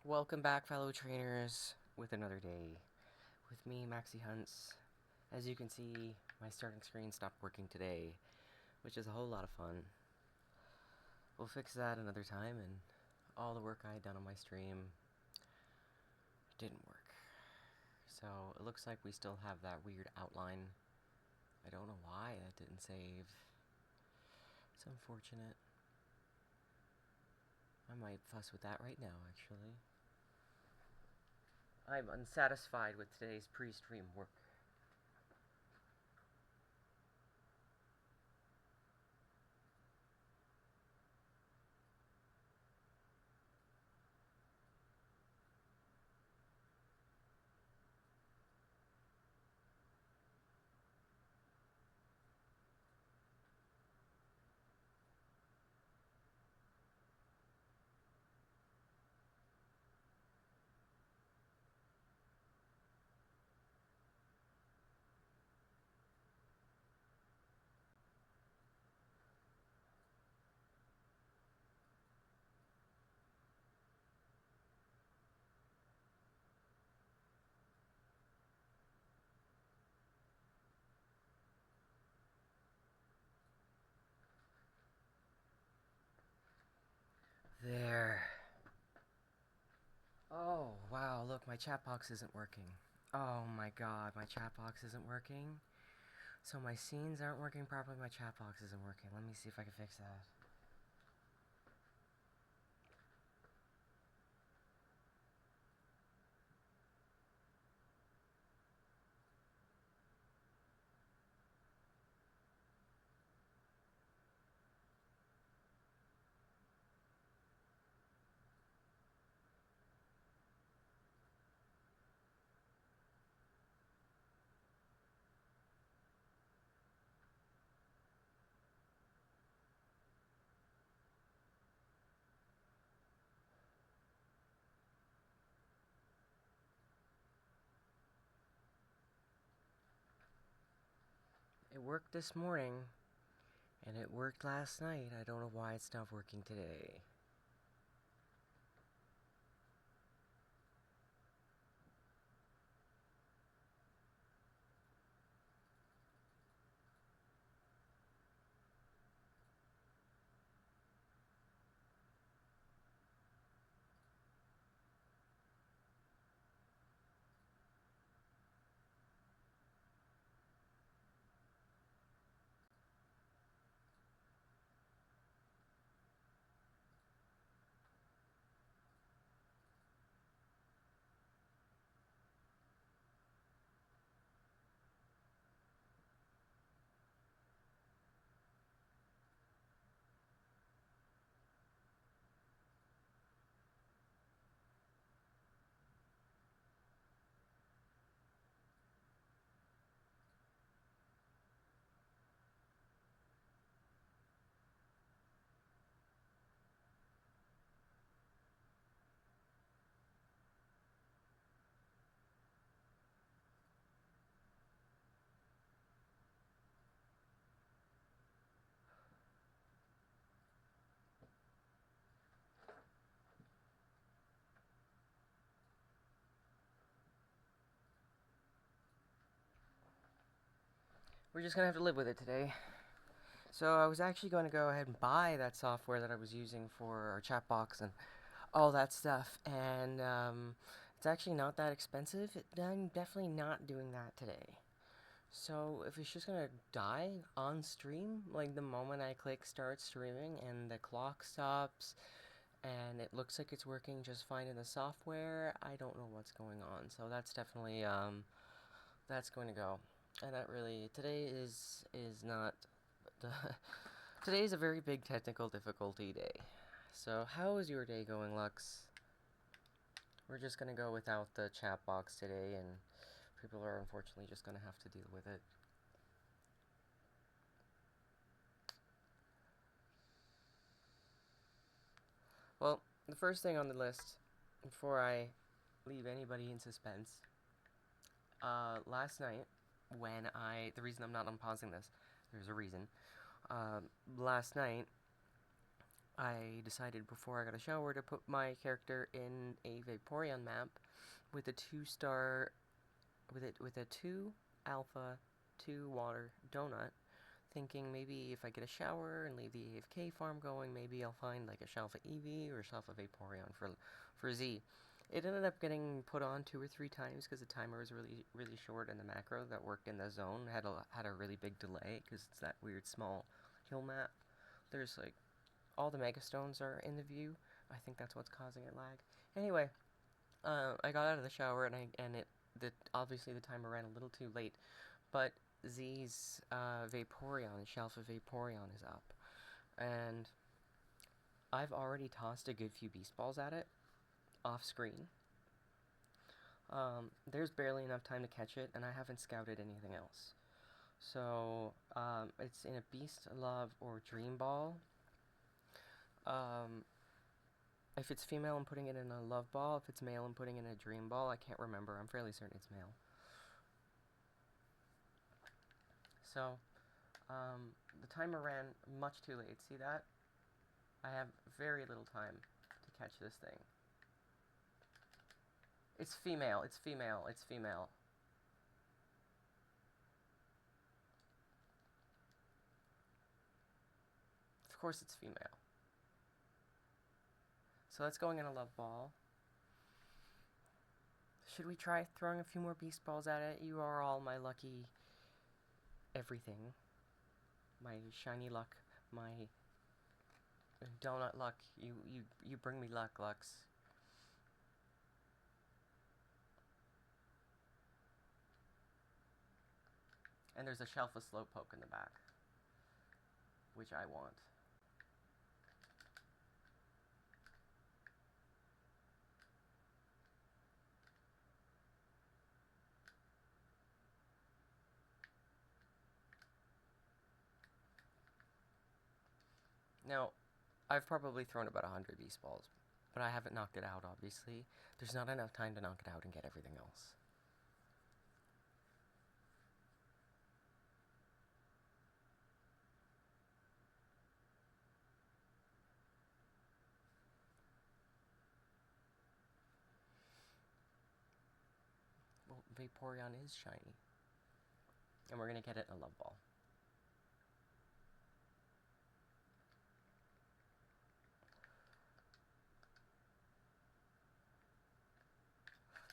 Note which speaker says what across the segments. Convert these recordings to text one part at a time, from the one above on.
Speaker 1: Welcome back, fellow trainers, with another day. With me, Maxi Hunts. As you can see, my starting screen stopped working today, which is a whole lot of fun. We'll fix that another time, and all the work I had done on my stream didn't work. So, it looks like we still have that weird outline. I don't know why that didn't save. It's unfortunate. I might fuss with that right now, actually. I'm unsatisfied with today's pre-stream work. There. Oh, wow, look, my chat box isn't working. Oh my god, my chat box isn't working. So my scenes aren't working properly, my chat box isn't working. Let me see if I can fix that. It worked this morning, and it worked last night. I don't know why it's not working today. We're just gonna have to live with it today. So I was actually going to go ahead and buy that software that I was using for our chat box and all that stuff, and it's actually not that expensive. I'm definitely not doing that today. So if it's just gonna die on stream, like the moment I click start streaming and the clock stops and it looks like it's working just fine in the software, I don't know what's going on. So that's definitely that's going to go. And that really today is not the today is a very big technical difficulty day. So how is your day going, Lux? We're just gonna go without the chat box today, and people are unfortunately just gonna have to deal with it. Well, the first thing on the list, before I leave anybody in suspense, last night, the reason I'm not unpausing this, there's a reason. Last night, I decided before I got a shower to put my character in a Vaporeon map with a 2-star, with a 2 alpha, 2 water donut, thinking maybe if I get a shower and leave the AFK farm going, maybe I'll find like a Shelfa Eevee or a Shelfa Vaporeon for Z. It ended up getting put on 2 or 3 times because the timer was really short, and the macro that worked in the zone had a really big delay because it's that weird small hill map. There's like all the Mega Stones are in the view. I think that's what's causing it lag. Anyway, I got out of the shower and obviously the timer ran a little too late, but Z's Vaporeon, Shelfa Vaporeon is up, and I've already tossed a good few Beast Balls at it off screen. There's barely enough time to catch it, and I haven't scouted anything else. So it's in a Beast, Love, or Dream Ball. If it's female, I'm putting it in a Love Ball. If it's male, I'm putting it in a Dream Ball. I can't remember. I'm fairly certain it's male. So, the timer ran much too late. See that? I have very little time to catch this thing. It's female. It's female. It's female. Of course it's female. So that's going in a Love Ball. Should we try throwing a few more Beast Balls at it? You are all my lucky everything. My shiny luck. My donut luck. You bring me luck, Lux. And there's a Shelfa Slowpoke in the back, which I want. Now, I've probably thrown about 100 Beast Balls, but I haven't knocked it out, obviously. There's not enough time to knock it out and get everything else. Well, Vaporeon is shiny. And we're going to get it in a Love Ball.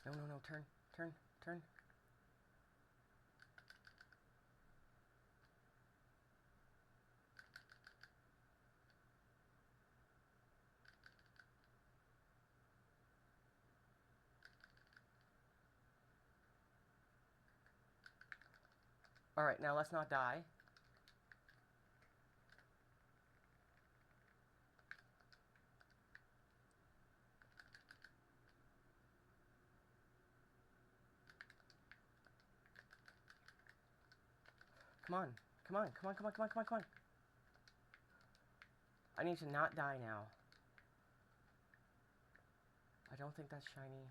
Speaker 1: No, turn. Alright, now let's not die. Come on. I need to not die now. I don't think that's shiny.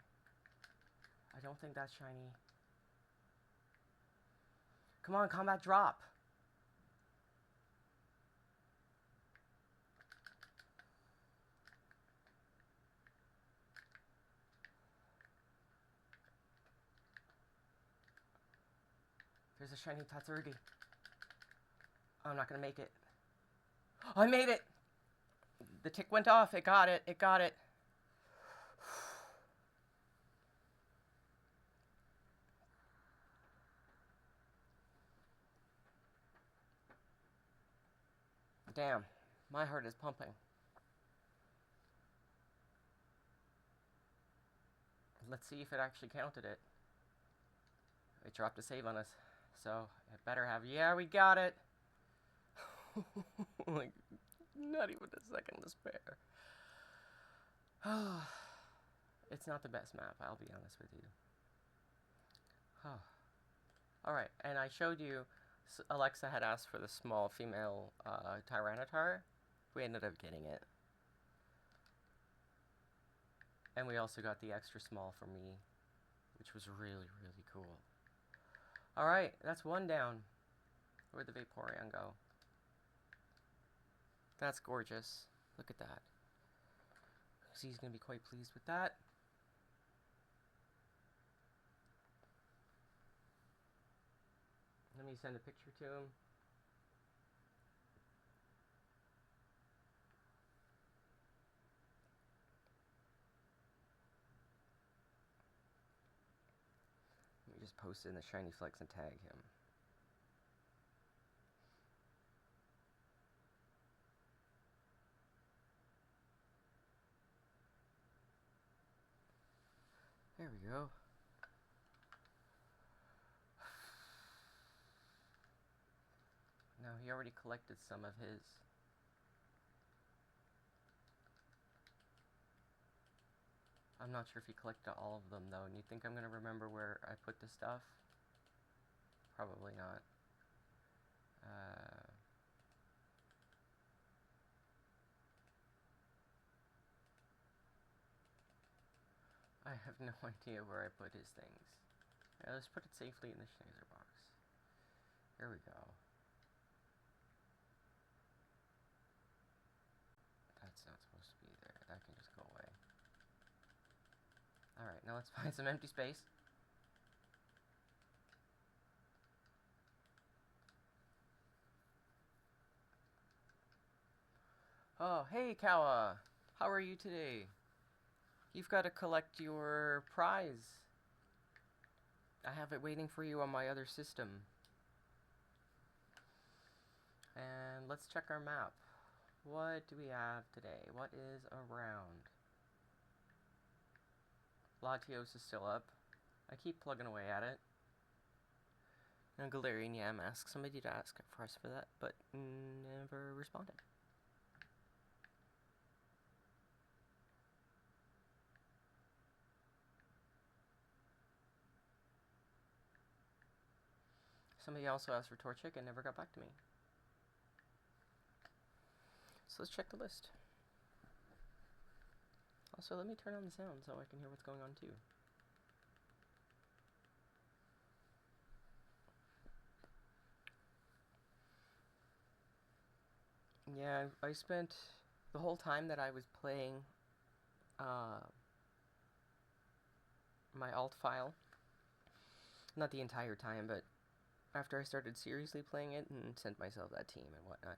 Speaker 1: Come on, combat drop. There's a shiny Tatsurugi. Oh, I'm not gonna make it. Oh, I made it! The tick went off. It got it. Damn, my heart is pumping. Let's see if it actually counted it. It dropped a save on us, so it better have. Yeah, we got it. Like, not even a second to spare. It's not the best map, I'll be honest with you. Alright, and I showed you Alexa had asked for the small female Tyranitar. We ended up getting it. And we also got the extra small for me, which was really cool. Alright, that's one down. Where'd the Vaporeon go? That's gorgeous. Look at that. So he's going to be quite pleased with that. Let me send a picture to him. Let me just post it in the Shiny Flex and tag him. There we go. No, he already collected some of his. I'm not sure if he collected all of them, though. And you think I'm going to remember where I put the stuff? Probably not. I have no idea where I put his things. Yeah, let's put it safely in the schnauzer box. Here we go. That's not supposed to be there. That can just go away. Alright, now let's find some empty space. Oh, hey Kawa! How are you today? You've got to collect your prize. I have it waiting for you on my other system. And let's check our map. What do we have today? What is around? Latios is still up. I keep plugging away at it. And Galarian Yam asked somebody to ask for us for that, but never responded. Somebody also asked for Torchic and never got back to me. So let's check the list. Also, let me turn on the sound so I can hear what's going on too. Yeah, I spent the whole time that I was playing my alt file. Not the entire time, but after I started seriously playing it and sent myself that team and whatnot,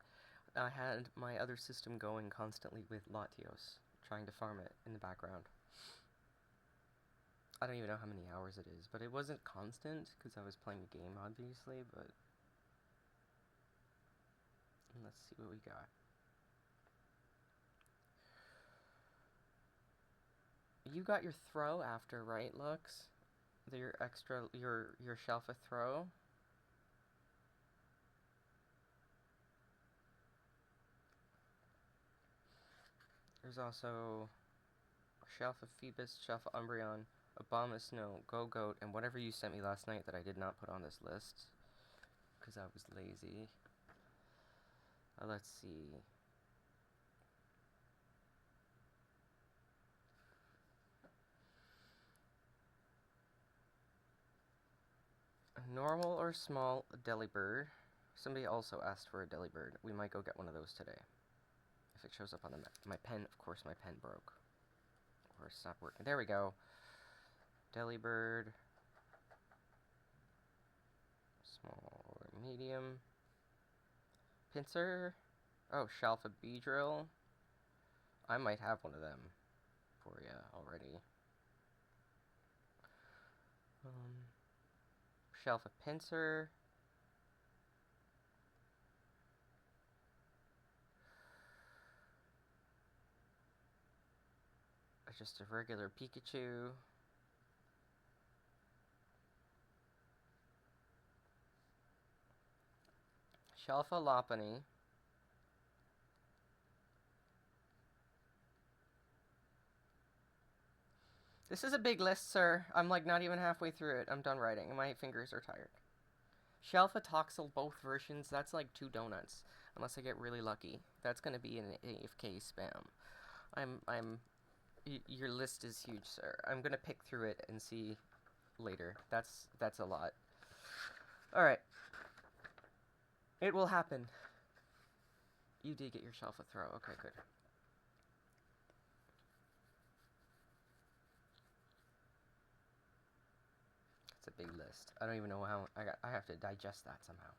Speaker 1: I had my other system going constantly with Latios, trying to farm it in the background. I don't even know how many hours it is, but it wasn't constant, because I was playing a game, obviously, but let's see what we got. You got your throw after, right, Lux? Your extra, your shelf of throw? There's also Shelf of Phoebus, Shelf of Umbreon, Abomasnow, Go-Goat, and whatever you sent me last night that I did not put on this list, because I was lazy. Let's see. Normal or small Delibird. Somebody also asked for a Delibird. We might go get one of those today. If it shows up on the map. My pen, of course, my pen broke. Or it's not working. There we go. Delibird. Small or medium. Pinsir. Oh, Shelf of Beedrill. I might have one of them for you already. Shelf of Pinsir. Just a regular Pikachu. Shelf of Lopunny. This is a big list, sir. I'm like not even halfway through it. I'm done writing and my fingers are tired. Shelf of Toxel, both versions. That's like 2 donuts. Unless I get really lucky. That's gonna be an AFK spam. Your list is huge, sir. I'm gonna pick through it and see later. That's a lot. Alright. It will happen. You did get your Shelf of Throw. Okay, good. It's a big list. I don't even know how I have to digest that somehow.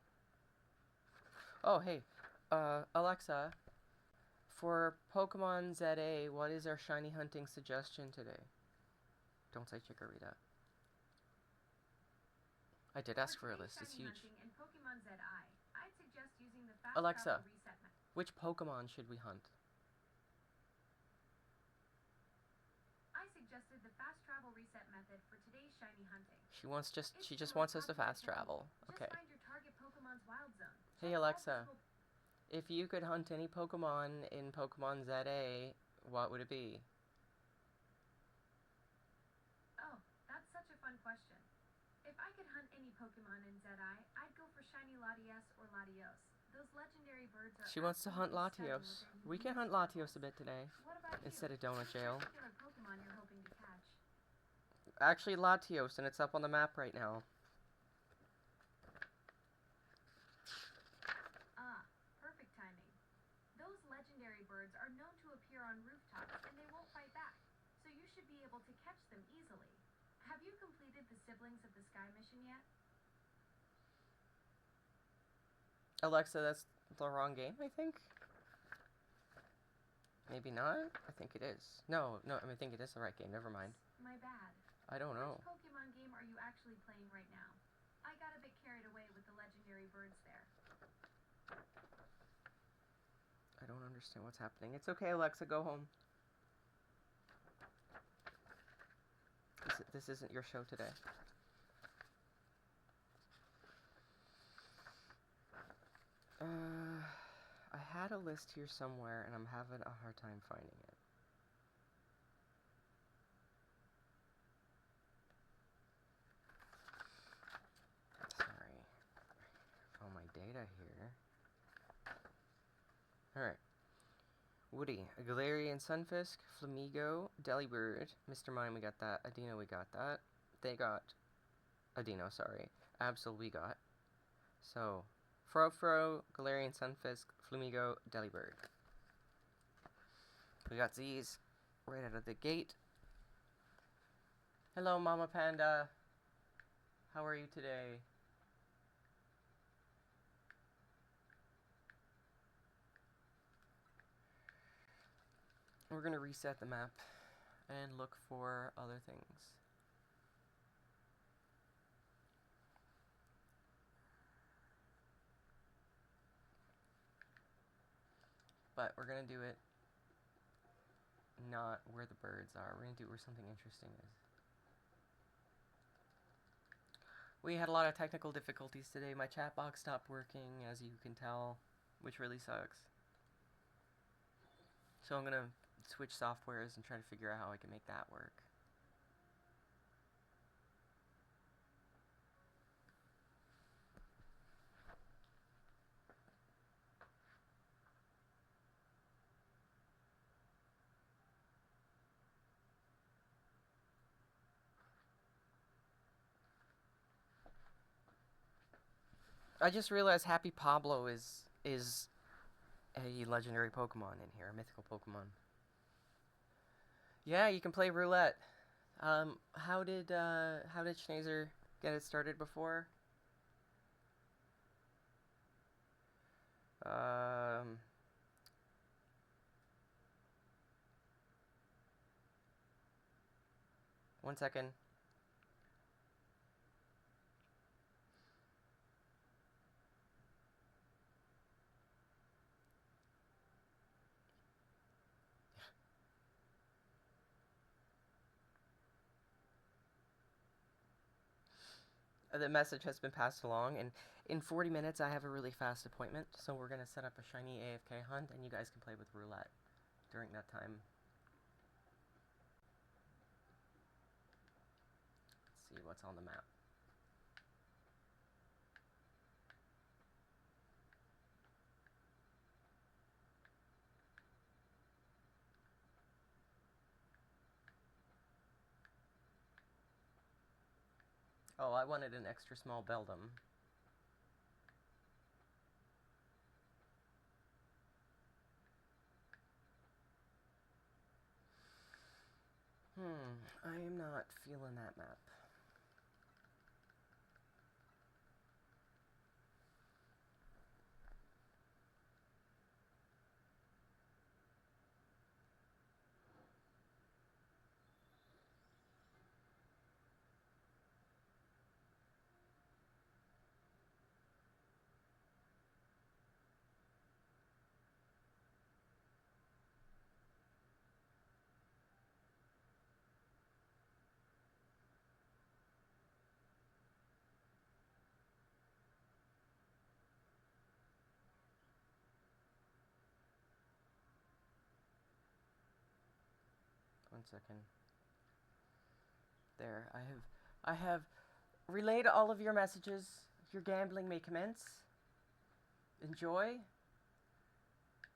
Speaker 1: Oh, hey. Alexa, for Pokemon ZA, what is our shiny hunting suggestion today? Don't say Chikorita. I did ask for a list. It's huge.
Speaker 2: In Pokemon ZI, I'd suggest using the fast
Speaker 1: Alexa,
Speaker 2: travel reset method.
Speaker 1: Which Pokemon should we hunt?
Speaker 2: I suggested the fast travel reset method for today's shiny hunting.
Speaker 1: She just wants us to fast travel. Okay.
Speaker 2: Just find your target Pokemon's wild zone.
Speaker 1: Hey Alexa, if you could hunt any Pokemon in Pokemon ZA, what would it be?
Speaker 2: Oh, that's such a fun question. If I could hunt any Pokemon in ZI, I'd go for shiny Latias or Latios. Those legendary birds are.
Speaker 1: She wants to hunt Latios. We can hunt Latios a bit today.
Speaker 2: What about
Speaker 1: instead
Speaker 2: you?
Speaker 1: of Donut Jail.
Speaker 2: What particular Pokemon you're hoping to catch?
Speaker 1: Actually, Latios, and it's up on the map right now.
Speaker 2: Ah, perfect timing. Those legendary birds are known to appear on rooftops and they won't fight back, so you should be able to catch them easily. Have you completed the Siblings of the Sky mission yet?
Speaker 1: Alexa, that's the wrong game, I think? Maybe not? I think it is. No, I think it is the right game. Never mind.
Speaker 2: My bad.
Speaker 1: I don't know.
Speaker 2: Which Pokemon game are you actually playing right now? I got a bit carried away with the legendary birds there.
Speaker 1: I don't understand what's happening. It's okay, Alexa, go home. This isn't your show today. I had a list here somewhere, and I'm having a hard time finding it. Sorry. Found my data here. Alright. Woody, a Galarian Sunfisk, Flamigo, Delibird, Mr. Mime, we got that. Adino, we got that. They got Adino, sorry. Absol, we got. So, Frofro, Galarian Sunfisk, Flamigo, Delibird. We got these right out of the gate. Hello, Mama Panda. How are you today? We're going to reset the map and look for other things. But we're going to do it not where the birds are. We're going to do it where something interesting is. We had a lot of technical difficulties today. My chat box stopped working, as you can tell, which really sucks. So I'm going to switch softwares and try to figure out how I can make that work. I just realized Happy Pablo is a legendary Pokemon in here, a mythical Pokemon. Yeah, you can play roulette. How did Schneezer get it started before? One second. The message has been passed along, and in 40 minutes I have a really fast appointment, so we're going to set up a shiny AFK hunt, and you guys can play with roulette during that time. Let's see what's on the map. Oh, I wanted an extra small Beldum. I am not feeling that map. 1 second. There, I have relayed all of your messages. Your gambling may commence. Enjoy.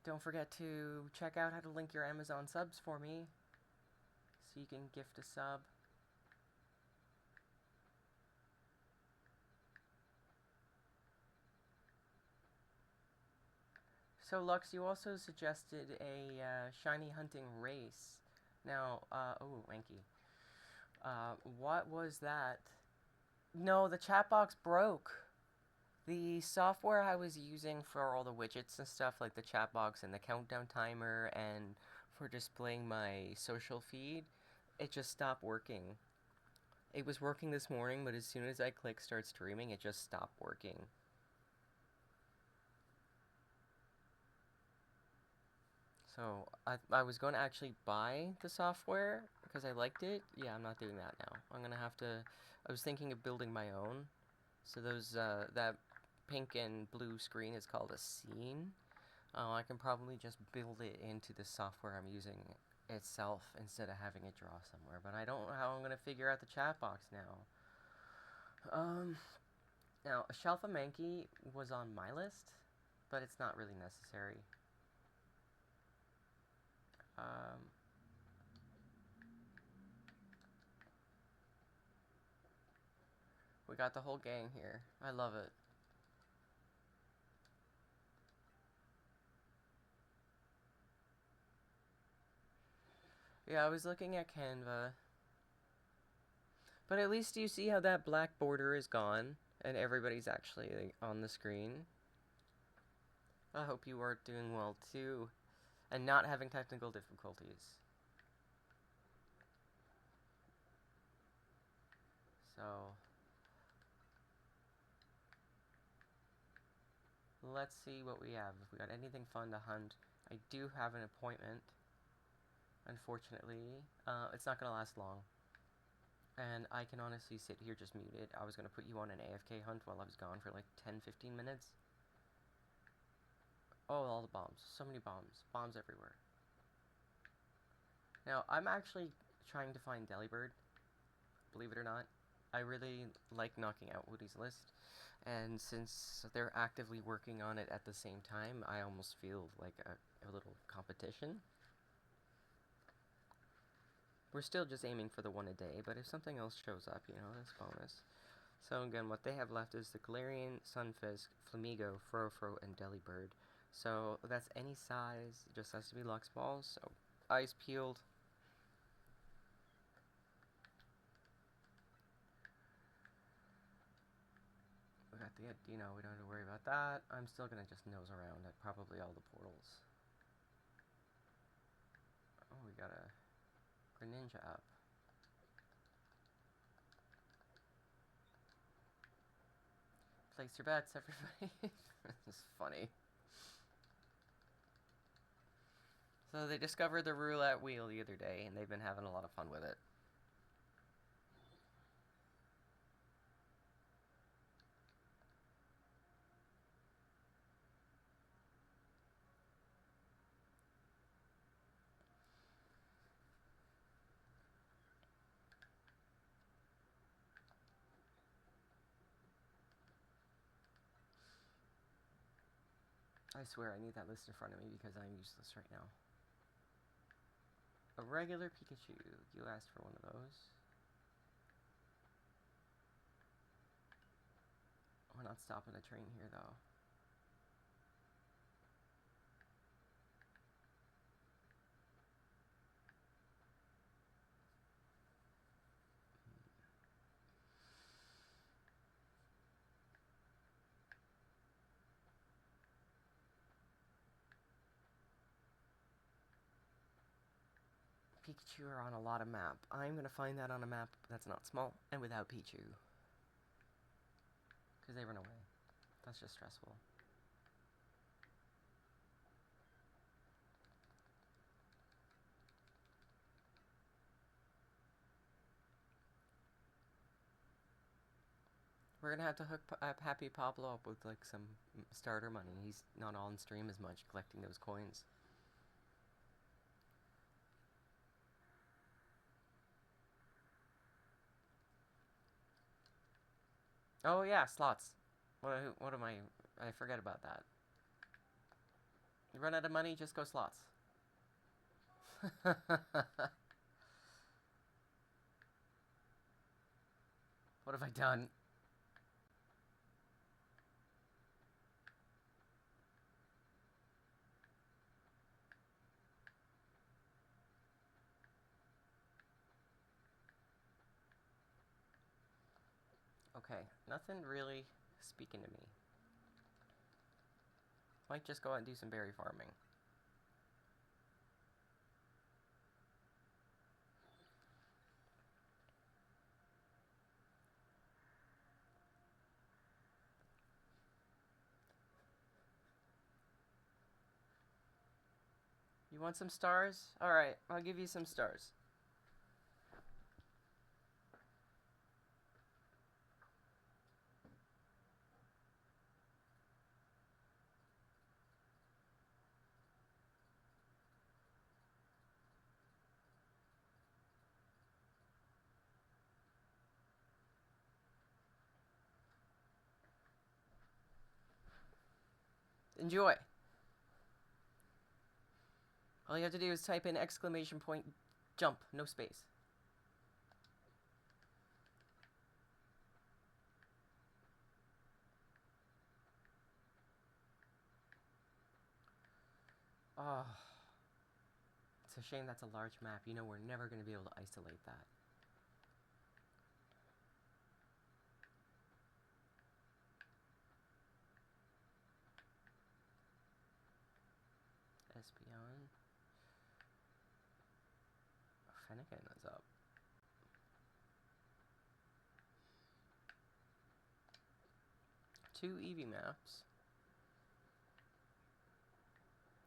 Speaker 1: Don't forget to check out how to link your Amazon subs for me, so you can gift a sub. So, Lux, you also suggested a shiny hunting race. Now, oh, Wanky. What was that? No, the chat box broke. The software I was using for all the widgets and stuff, like the chat box and the countdown timer, and for displaying my social feed, it just stopped working. It was working this morning, but as soon as I click start streaming, it just stopped working. So, I was going to actually buy the software because I liked it. Yeah, I'm not doing that now. I'm going to have to... I was thinking of building my own. So that pink and blue screen is called a scene. I can probably just build it into the software I'm using itself instead of having it draw somewhere. But I don't know how I'm going to figure out the chat box now. Now, Shelfa Mankey was on my list, but it's not really necessary. We got the whole gang here. I love it. Yeah, I was looking at Canva. But at least you see how that black border is gone and everybody's actually like, on the screen. I hope you are doing well too and not having technical difficulties. So, let's see what we have. If we got anything fun to hunt. I do have an appointment. Unfortunately, it's not going to last long. And I can honestly sit here just muted. I was going to put you on an AFK hunt while I was gone for like 10-15 minutes. Oh, all the bombs. So many bombs. Bombs everywhere. Now, I'm actually trying to find Delibird. Believe it or not. I really like knocking out Woody's list. And since they're actively working on it at the same time, I almost feel like a little competition. We're still just aiming for the one a day, but if something else shows up, you know, that's bonus. So again, what they have left is the Galarian, Sunfisk, Flamigo, Furfrou, and Delibird. So that's any size, it just has to be Lux Balls, so eyes peeled. We got the Dino, we don't have to worry about that. I'm still gonna just nose around at probably all the portals. Oh, we got a Greninja up. Place your bets, everybody. This is funny. So they discovered the roulette wheel the other day, and they've been having a lot of fun with it. I swear I need that list in front of me because I'm useless right now. A regular Pikachu. You asked for one of those. We're not stopping the train here, though. Pikachu are on a lot of map. I'm gonna find that on a map that's not small and without Pichu. Because they run away. That's just stressful. We're gonna have to hook Happy Pablo up with like some starter money. He's not on stream as much collecting those coins. Oh yeah, slots. What am I? I forget about that. You run out of money, just go slots. What have I done? Okay, nothing really speaking to me. Might just go out and do some berry farming. You want some stars? Alright, I'll give you some stars. Enjoy! All you have to do is type in exclamation point jump, no space. Oh, it's a shame that's a large map. You know we're never going to be able to isolate that. Espion. Fennekin is up. 2 Eevee maps.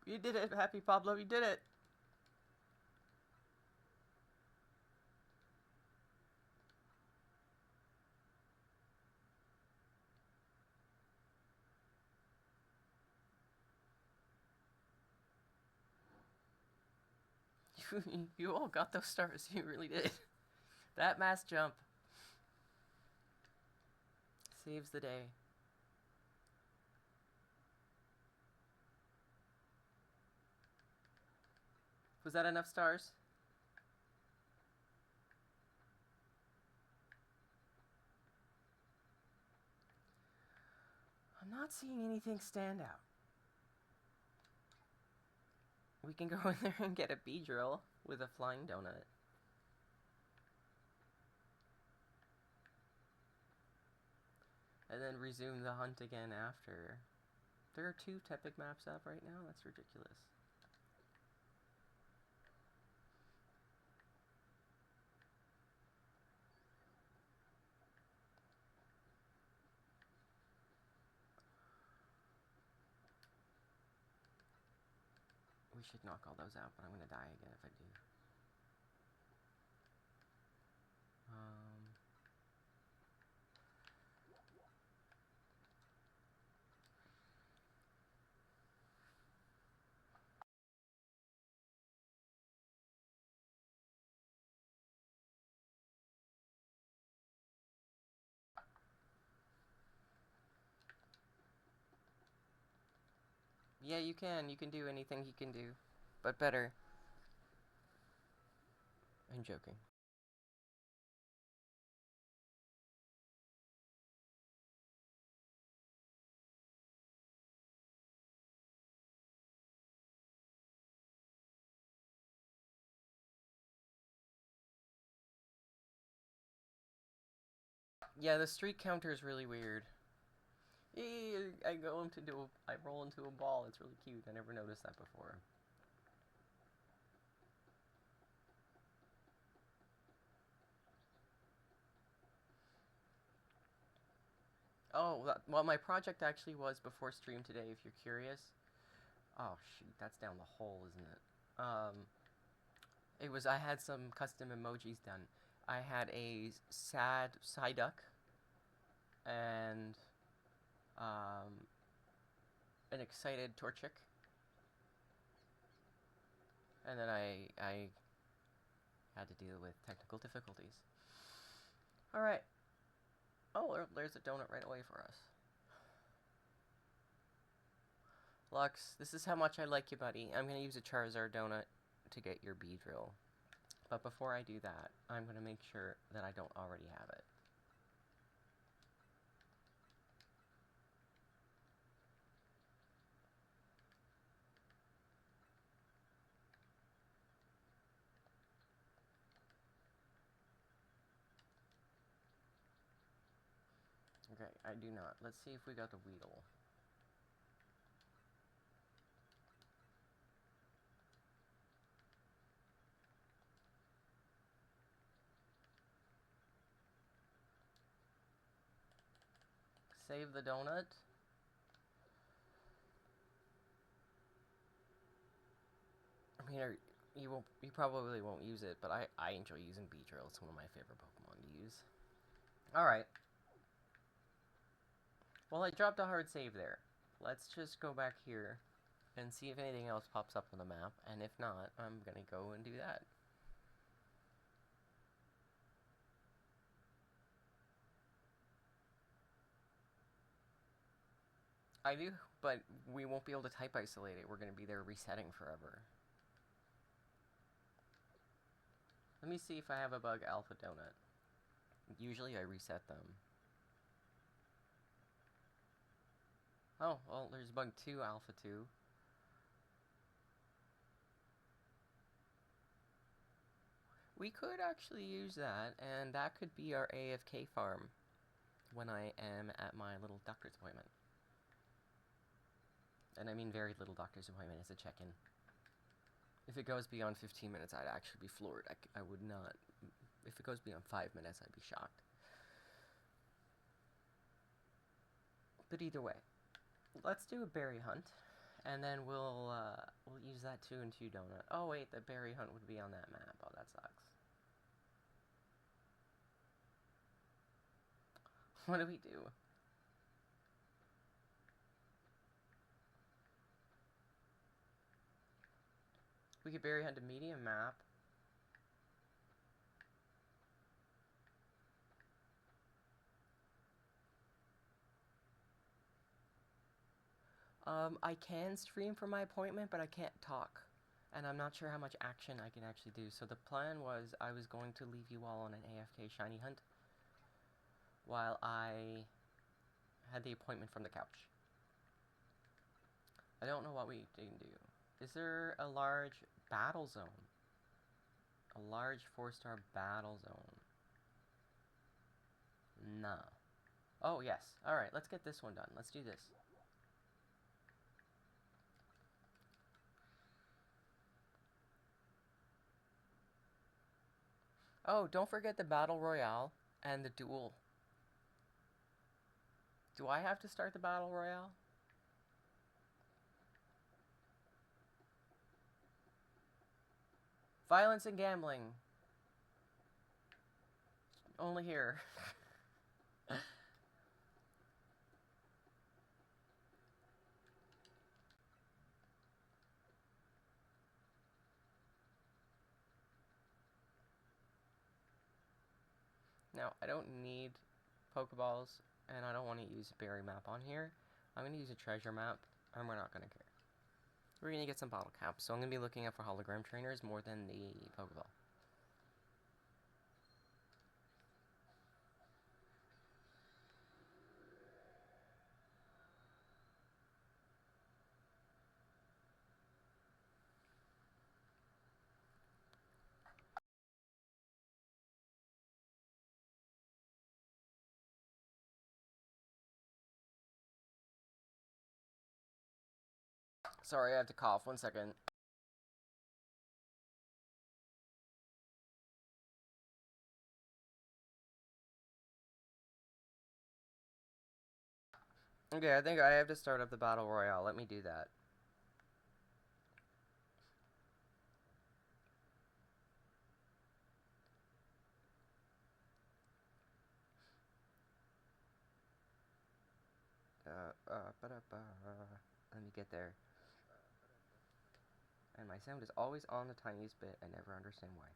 Speaker 1: You did it, Happy Pablo, you did it! You all got those stars, you really did. That mass jump saves the day. Was that enough stars? I'm not seeing anything stand out. We can go in there and get a bee drill with a flying donut. And then resume the hunt again after. There are 2 Tepic maps up right now? That's ridiculous. We should knock all those out, but I'm gonna die again if I do. Yeah, you can. You can do anything he can do. But better. I'm joking. Yeah, the streak counter is really weird. I roll into a ball. It's really cute. I never noticed that before. Oh, well, my project actually was before stream today, if you're curious. Oh, shoot, that's down the hole, isn't it? I had some custom emojis done. I had a sad Psyduck and um, an excited Torchic. And then I had to deal with technical difficulties. Alright. Oh, there's a donut right away for us. Lux, this is how much I like you, buddy. I'm gonna use a Charizard donut to get your Beedrill. But before I do that, I'm gonna make sure that I don't already have it. Okay, I do not. Let's see if we got the Weedle. Save the donut. I mean, you probably won't use it, but I enjoy using Beedrill. It's one of my favorite Pokemon to use. Alright. Well, I dropped a hard save there. Let's just go back here and see if anything else pops up on the map, and if not, I'm gonna go and do that. I do, but we won't be able to type isolate it. We're gonna be there resetting forever. Let me see if I have a bug alpha donut. Usually I reset them. Oh, well, there's bug 2 alpha 2. We could actually use that, and that could be our AFK farm when I am at my little doctor's appointment. And I mean very little doctor's appointment, it's a check-in. If it goes beyond 15 minutes, I'd actually be floored. I would not. If it goes beyond 5 minutes, I'd be shocked. But either way, let's do a berry hunt, and then we'll use that 2 and 2 donut. Oh wait, the berry hunt would be on that map. Oh, that sucks. What do we do? We could berry hunt a medium map. I can stream from my appointment, but I can't talk. And I'm not sure how much action I can actually do. So the plan was I was going to leave you all on an AFK shiny hunt while I had the appointment from the couch. I don't know what we can do. Is there a large battle zone? A large 4-star battle zone? Nah. Oh, yes. Alright, let's get this one done. Let's do this. Oh, don't forget the Battle Royale and the duel. Do I have to start the Battle Royale? Violence and gambling. Only here. Now, I don't need Pokeballs, and I don't want to use a berry map on here. I'm going to use a treasure map, and we're not going to care. We're going to get some bottle caps, so I'm going to be looking out for hologram trainers more than the Pokeball. Sorry, I have to cough. 1 second. Okay, I think I have to start up the Battle Royale. Let me do that. Let me get there. And my sound is always on the tiniest bit. I never understand why.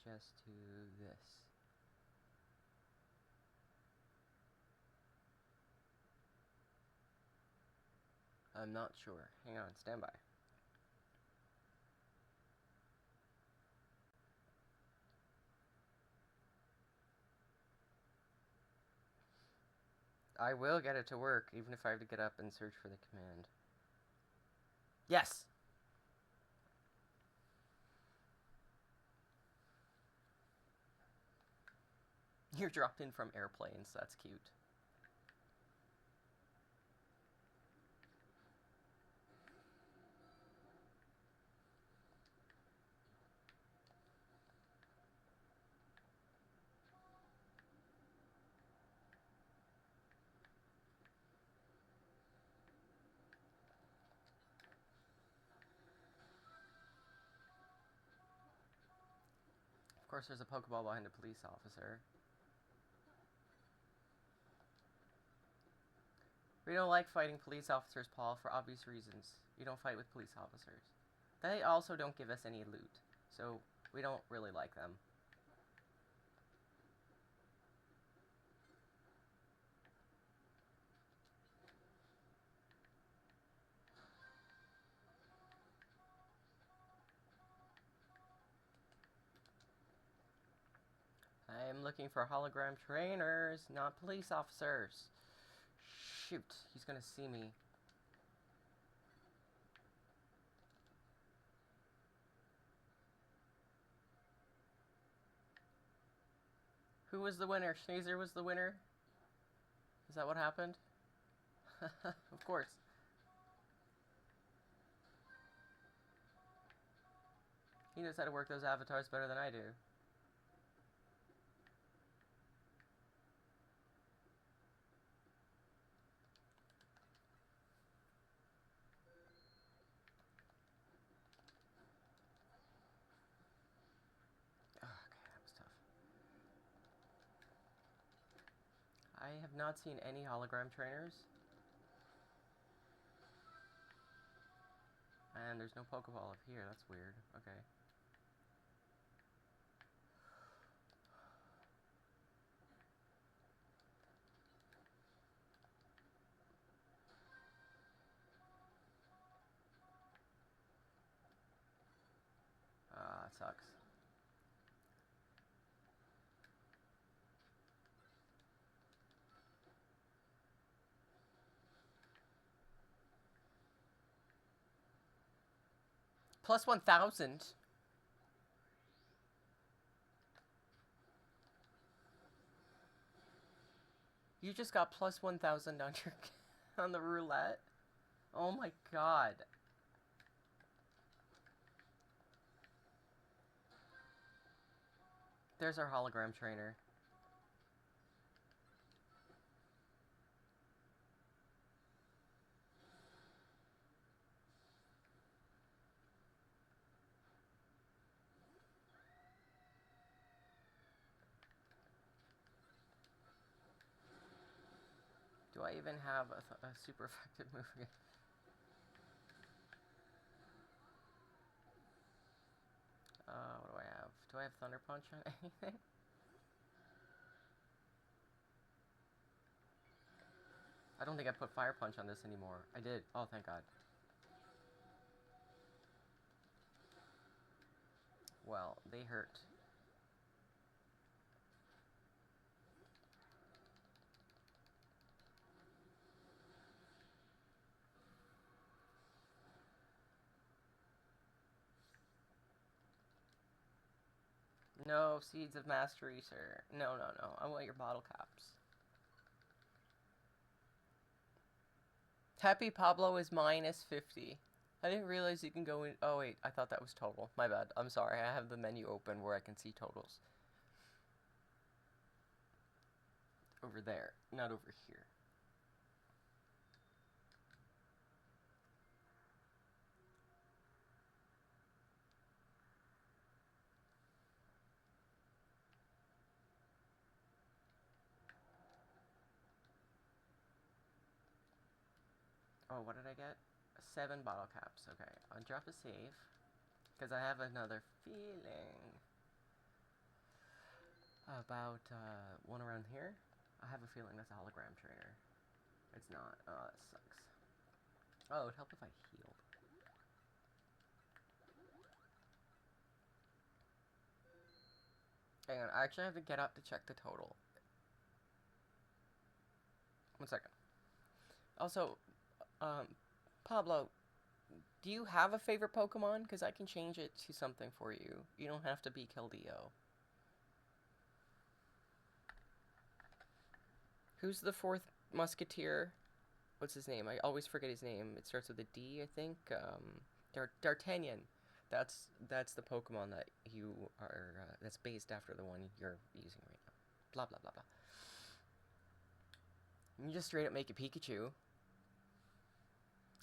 Speaker 1: just do this? I'm not sure. Hang on, stand by. I will get it to work, even if I have to get up and search for the command. Yes! You're dropped in from airplanes, that's cute. Of course, there's a Pokeball behind a police officer. We don't like fighting police officers, Paul, for obvious reasons. You don't fight with police officers. They also don't give us any loot, so we don't really like them. I'm looking for hologram trainers, not police officers. Shoot, he's gonna see me. Who was the winner? Schneezer was the winner? Is that what happened? Of course. He knows how to work those avatars better than I do. Oh, okay, that was tough. I have not seen any hologram trainers. And there's no Pokeball up here. That's weird. Okay. That sucks. Plus 1,000. You just got plus 1,000 on your on the roulette. Oh my god. There's our hologram trainer. Do I even have a super effective move? What do I have? Do I have Thunder Punch on anything? I don't think I put Fire Punch on this anymore. I did. Oh, thank God. Well, they hurt. No, Seeds of Mastery, sir. No, no, no. I want your bottle caps. Happy Pablo is minus 50. I didn't realize you can go in. Oh, wait. I thought that was total. My bad. I'm sorry. I have the menu open where I can see totals. Over there, not over here. Oh, what did I get? 7 bottle caps. Okay, I'll drop a save. Because I have another feeling. About one around here. I have a feeling that's a hologram trainer. It's not. Oh, that sucks. Oh, it would help if I healed. Hang on, I actually have to get up to check the total. 1 second. Also, Pablo, do you have a favorite Pokemon? Because I can change it to something for you. You don't have to be Keldeo. Who's the fourth Musketeer? What's his name? I always forget his name. It starts with a D, I think. D'Artagnan. That's the Pokemon that you are. That's based after the one you're using right now. Blah blah blah blah. You just straight up make a Pikachu.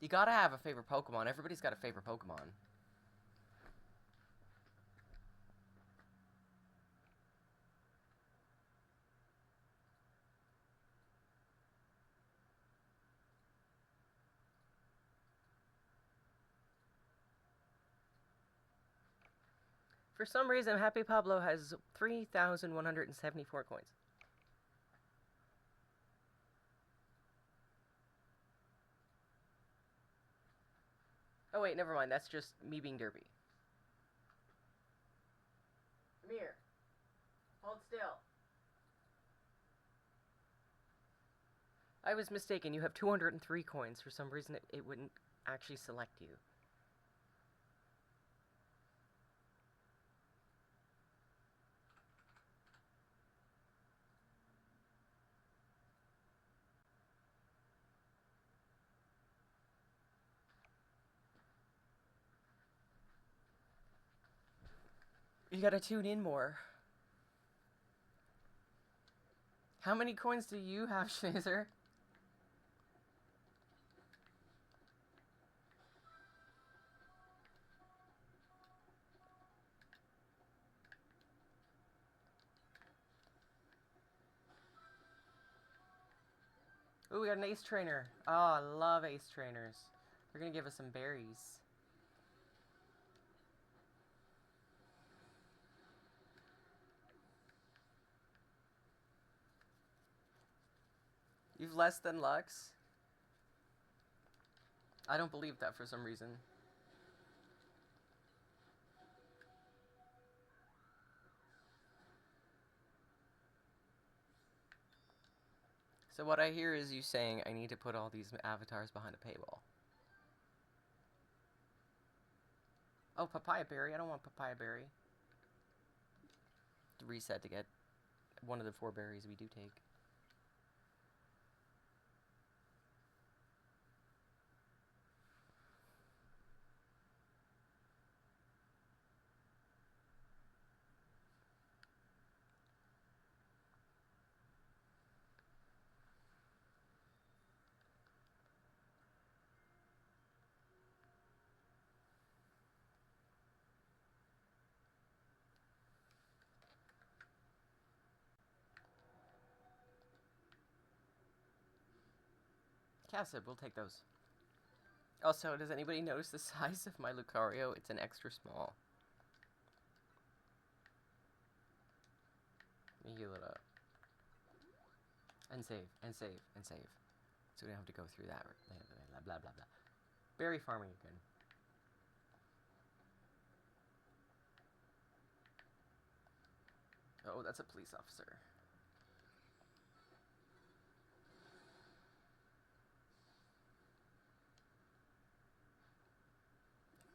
Speaker 1: You gotta have a favorite Pokemon. Everybody's got a favorite Pokemon. For some reason, Happy Pablo has 3,174 coins. Oh wait, never mind. That's just me being derpy. Come here. Hold still. I was mistaken. You have 203 coins. For some reason, it wouldn't actually select you. You gotta tune in more. How many coins do you have, Shazer? Ooh, we got an ace trainer. Oh, I love ace trainers. They're gonna give us some berries. You've less than Lux? I don't believe that for some reason. So what I hear is you saying I need to put all these avatars behind a paywall. Oh, papaya berry. I don't want papaya berry. Reset to get one of the 4 berries we do take. Cassid, we'll take those. Also, does anybody notice the size of my Lucario? It's an extra small. Let me heal it up. And save, and save, and save. So we don't have to go through that. Blah, blah, blah, blah. Berry farming again. Oh, that's a police officer.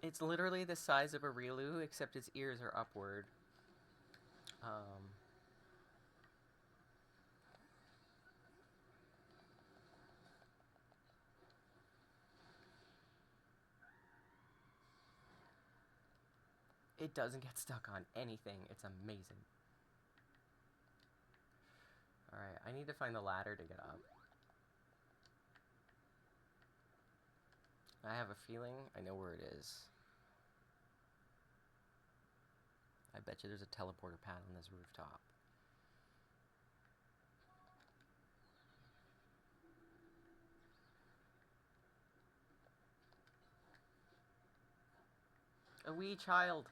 Speaker 1: It's literally the size of a Riolu, except its ears are upward. It doesn't get stuck on anything. It's amazing. Alright, I need to find the ladder to get up. I have a feeling I know where it is. I bet you there's a teleporter pad on this rooftop. A wee child.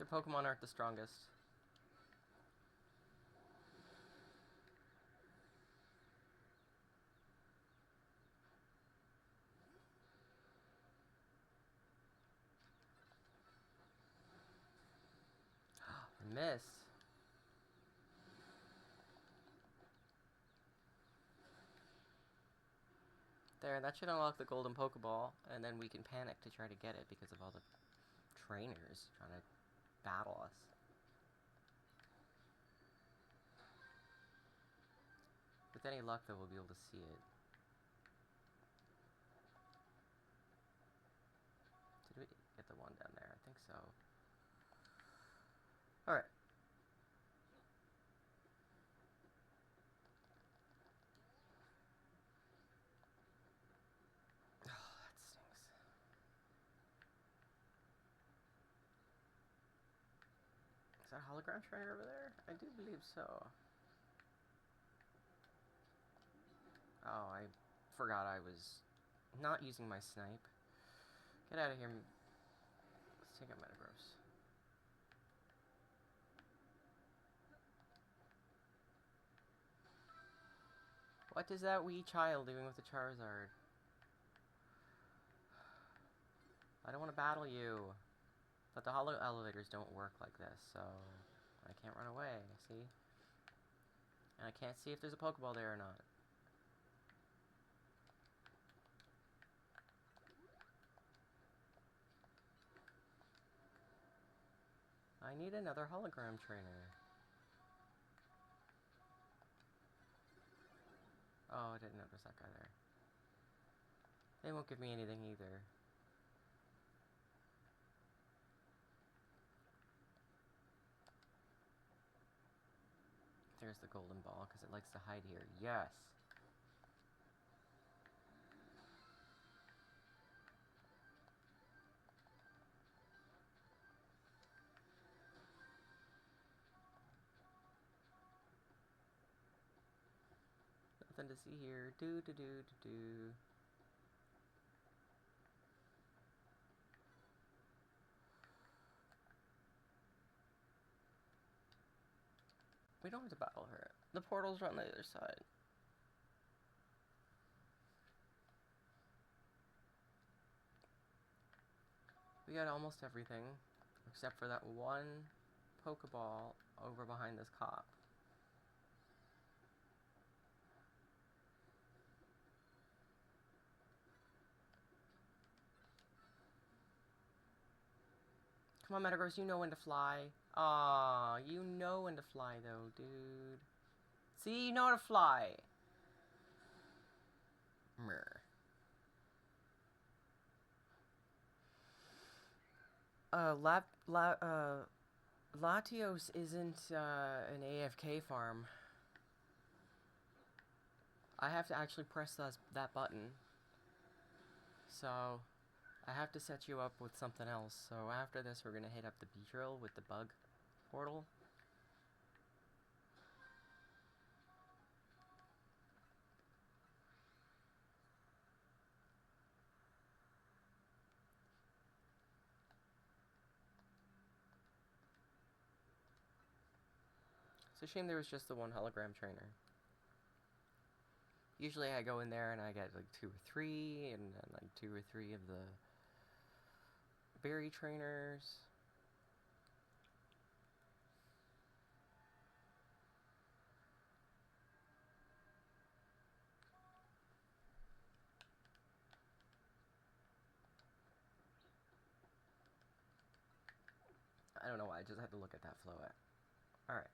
Speaker 1: Their Pokemon aren't the strongest. Miss. There, that should unlock the golden Pokeball, and then we can panic to try to get it because of all the trainers trying to battle us. With any luck, though, we'll be able to see it. Did we get the one down there? I think so. Alright. Oh, that stinks. Is that a hologram trainer over there? I do believe so. Oh, I forgot I was not using my snipe. Get out of here. Let's take out Metagross. What is that wee child doing with the Charizard? I don't want to battle you. But the holo elevators don't work like this, so I can't run away, see? And I can't see if there's a Pokeball there or not. I need another hologram trainer. Oh, I didn't notice that guy there. They won't give me anything either. There's the golden ball, because it likes to hide here. Yes! Nothing to see here. Do. We don't have to battle her. The portal's on the other side. We got almost everything, except for that one Pokeball over behind this cop. Come on, Metagross, you know when to fly. Aw, you know when to fly, though, dude. See, you know how to fly. Latios isn't an AFK farm. I have to actually press that button. So, I have to set you up with something else. So after this, we're gonna hit up the Beetrill with the bug portal. It's a shame there was just the one hologram trainer. Usually I go in there and I get like 2 or 3, and then like 2 or 3 of the berry trainers. I don't know why, I just had to look at that Floette. Alright.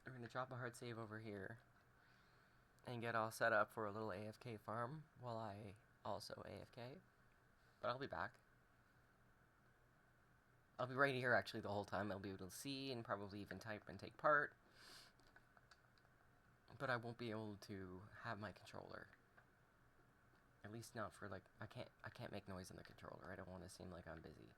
Speaker 1: We're gonna drop a hard save over here and get all set up for a little AFK farm while I also AFK. But I'll be back. I'll be right here actually the whole time. I'll be able to see and probably even type and take part. But I won't be able to have my controller. At least not for like I can't make noise on the controller. I don't want to seem like I'm busy.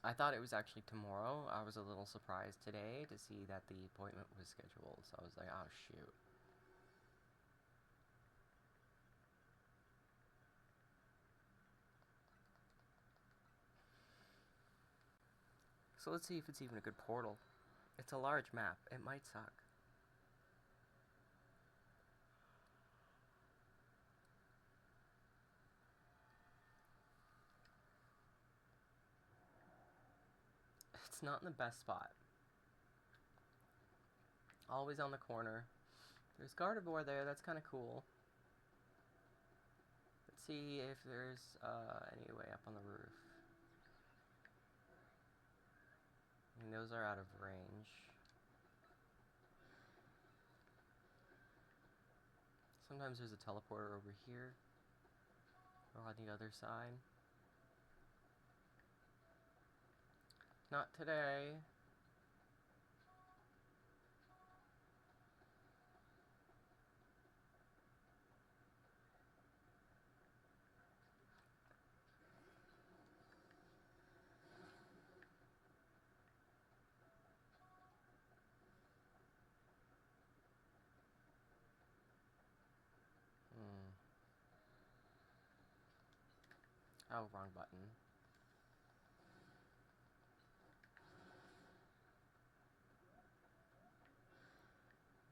Speaker 1: I thought it was actually tomorrow. I was a little surprised today to see that the appointment was scheduled. So I was like, oh shoot. So let's see if it's even a good portal. It's a large map. It might suck. It's not in the best spot. Always on the corner. There's Gardevoir there. That's kind of cool. Let's see if there's any way up on the roof. I mean, those are out of range. Sometimes there's a teleporter over here. Or on the other side. Not today. Oh, wrong button.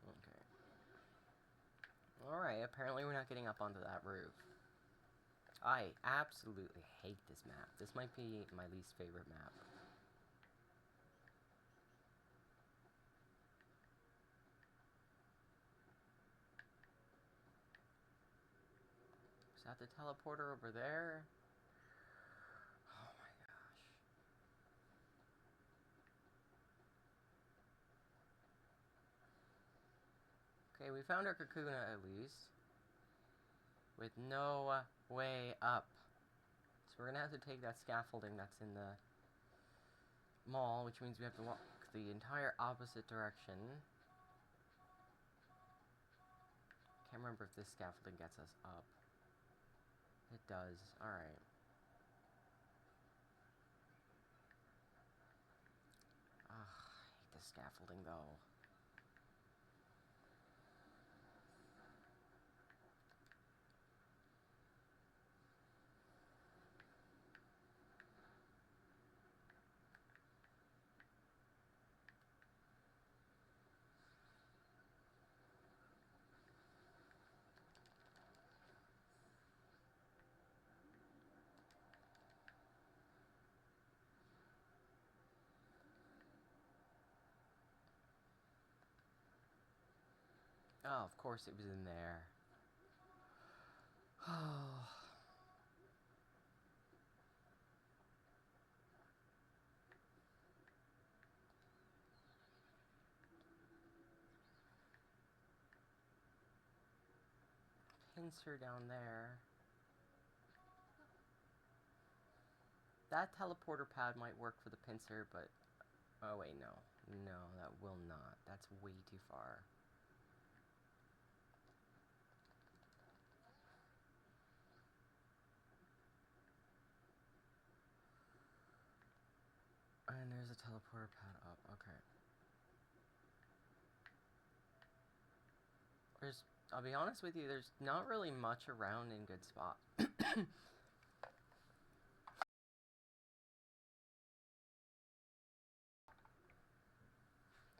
Speaker 1: Okay. Alright, apparently we're not getting up onto that roof. I absolutely hate this map. This might be my least favorite map. Is that the teleporter over there? Oh my gosh. Okay, we found our Kakuna at least. With no way up. So we're gonna have to take that scaffolding that's in the mall, which means we have to walk the entire opposite direction. Can't remember if this scaffolding gets us up. It does. Alright. Ugh, I hate the scaffolding though. Oh, of course it was in there. Oh. Pincer down there. That teleporter pad might work for the pincer, but... Oh, wait, no. No, that will not. That's way too far. And there's a teleporter pad up. Okay. I'll be honest with you, there's not really much around in good spot.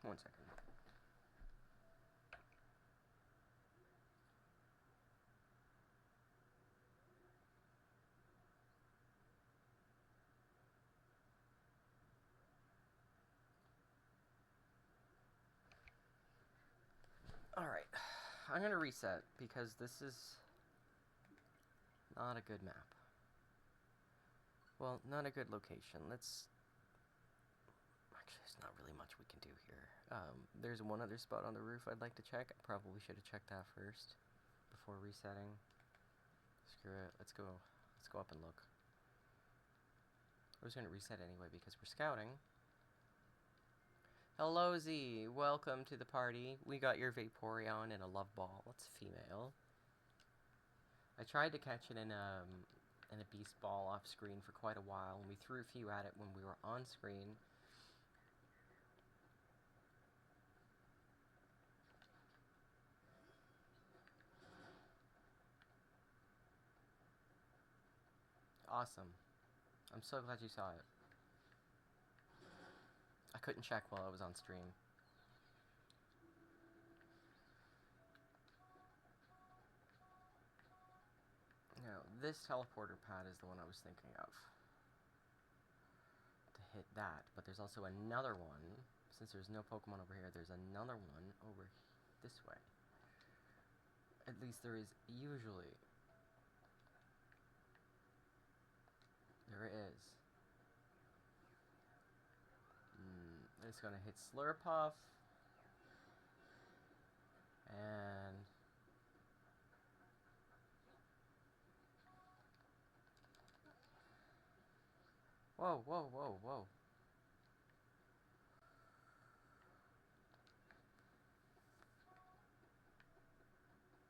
Speaker 1: One second. Alright. I'm gonna reset, because this is not a good map. Well, not a good location. Let's... Actually, there's not really much we can do here. There's one other spot on the roof I'd like to check. I probably should have checked that first before resetting. Screw it. Let's go up and look. I was going to reset anyway because we're scouting. Hello, Z. Welcome to the party. We got your Vaporeon and a Love Ball. It's female. I tried to catch it in a Beast Ball off screen for quite a while, and we threw a few at it when we were on screen. Awesome. I'm so glad you saw it. I couldn't check while I was on stream. Now, this teleporter pad is the one I was thinking of. To hit that, but there's also another one. Since there's no Pokemon over here, there's another one over this way. At least there is usually. There is. It's gonna hit Slurpuff. And whoa, whoa, whoa, whoa.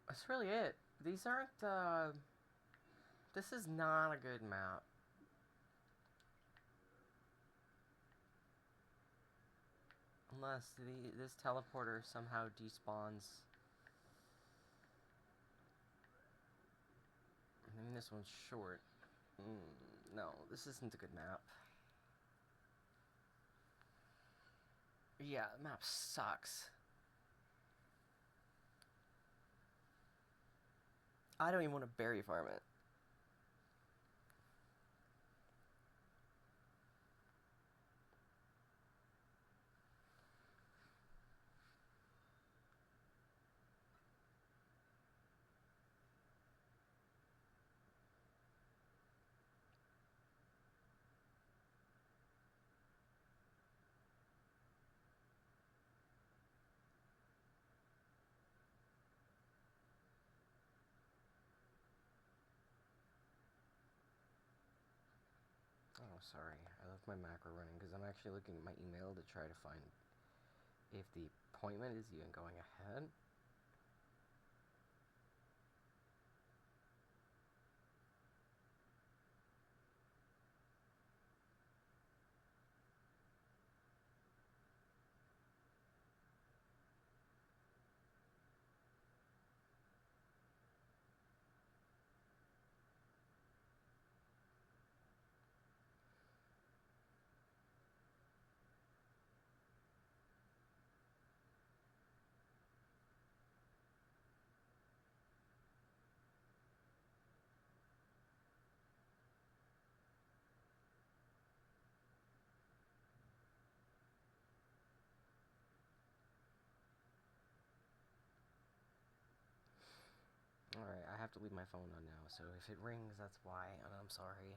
Speaker 1: That's really it. These aren't, this is not a good map. Unless this teleporter somehow despawns. I mean, this one's short. No, this isn't a good map. Yeah, the map sucks. I don't even want to berry farm it. Oh, sorry. I left my macro running because I'm actually looking at my email to try to find if the appointment is even going ahead. Alright, I have to leave my phone on now, so if it rings, that's why, and I'm sorry.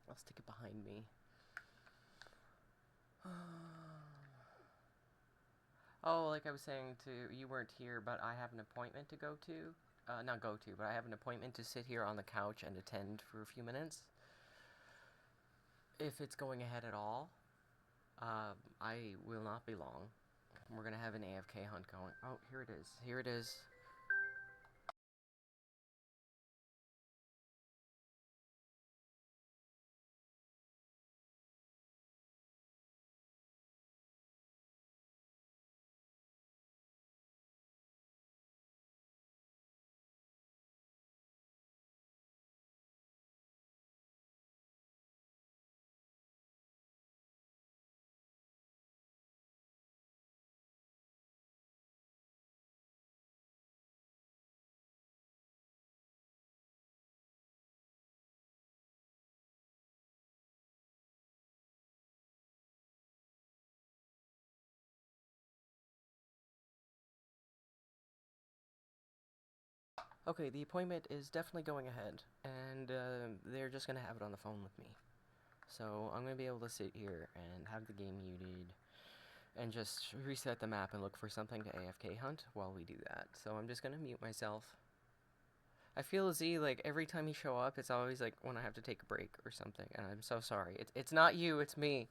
Speaker 1: I'll stick it behind me. Oh, like I was saying you weren't here, but I have an appointment to go to. Not go to, but I have an appointment to sit here on the couch and attend for a few minutes. If it's going ahead at all, I will not be long. We're gonna have an AFK hunt going. Oh, here it is. Here it is. Okay, the appointment is definitely going ahead, and they're just gonna have it on the phone with me. So I'm gonna be able to sit here and have the game muted, and just reset the map and look for something to AFK hunt while we do that. So I'm just gonna mute myself. I feel Z, like, every time you show up, it's always, like, when I have to take a break or something, and I'm so sorry. It's not you, it's me.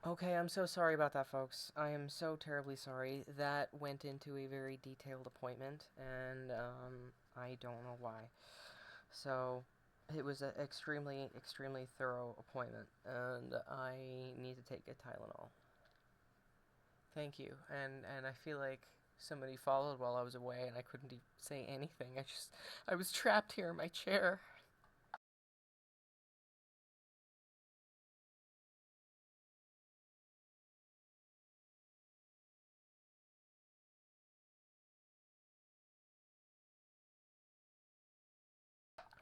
Speaker 1: Okay, I'm so sorry about that, folks. I am so terribly sorry. That went into a very detailed appointment, and I don't know why. So, it was an extremely, extremely thorough appointment, and I need to take a Tylenol. Thank you. And I feel like somebody followed while I was away, and I couldn't say anything. I was trapped here in my chair.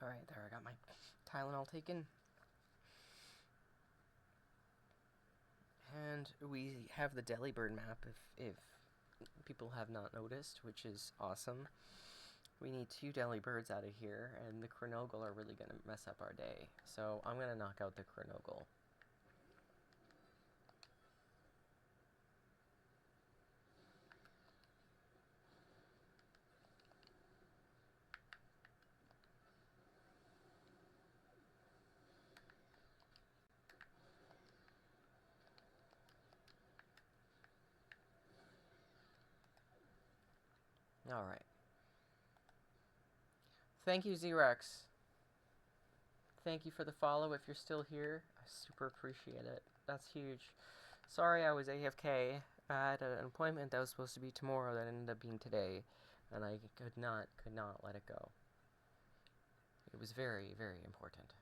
Speaker 1: All right, there. I got my Tylenol taken. And we have the Delibird map if people have not noticed, which is awesome. We need 2 Delibirds out of here, and the Chronogol are really going to mess up our day. So I'm going to knock out the Chronogol. Alright. Thank you, Xerox. Thank you for the follow if you're still here. I super appreciate it. That's huge. Sorry I was AFK. I had an appointment that was supposed to be tomorrow that ended up being today, and I could not let it go. It was very, very important.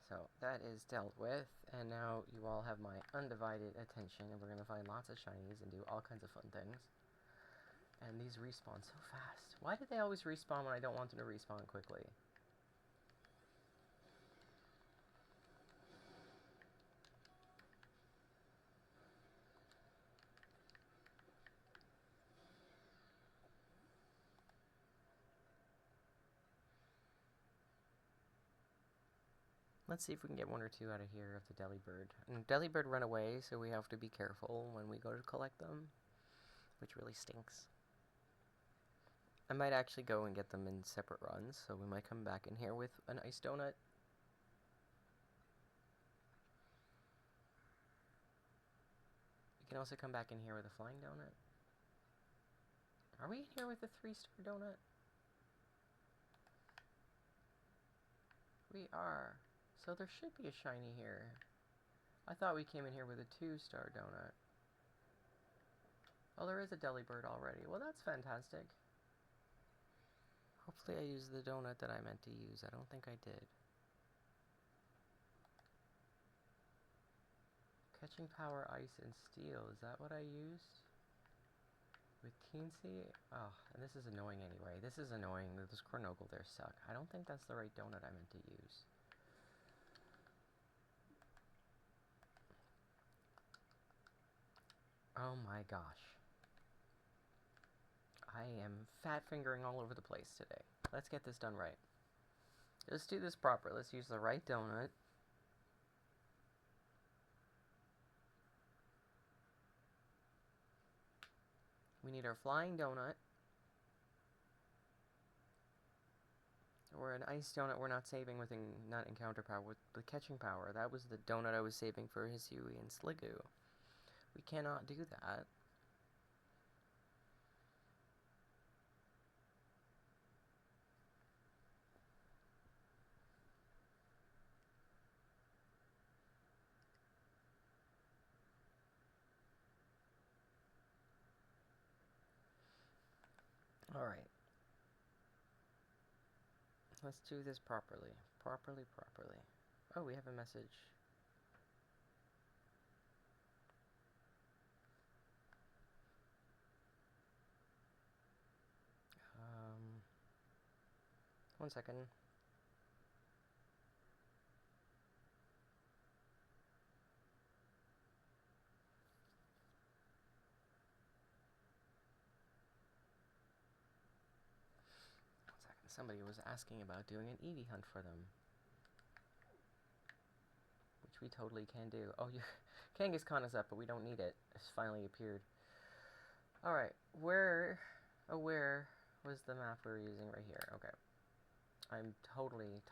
Speaker 1: So that is dealt with, and now you all have my undivided attention, and we're going to find lots of shinies and do all kinds of fun things. And these respawn so fast. Why do they always respawn when I don't want them to respawn quickly? Let's see if we can get 1 or 2 out of here of the Delibird. And Delibird run away, so we have to be careful when we go to collect them, which really stinks. I might actually go and get them in separate runs, so we might come back in here with an ice donut. We can also come back in here with a flying donut. Are we in here with a 3-star donut? We are. So there should be a shiny here. I thought we came in here with a 2-star donut. Oh, there is a Delibird already. Well, that's fantastic. Hopefully I used the donut that I meant to use. I don't think I did. Catching power, ice, and steel. Is that what I used? With Teensy? Oh, and this is annoying anyway. This is annoying. Those Chronogol there suck. I don't think that's the right donut I meant to use. Oh my gosh. I am fat fingering all over the place today. Let's get this done right. Let's do this proper. Let's use the right donut. We need our flying donut. Or an ice donut we're not saving with not encounter power, with the catching power. That was the donut I was saving for Hisui and Sliggoo. We cannot do that. Alright. Let's do this properly. Properly. Oh, we have a message. Um, 1 second. 1 second. Somebody was asking about doing an Eevee hunt for them, which which we totally can do. Oh, you Kangaskhan is up, but we don't need it. It's finally appeared. Alright, where was the map we were using? Right here. Okay. I'm totally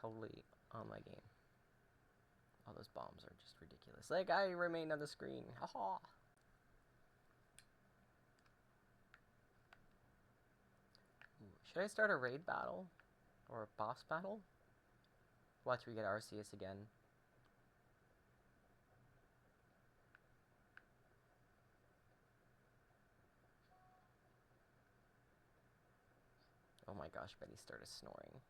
Speaker 1: on my game. All those bombs are just ridiculous. Like, I remained on the screen. Haha. Should I start a raid battle? Or a boss battle? Watch we get Arceus again. Oh my gosh, Betty started snoring.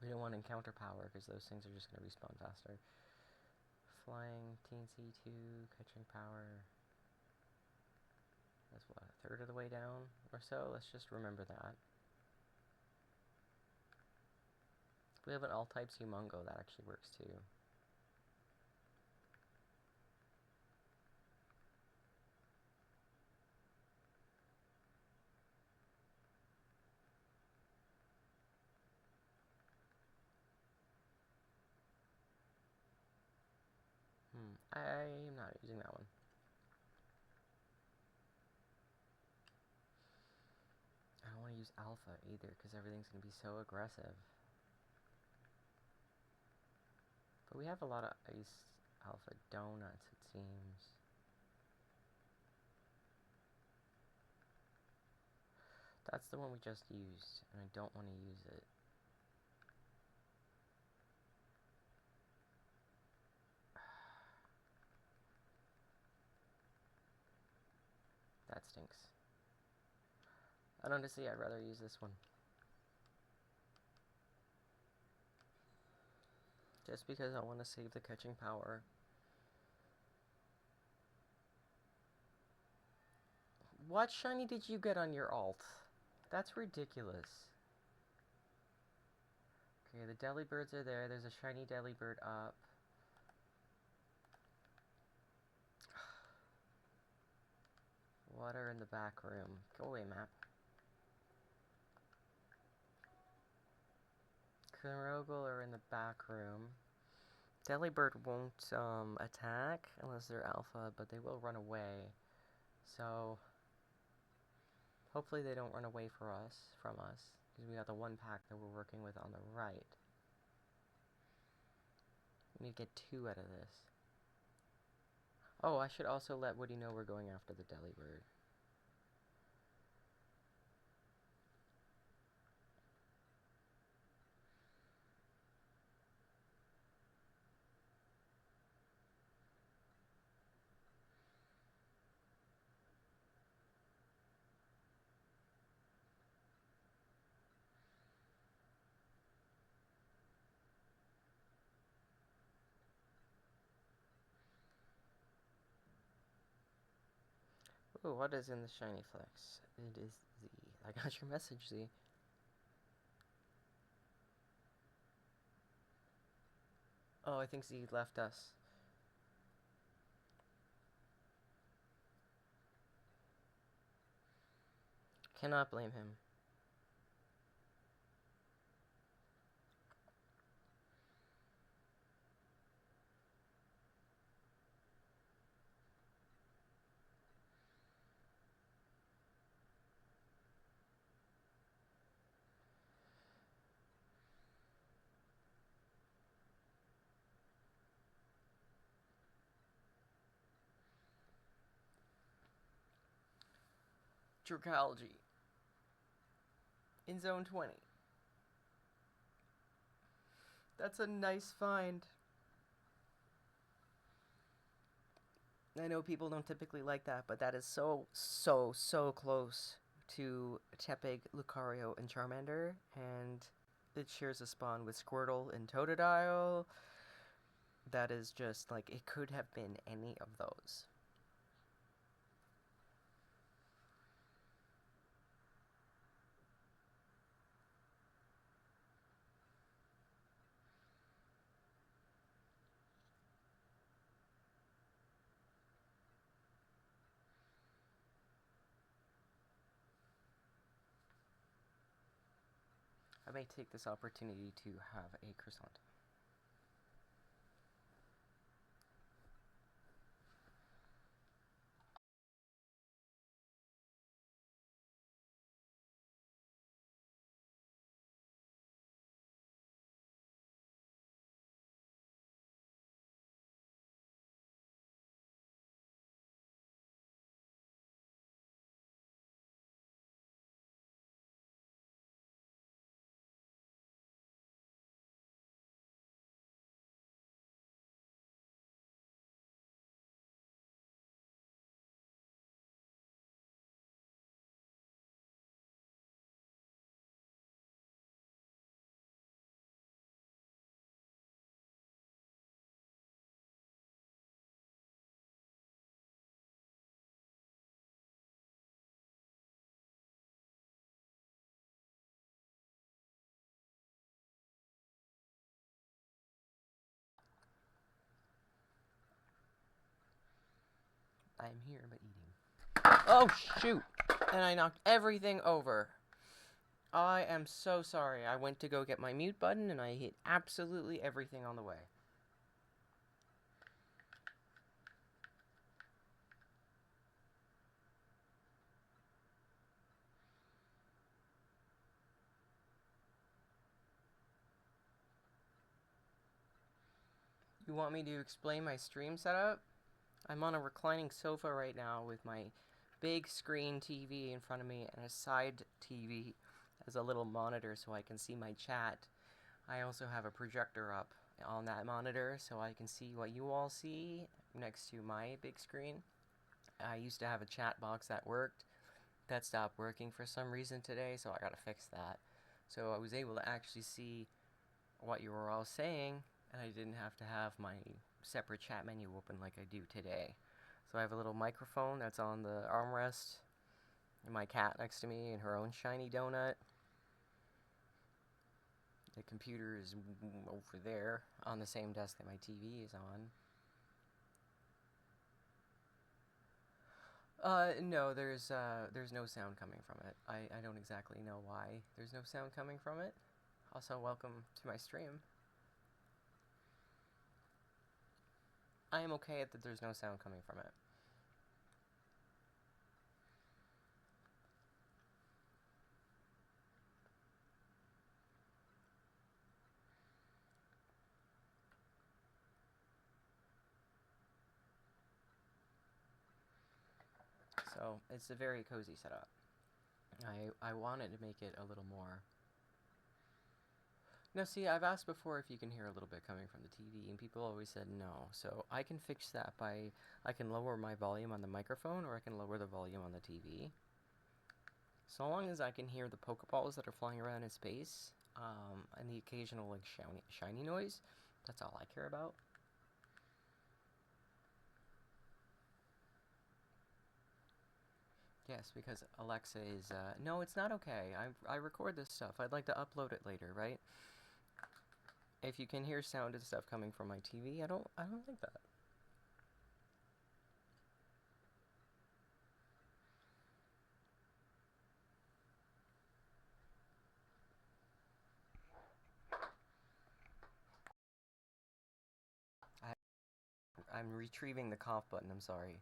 Speaker 1: We don't want encounter power because those things are just going to respawn faster. Flying, TNC2, catching power. That's what, a third of the way down or so? Let's just remember that. If we have an all-types Humongo, that actually works too. I'm not using that one. I don't want to use Alpha either, because everything's going to be so aggressive. But we have a lot of Ice Alpha Donuts, it seems. That's the one we just used, and I don't want to use it. That stinks. And honestly, I'd rather use this one. Just because I want to save the catching power. What shiny did you get on your alt? That's ridiculous. Okay, the Delibirds are there. There's a shiny Delibird up. Water in the back room. Go away, map. Kurogel are in the back room. Delibird won't attack unless they're alpha, but they will run away. So hopefully they don't run away from us, because we got the one pack that we're working with on the right. We need to get 2 out of this. Oh, I should also let Woody know we're going after the Delibird. Ooh, what is in the shiny flex? It is Z. I got your message, Z. Oh, I think Z left us. Cannot blame him. Dracology. In zone 20. That's a nice find. I know people don't typically like that, but that is so close to Tepig, Lucario, and Charmander, and it shares a spawn with Squirtle and Totodile. That is just, like, it could have been any of those. I may take this opportunity to have a croissant. I am here but eating. Oh shoot! And I knocked everything over. I am so sorry. I went to go get my mute button and I hit absolutely everything on the way. You want me to explain my stream setup? I'm on a reclining sofa right now with my big screen TV in front of me and a side TV as a little monitor so I can see my chat. I also have a projector up on that monitor so I can see what you all see next to my big screen. I used to have a chat box that worked. That stopped working for some reason today, so I gotta fix that. So I was able to actually see what you were all saying, and I didn't have to have my separate chat menu open like I do today. So I have a little microphone that's on the armrest, and my cat next to me and her own shiny donut. The computer is over there on the same desk that my TV is on. No, there's no sound coming from it. I don't exactly know why there's no sound coming from it. Also, welcome to my stream. I am okay that there's no sound coming from it. So, it's a very cozy setup. I wanted to make it a little more... No, see, I've asked before if you can hear a little bit coming from the TV, and people always said no. So, I can fix that by... I can lower my volume on the microphone, or I can lower the volume on the TV. So long as I can hear the Pokeballs that are flying around in space, and the occasional, like, shiny noise, that's all I care about. Yes, because Alexa is, no, it's not okay. I record this stuff. I'd like to upload it later, right? If you can hear sound and stuff coming from my TV, I don't like that. I, I'm retrieving the cough button, I'm sorry.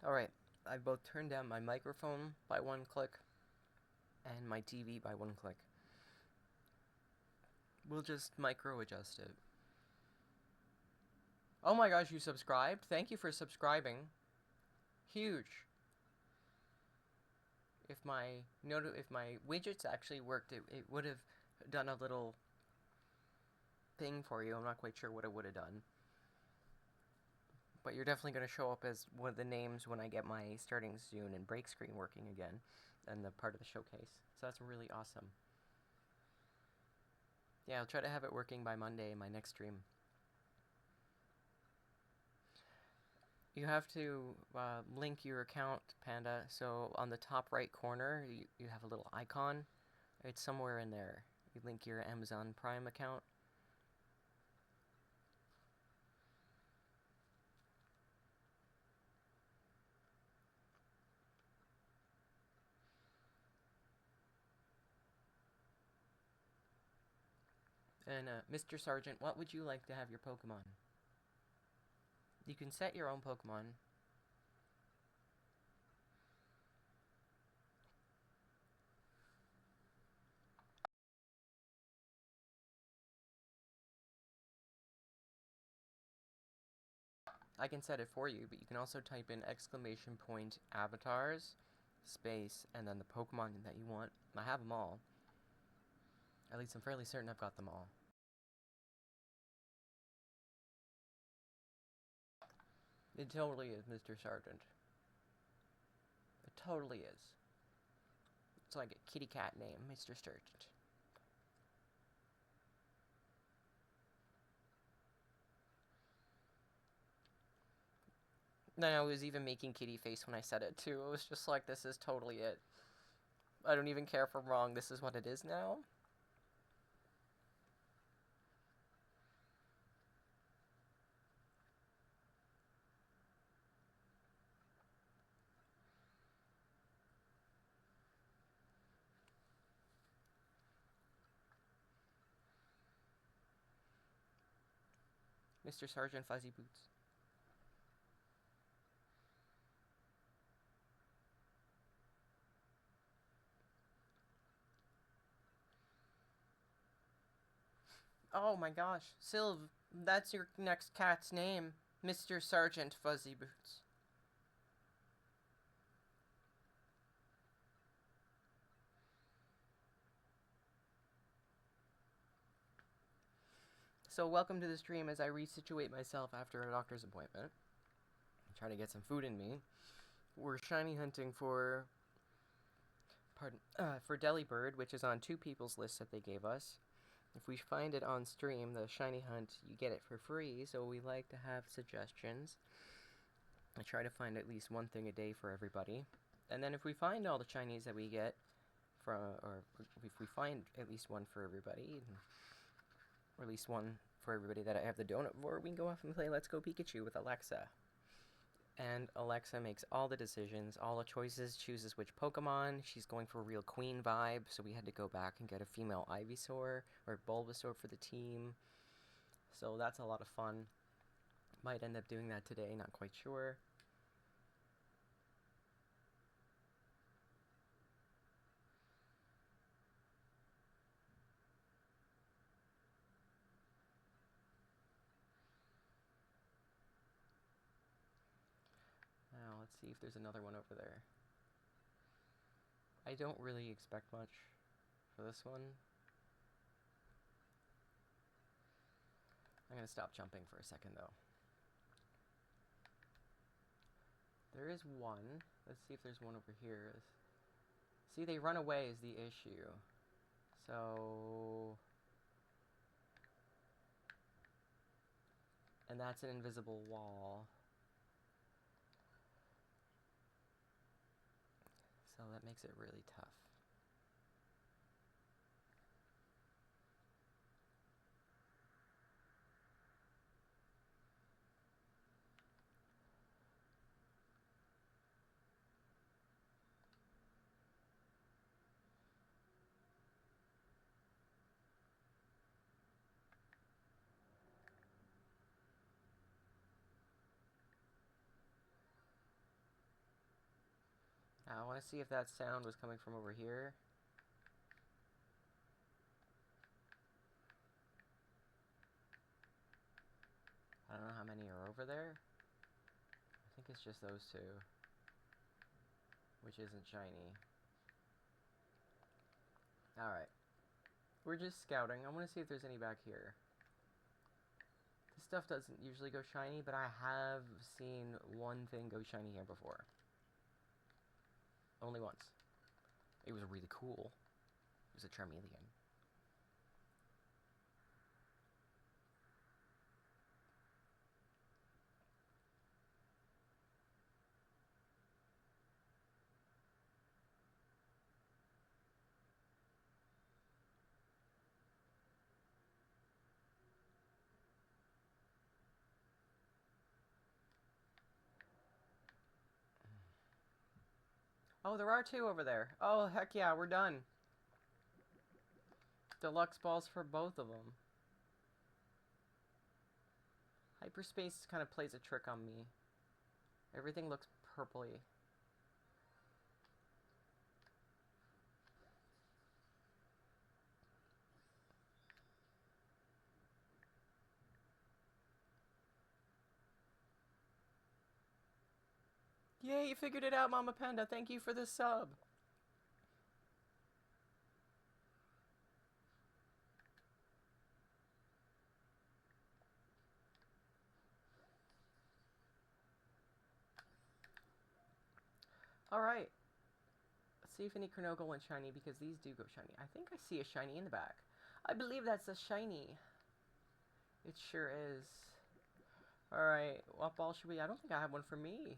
Speaker 1: Alright, I've both turned down my microphone by one click, and my TV by one click. We'll just micro adjust it. Oh my gosh, you subscribed? Thank you for subscribing. Huge. If my widgets actually worked, it would have done a little thing for you. I'm not quite sure what it would have done. But you're definitely going to show up as one of the names when I get my starting soon and break screen working again and the part of the showcase. So that's really awesome. Yeah, I'll try to have it working by Monday in my next stream. You have to link your account, Panda. So on the top right corner, you have a little icon. It's somewhere in there. You link your Amazon Prime account. And Mr. Sergeant, what would you like to have your Pokemon? You can set your own Pokemon. I can set it for you, but you can also type in !avatars, space, and then the Pokemon that you want. I have them all. At least I'm fairly certain I've got them all. It totally is, Mr. Sergeant. It totally is. It's like a kitty cat name, Mr. Sergeant. Then I was even making kitty face when I said it too. It was just like, this is totally it. I don't even care if I'm wrong. This is what it is now. Mr. Sergeant Fuzzy Boots. Oh my gosh, Sylv, that's your next cat's name, Mr. Sergeant Fuzzy Boots. So welcome to the stream as I resituate myself after a doctor's appointment. Try to get some food in me. We're shiny hunting for Delibird, which is on two people's lists that they gave us. If we find it on stream, the shiny hunt, you get it for free, so we like to have suggestions. I try to find at least one thing a day for everybody. And then if we find all the shinies that we get, or if we find at least one for everybody, or at least one for everybody that I have the donut for, we can go off and play Let's Go Pikachu with Alexa. And Alexa makes all the decisions, all the choices, chooses which Pokemon. She's going for a real queen vibe, so we had to go back and get a female Ivysaur or Bulbasaur for the team. So that's a lot of fun. Might end up doing that today, not quite sure. Now, let's see if there's another one over there. I don't really expect much for this one. I'm gonna stop jumping for a second, though. There is one. Let's see if there's one over here. See, they run away is the issue. So... And that's an invisible wall. So that makes it really tough. Now, I want to see if that sound was coming from over here. I don't know how many are over there? I think it's just those two. Which isn't shiny. Alright. We're just scouting. I want to see if there's any back here. This stuff doesn't usually go shiny, but I have seen one thing go shiny here before. Only once. It was really cool. It was a Charmeleon. Oh, there are two over there. Oh, heck yeah, we're done. Deluxe balls for both of them. Hyperspace kind of plays a trick on me. Everything looks purpley. Yay, you figured it out, Mama Panda. Thank you for the sub. Alright. Let's see if any Chronogle went shiny, because these do go shiny. I think I see a shiny in the back. I believe that's a shiny. It sure is. Alright, what ball should we... I don't think I have one for me.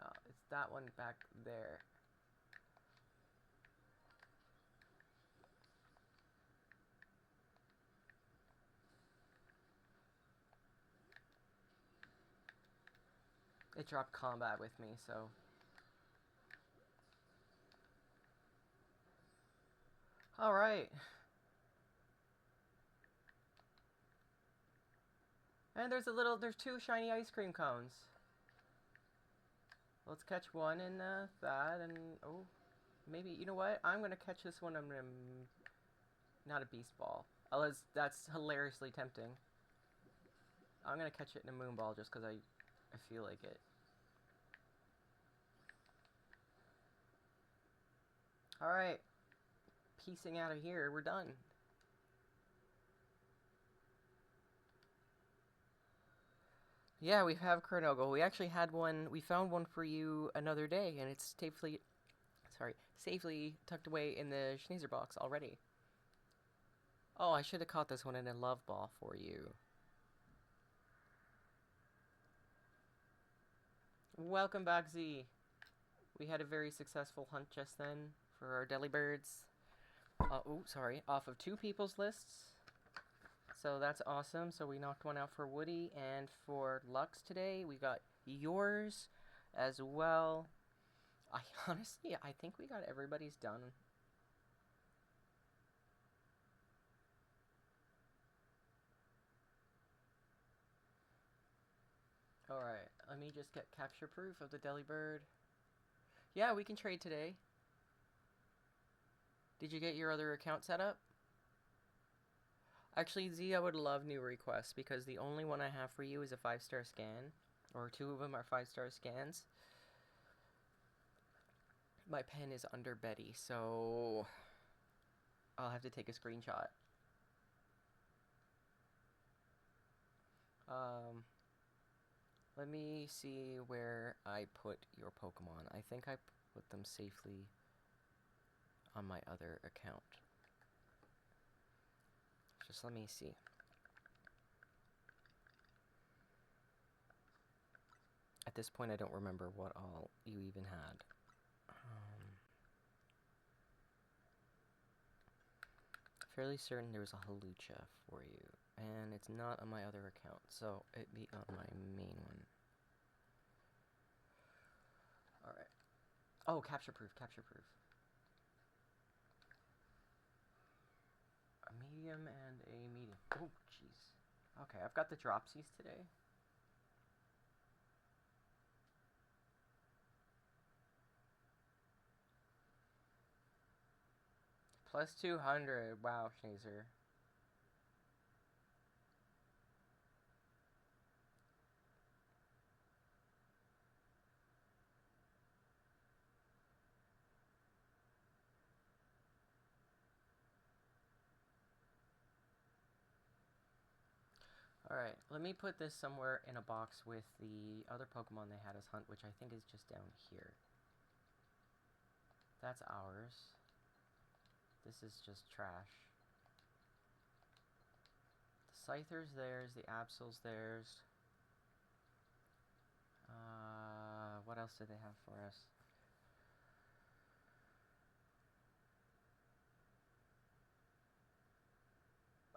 Speaker 1: Oh, it's that one back there. It dropped combat with me, so... Alright. And there's two shiny ice cream cones. Let's catch one in that, and... Oh, maybe, you know what? I'm gonna catch this one. I'm gonna... Not a beast ball. Unless that's hilariously tempting. I'm gonna catch it in a moon ball just because I feel like it. Alright. Piecing out of here. We're done. Yeah, we have Chronogle. We actually had one. We found one for you another day, and it's safely tucked away in the Schneezer box already. Oh, I should have caught this one in a love ball for you. Welcome back, Z. We had a very successful hunt just then for our Delibirds. Off of 2 people's lists. So that's awesome. So we knocked one out for Woody, and for Lux today, we got yours as well. I think we got everybody's done. Alright, let me just get capture proof of the Delibird. Yeah, we can trade today. Did you get your other account set up? Actually, Z, I would love new requests, because the only one I have for you is a 5-star scan. Or 2 of them are 5-star scans. My pen is under Betty, so... I'll have to take a screenshot. Let me see where I put your Pokemon. I think I put them safely on my other account. Just let me see. At this point, I don't remember what all you even had. Fairly certain there was a Halucha for you. And it's not on my other account, so it'd be on my main one. Alright. Oh, capture proof, capture proof. A medium and a medium. Oh, jeez. Okay, I've got the dropsies today. Plus 200. Wow, Schneezer. Alright, let me put this somewhere in a box with the other Pokemon they had us hunt, which I think is just down here. That's ours. This is just trash. The Scyther's theirs, the Absol's theirs. What else did they have for us?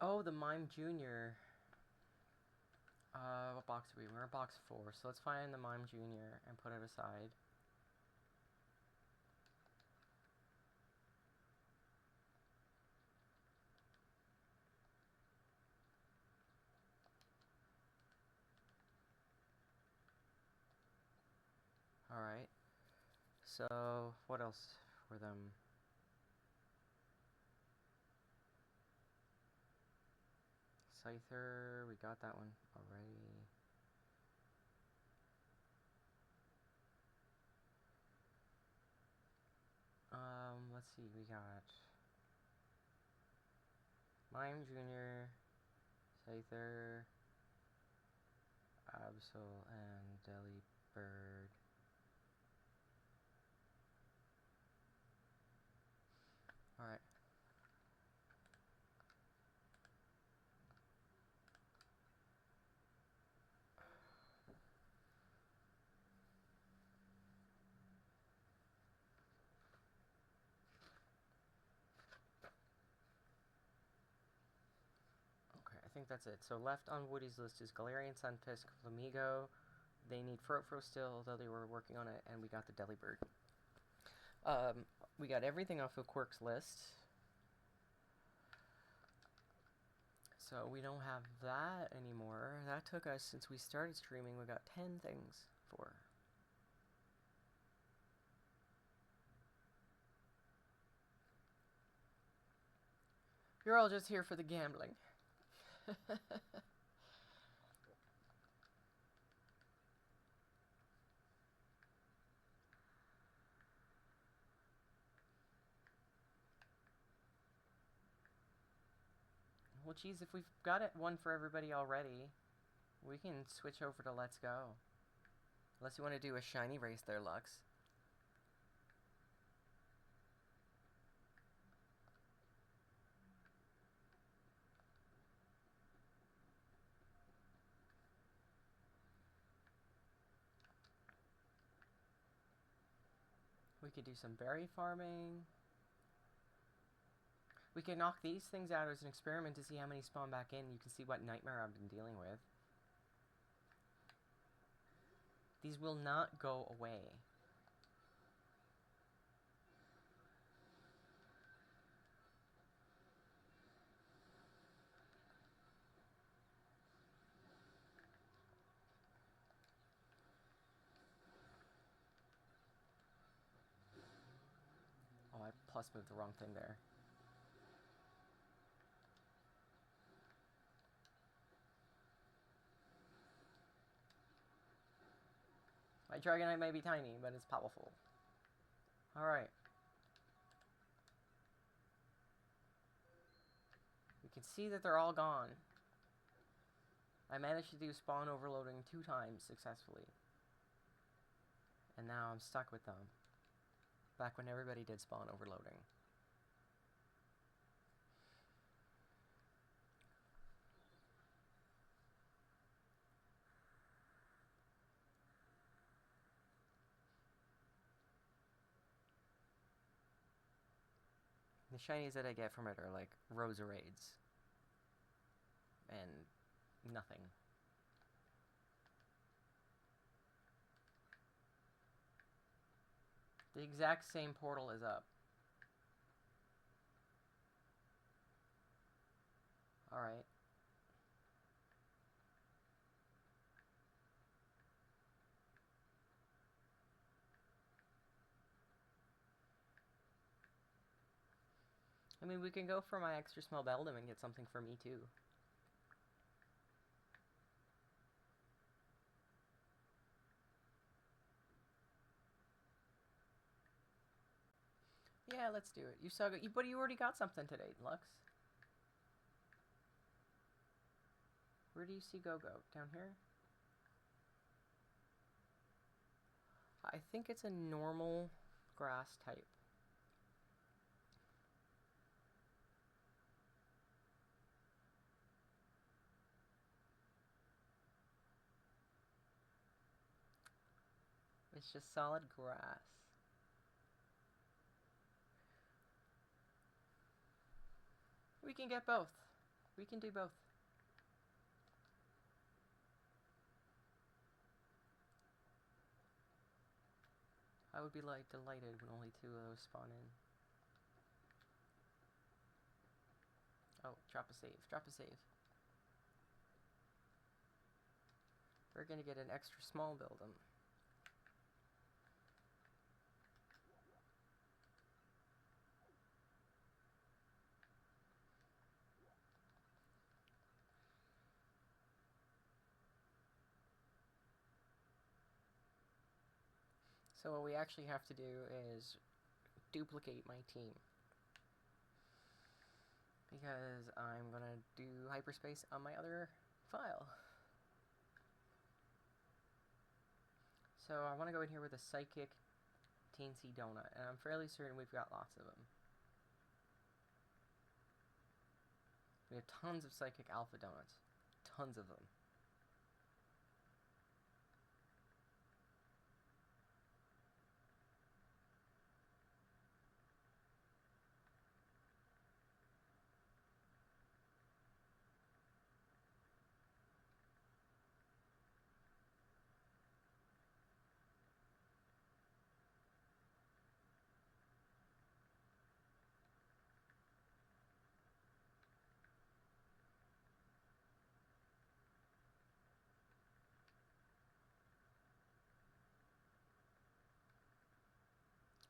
Speaker 1: Oh, the Mime Jr. What box are we? We're in box 4, so let's find the Mime Jr. and put it aside. Alright. So, what else for them? Scyther, we got that one already. Let's see, we got Mime Jr., Scyther, Absol, and Delibird. Alright. Okay, I think that's it. So left on Woody's list is Galarian, Sunfisk, Flamigo. They need Frofro still, though they were working on it, and we got the Delibird. We got everything off of Quirk's list. So we don't have that anymore. That took us, since we started streaming, we got 10 things for. You're all just here for the gambling. Well, geez, if we've got it one for everybody already, we can switch over to Let's Go. Unless you want to do a shiny race there, Lux. We could do some berry farming. We can knock these things out as an experiment to see how many spawn back in. You can see what nightmare I've been dealing with. These will not go away. Oh, I plus moved the wrong thing there. My Dragonite may be tiny, but it's powerful. Alright. We can see that they're all gone. I managed to do spawn overloading 2 times successfully. And now I'm stuck with them. Back when everybody did spawn overloading. The shinies that I get from it are like Roserades. And nothing. The exact same portal is up. Alright. I mean, we can go for my extra small Beldum and get something for me too. Yeah, let's do it. You saw, but you already got something today, Lux. Where do you see Go-Go? Down here? I think it's a normal grass type. It's just solid grass. We can get both. We can do both. I would be like delighted when only 2 of those spawn in. Oh, drop a save. Drop a save. We're gonna get an extra small building. So what we actually have to do is duplicate my team. Because I'm gonna do hyperspace on my other file. So I want to go in here with a psychic teensy donut, and I'm fairly certain we've got lots of them. We have tons of psychic alpha donuts. Tons of them.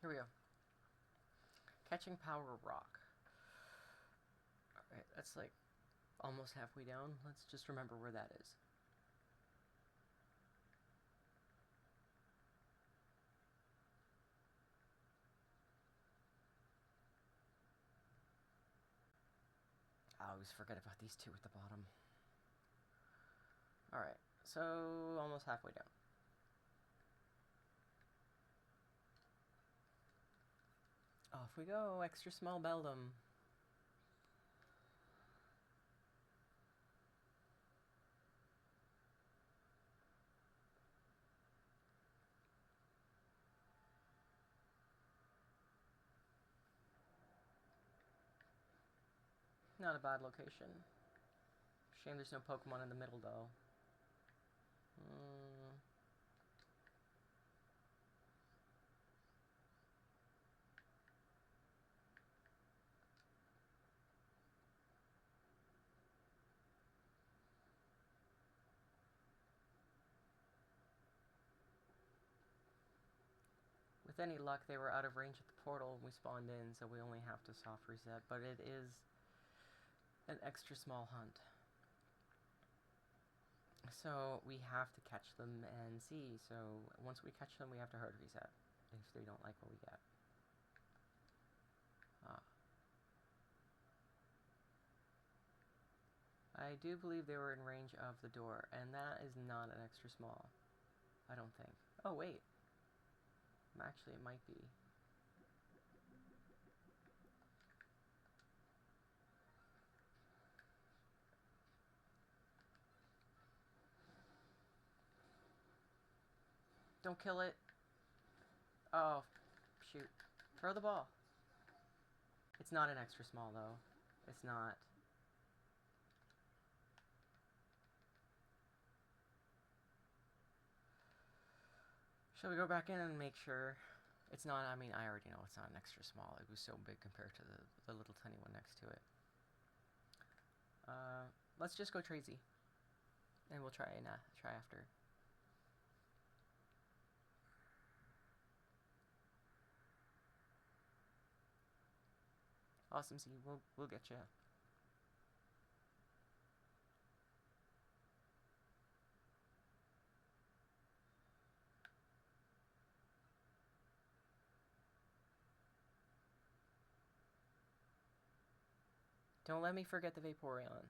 Speaker 1: Here we go. Catching Power Rock. Alright, that's like almost halfway down. Let's just remember where that is. I always forget about these 2 at the bottom. Alright, so almost halfway down. Off we go, extra small beldum. Not a bad location. Shame there's no Pokemon in the middle, though. With any luck, they were out of range at the portal when we spawned in, so we only have to soft reset, but it is an extra small hunt. So we have to catch them and see, so once we catch them, we have to hard reset if they don't like what we get. I do believe they were in range of the door, and that is not an extra small. I don't think. Oh, wait. Actually, it might be. Don't kill it. Oh, shoot. Throw the ball. It's not an extra small, though. It's not. Shall we go back in and make sure? It's not, I mean, I already know it's not an extra small. It was so big compared to the little tiny one next to it. Let's just go crazy. And we'll try and try after. Awesome, see, we'll get you. Don't let me forget the Vaporeon.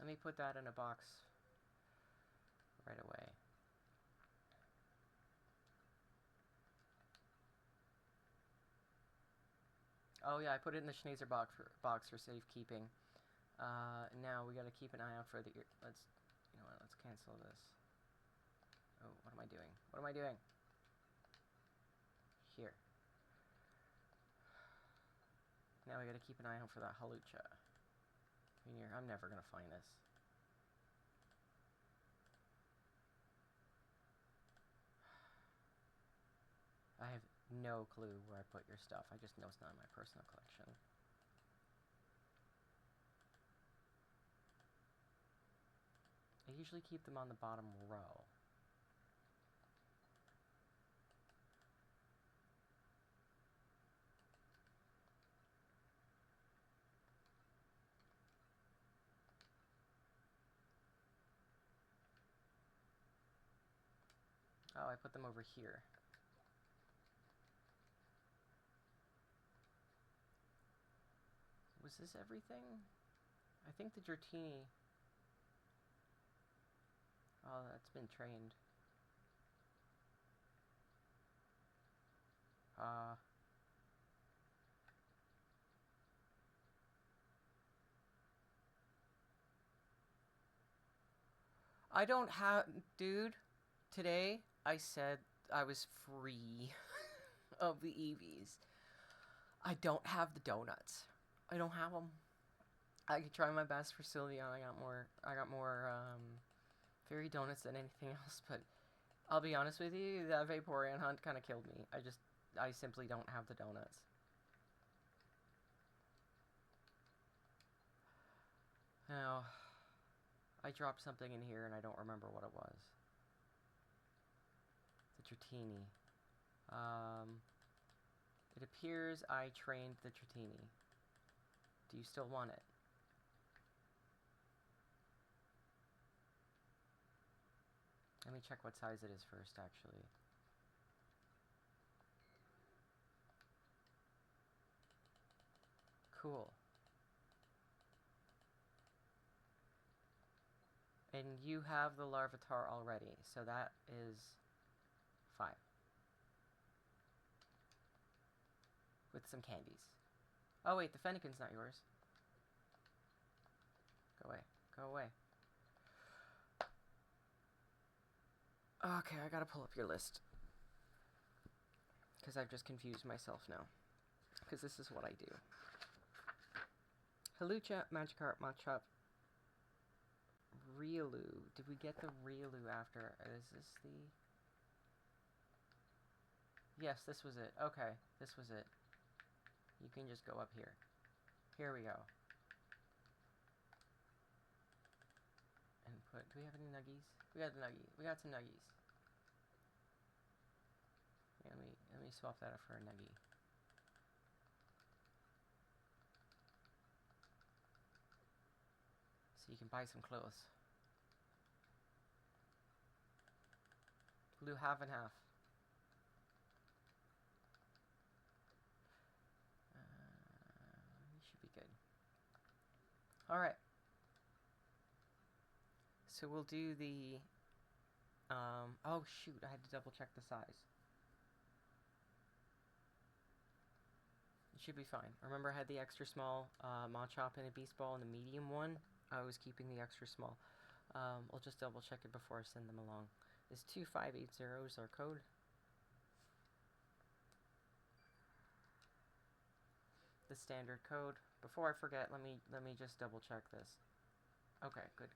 Speaker 1: Let me put that in a box right away. Oh yeah, I put it in the Schneezer box for safekeeping. Now we gotta keep an eye out for the ear. You know what? Let's cancel this. Oh, what am I doing? What am I doing? Here. Now we gotta keep an eye out for that halucha. I'm never gonna find this. I have no clue where I put your stuff. I just know it's not in my personal collection. I usually keep them on the bottom row. Oh, I put them over here. Was this everything? I think the Dratini... Oh, that's been trained. I don't have... Dude, today I said I was free of the EVs. I don't have the donuts. I don't have them. I could try my best for Sylvia. I got more fairy donuts than anything else, but I'll be honest with you, that Vaporeon hunt kind of killed me. I simply don't have the donuts. Now, I dropped something in here and I don't remember what it was. The Dratini. It appears I trained the Dratini. Do you still want it? Let me check what size it is first, actually. Cool. And you have the Larvitar already, so that is 5. With some candies. Oh wait, the Fennekin's not yours. Go away. Go away. Okay, I gotta pull up your list. Because I've just confused myself now. Because this is what I do. Halucha, Magikarp, Machop, Riolu. Did we get the Riolu after? Is this the... Yes, this was it. Okay, this was it. You can just go up here. Here we go. And put... Do we have any nuggies? We got the nuggie. We got some nuggies. Yeah, let me swap that up for a nuggie. So you can buy some clothes. We'll do half and half. You should be good. Alright. So we'll do the... oh shoot, I had to double check the size. It should be fine. Remember I had the extra small Machop and a Beast Ball and the medium one? I was keeping the extra small. We'll just double check it before I send them along. Is 2580 is our code? The standard code. Before I forget, let me just double check this. Okay, good.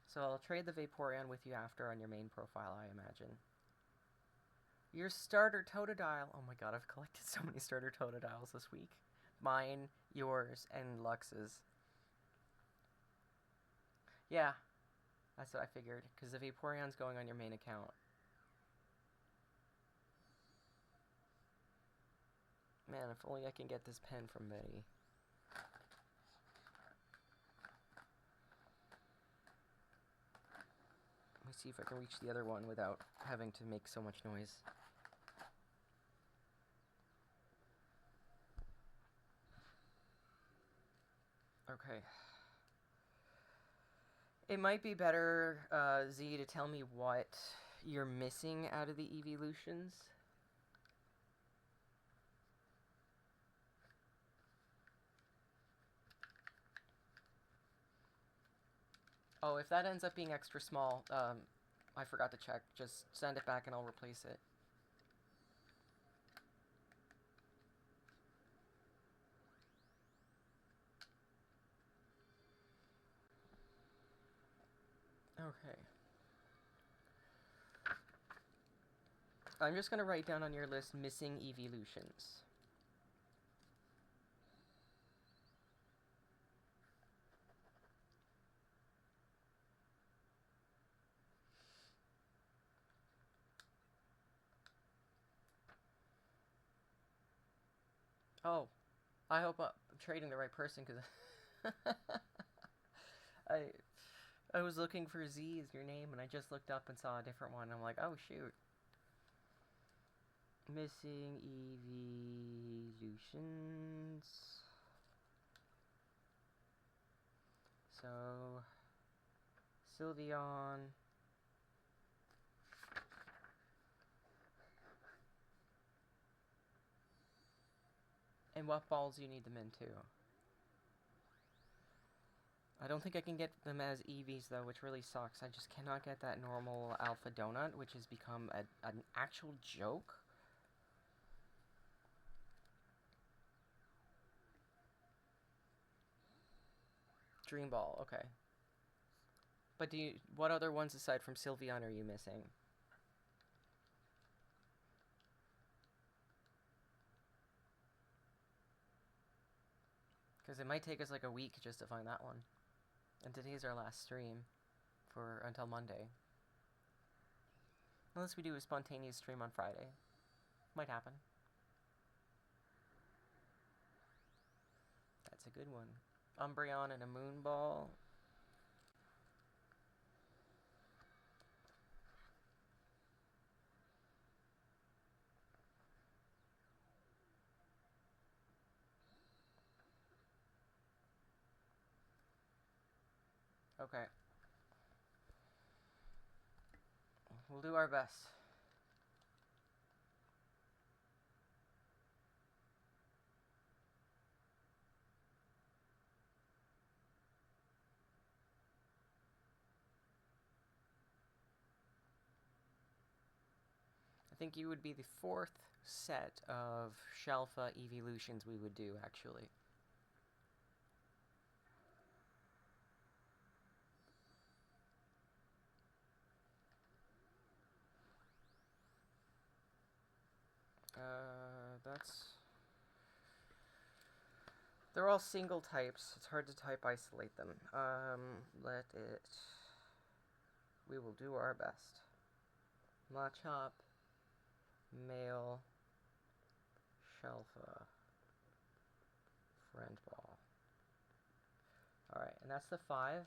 Speaker 1: So I'll trade the Vaporeon with you after on your main profile, I imagine. Your starter Totodile. Oh my god, I've collected so many starter Totodiles this week. Mine, yours, and Lux's. Yeah, that's what I figured, because the Vaporeon's going on your main account. Man, if only I can get this pen from Betty. Let me see if I can reach the other one without having to make so much noise. Okay. It might be better, Z, to tell me what you're missing out of the evolutions. Oh, if that ends up being extra small, I forgot to check. Just send it back and I'll replace it. Okay. I'm just gonna write down on your list missing evolutions. Oh, I hope I'm trading the right person, because I I was looking for Z as your name and I just looked up and saw a different one. I'm like, oh shoot. Missing evolutions. So Sylveon. And what balls you need them into. I don't think I can get them as EVs though, which really sucks. I just cannot get that normal Alpha Donut, which has become an actual joke. Dream Ball, okay. But what other ones aside from Sylveon are you missing? Because it might take us like a week just to find that one. And today's our last stream for until Monday. Unless we do a spontaneous stream on Friday. Might happen. That's a good one. Umbreon and a Moonball. Okay. We'll do our best. I think you would be the fourth set of Shelfa evolutions we would do, actually. That's... They're all single types. It's hard to type isolate them. Let it... We will do our best. Machop, male, Shelfa, friend ball. Alright, and that's the 5.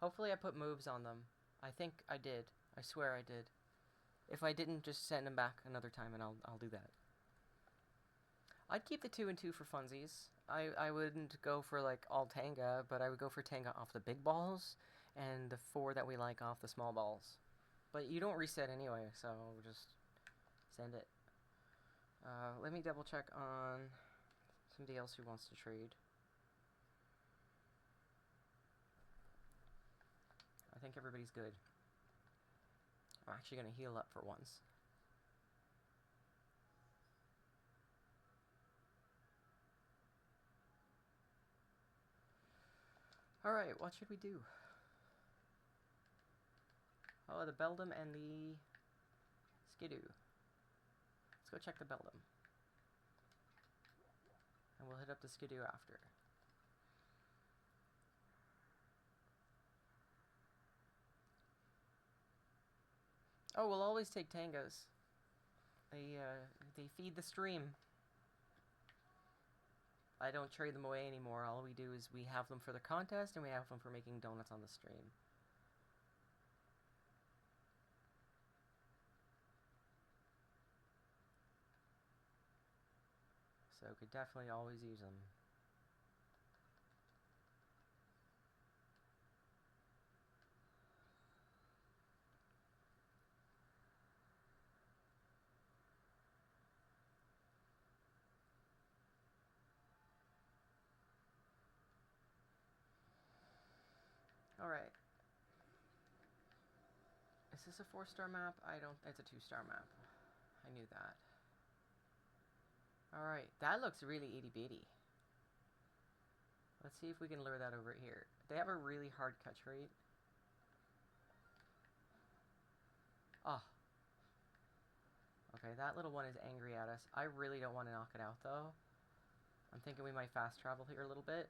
Speaker 1: Hopefully I put moves on them. I think I did. I swear I did. If I didn't, just send them back another time and I'll do that. I'd keep the 2 and 2 for funsies. I wouldn't go for like all Tanga, but I would go for Tanga off the big balls and the 4 that we like off the small balls. But you don't reset anyway, so just send it. Let me double check on somebody else who wants to trade. I think everybody's good. I'm actually going to heal up for once. Alright, what should we do? Oh, the Beldum and the Skidoo. Let's go check the Beldum. And we'll hit up the Skidoo after. Oh, we'll always take Tangas. They feed the stream. I don't trade them away anymore. All we do is we have them for the contest and we have them for making donuts on the stream. So could definitely always use them. Alright. Is this a 4-star map? It's a 2-star map. I knew that. Alright, that looks really itty-bitty. Let's see if we can lure that over here. They have a really hard catch rate. Oh. Okay, that little one is angry at us. I really don't want to knock it out, though. I'm thinking we might fast travel here a little bit.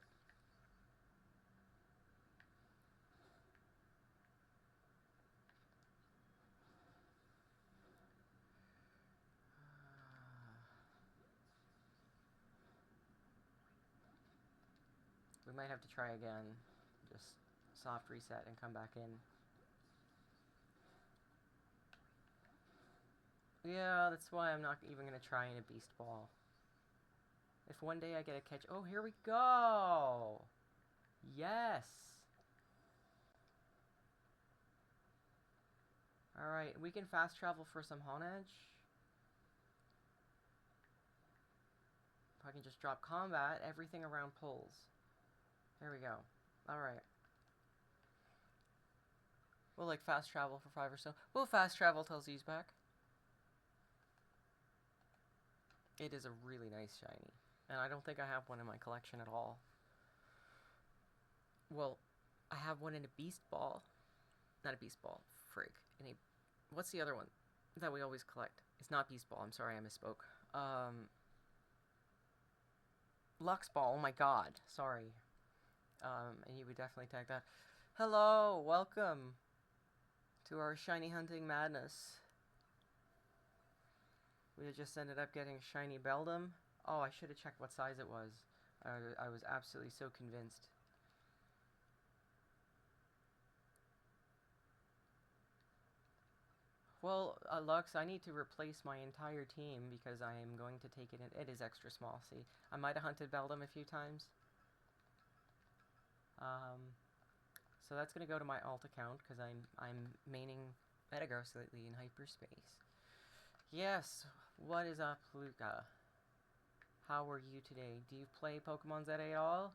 Speaker 1: We might have to try again. Just soft reset and come back in. Yeah, that's why I'm not even going to try in a beast ball. If one day I get a catch... Oh, here we go! Yes! Alright, we can fast travel for some Honedge. If I can just drop combat, everything around pulls. There we go. Alright. We'll, like, fast travel for 5 or so. We'll fast travel till Z's back. It is a really nice shiny. And I don't think I have one in my collection at all. Well, I have one in a beast ball. Not a beast ball. Frig. In a... What's the other one that we always collect? It's not beast ball. I'm sorry, I misspoke. Lux ball. Oh my god. Sorry. And you would definitely tag that. Hello! Welcome to our shiny hunting madness. We just ended up getting shiny Beldum. Oh, I should have checked what size it was. I was absolutely so convinced. Well, Lux, I need to replace my entire team because I am going to take it in. It is extra small, see. I might have hunted Beldum a few times. So that's going to go to my alt account because I'm maining Metagross lately in hyperspace. Yes, what is up, Luca? How are you today? Do you play Pokémon ZA at all?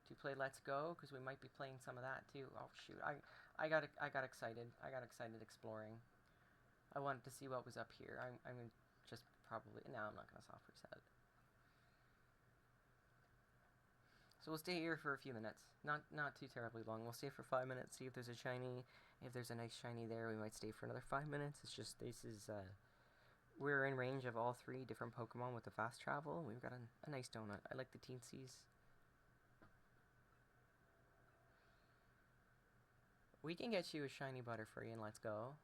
Speaker 1: Do you play Let's Go? Because we might be playing some of that too. Oh shoot, I got excited. I got excited exploring. I wanted to see what was up here. I'm gonna just probably... No, I'm not gonna soft reset. So we'll stay here for a few minutes. Not too terribly long. We'll stay for 5 minutes, see if there's a shiny. If there's a nice shiny there, we might stay for another 5 minutes. It's just, this is, we're in range of all 3 different Pokemon with the fast travel. We've got a nice donut. I like the teensies. We can get you a shiny Butterfree and let's go.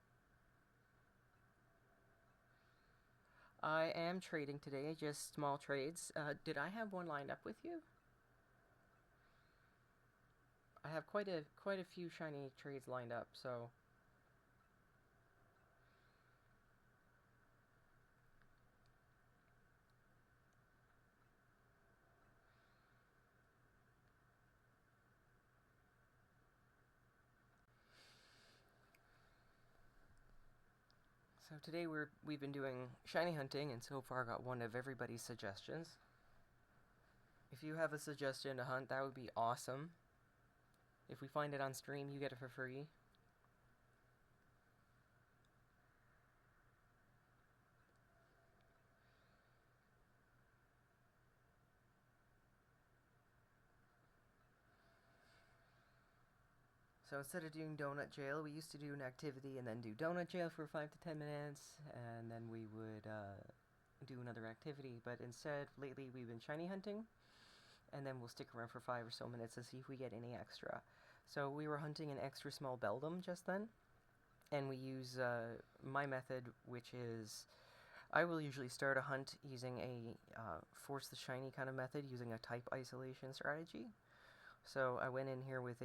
Speaker 1: I am trading today, just small trades. Did I have one lined up with you? I have quite a few shiny trades lined up, so... So today we've been doing shiny hunting, and so far got one of everybody's suggestions. If you have a suggestion to hunt, that would be awesome. If we find it on stream, you get it for free. So instead of doing Donut Jail, we used to do an activity and then do Donut Jail for 5 to 10 minutes, and then we would do another activity. But instead, lately we've been shiny hunting, and then we'll stick around for 5 or so minutes to see if we get any extra. So we were hunting an extra small Beldum just then, and we use my method, which is... I will usually start a hunt using a force the shiny kind of method, using a type isolation strategy. So I went in here with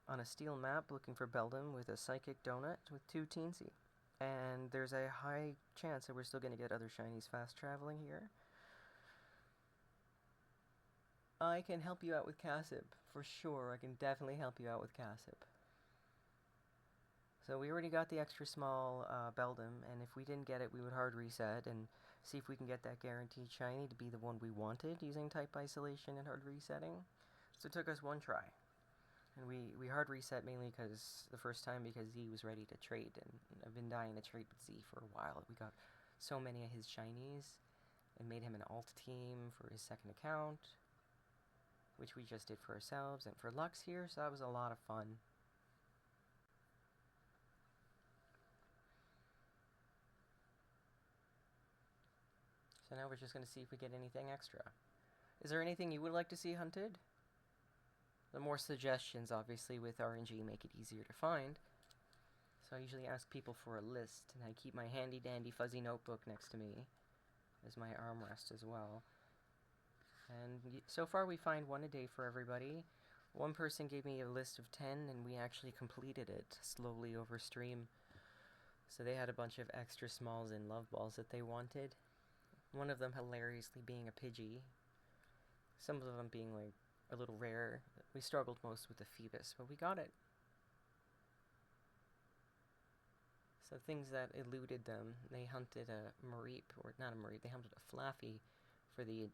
Speaker 1: on a steel map looking for Beldum with a Psychic Donut with 2 Teensy. And there's a high chance that we're still going to get other shinies fast traveling here. I can help you out with Cassip, for sure. I can definitely help you out with Cassip. So we already got the extra small Beldum, and if we didn't get it, we would hard reset and see if we can get that guaranteed shiny to be the one we wanted using type isolation and hard resetting. So it took us 1 try. And we hard reset mainly because the first time because Z was ready to trade, and I've been dying to trade with Z for a while. We got so many of his shinies and made him an alt team for his second account, which we just did for ourselves and for Lux here, so that was a lot of fun. So now we're just going to see if we get anything extra. Is there anything you would like to see hunted? The more suggestions, obviously, with RNG make it easier to find. So I usually ask people for a list, and I keep my handy-dandy fuzzy notebook next to me as my armrest as well. And so far we find one a day for everybody. One person gave me a list of 10, and we actually completed it slowly over stream. So they had a bunch of extra smalls and love balls that they wanted. One of them hilariously being a Pidgey. Some of them being like a little rare. We struggled most with the Phoebus, but we got it. So things that eluded them, they hunted a Mareep, or not a Mareep, they hunted a Flaffy for the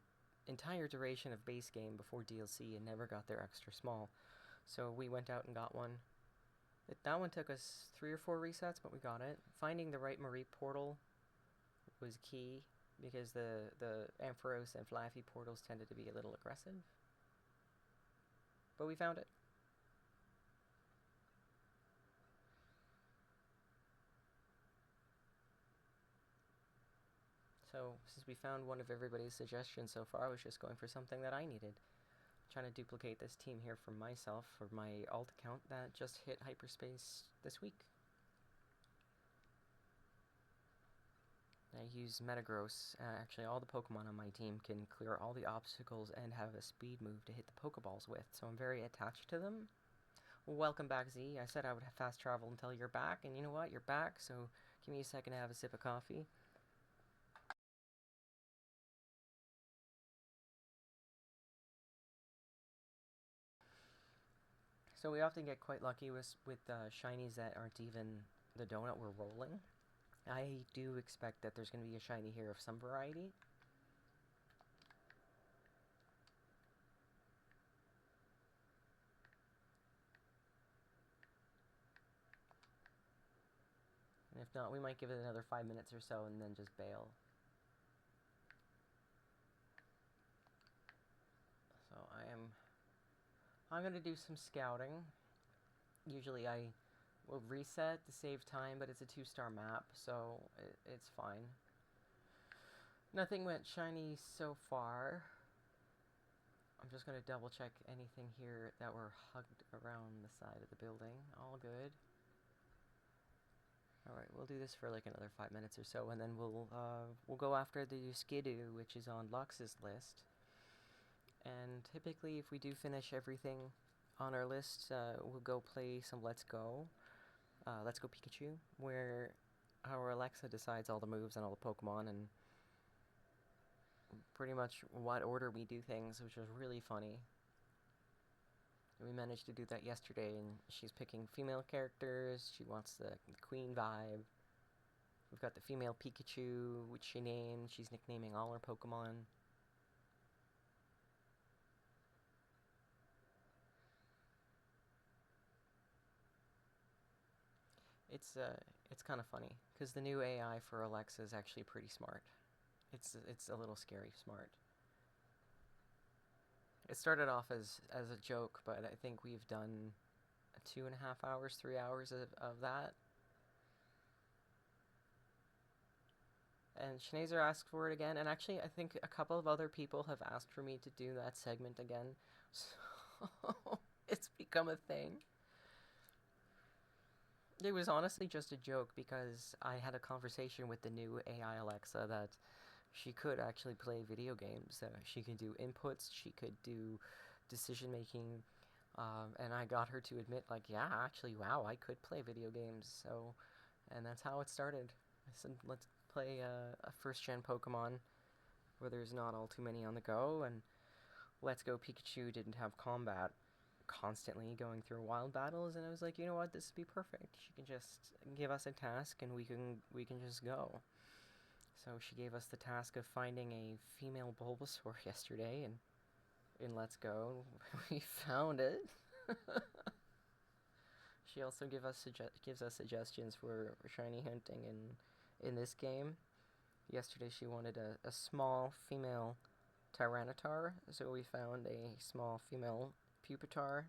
Speaker 1: entire duration of base game before DLC and never got their extra small. So we went out and got one. That one took us 3 or 4 resets, but we got it. Finding the right Mareep portal was key, because the Ampharos and Flaffy portals tended to be a little aggressive. But we found it. So, since we found one of everybody's suggestions so far, I was just going for something that I needed. Trying to duplicate this team here for myself, for my alt account that just hit hyperspace this week. I use Metagross. Actually, all the Pokemon on my team can clear all the obstacles and have a speed move to hit the Pokeballs with, so I'm very attached to them. Welcome back, Z. I said I would have fast travel until you're back, and you know what? You're back, so give me a second to have a sip of coffee. So we often get quite lucky with shinies that aren't even the donut we're rolling. I do expect that there's going to be a shiny here of some variety. And if not, we might give it another 5 minutes or so and then just bail. So I'm going to do some scouting. Usually I will reset to save time, but it's a 2-star map, so it's fine. Nothing went shiny so far. I'm just going to double check anything here that were hugged around the side of the building. All good. Alright, we'll do this for like another 5 minutes or so, and then we'll go after the Skidoo, which is on Lux's list. And typically, if we do finish everything on our list, we'll go play some Let's Go. Let's Go Pikachu, where our Alexa decides all the moves and all the Pokemon, and pretty much what order we do things, which was really funny. We managed to do that yesterday, and she's picking female characters. She wants the queen vibe. We've got the female Pikachu, which she named. She's nicknaming all her Pokemon. It's kind of funny, because the new AI for Alexa is actually pretty smart. It's a little scary smart. It started off as a joke, but I think we've done 2.5 hours, 3 hours of that. And Schneezer asked for it again, and actually I think a couple of other people have asked for me to do that segment again. So it's become a thing. It was honestly just a joke, because I had a conversation with the new AI Alexa that she could actually play video games. She could do inputs, she could do decision making, and I got her to admit, like, yeah, actually, wow, I could play video games. So, and that's how it started. I said, let's play a first-gen Pokemon where there's not all too many on the go, and Let's Go Pikachu didn't have combat constantly going through wild battles, and I was like, you know what, this would be perfect. She can just give us a task, and we can just go. So she gave us the task of finding a female Bulbasaur yesterday, and in Let's Go, we found it. she also gives us suggestions for shiny hunting in this game. Yesterday she wanted a small female Tyranitar, so we found a small female Pupitar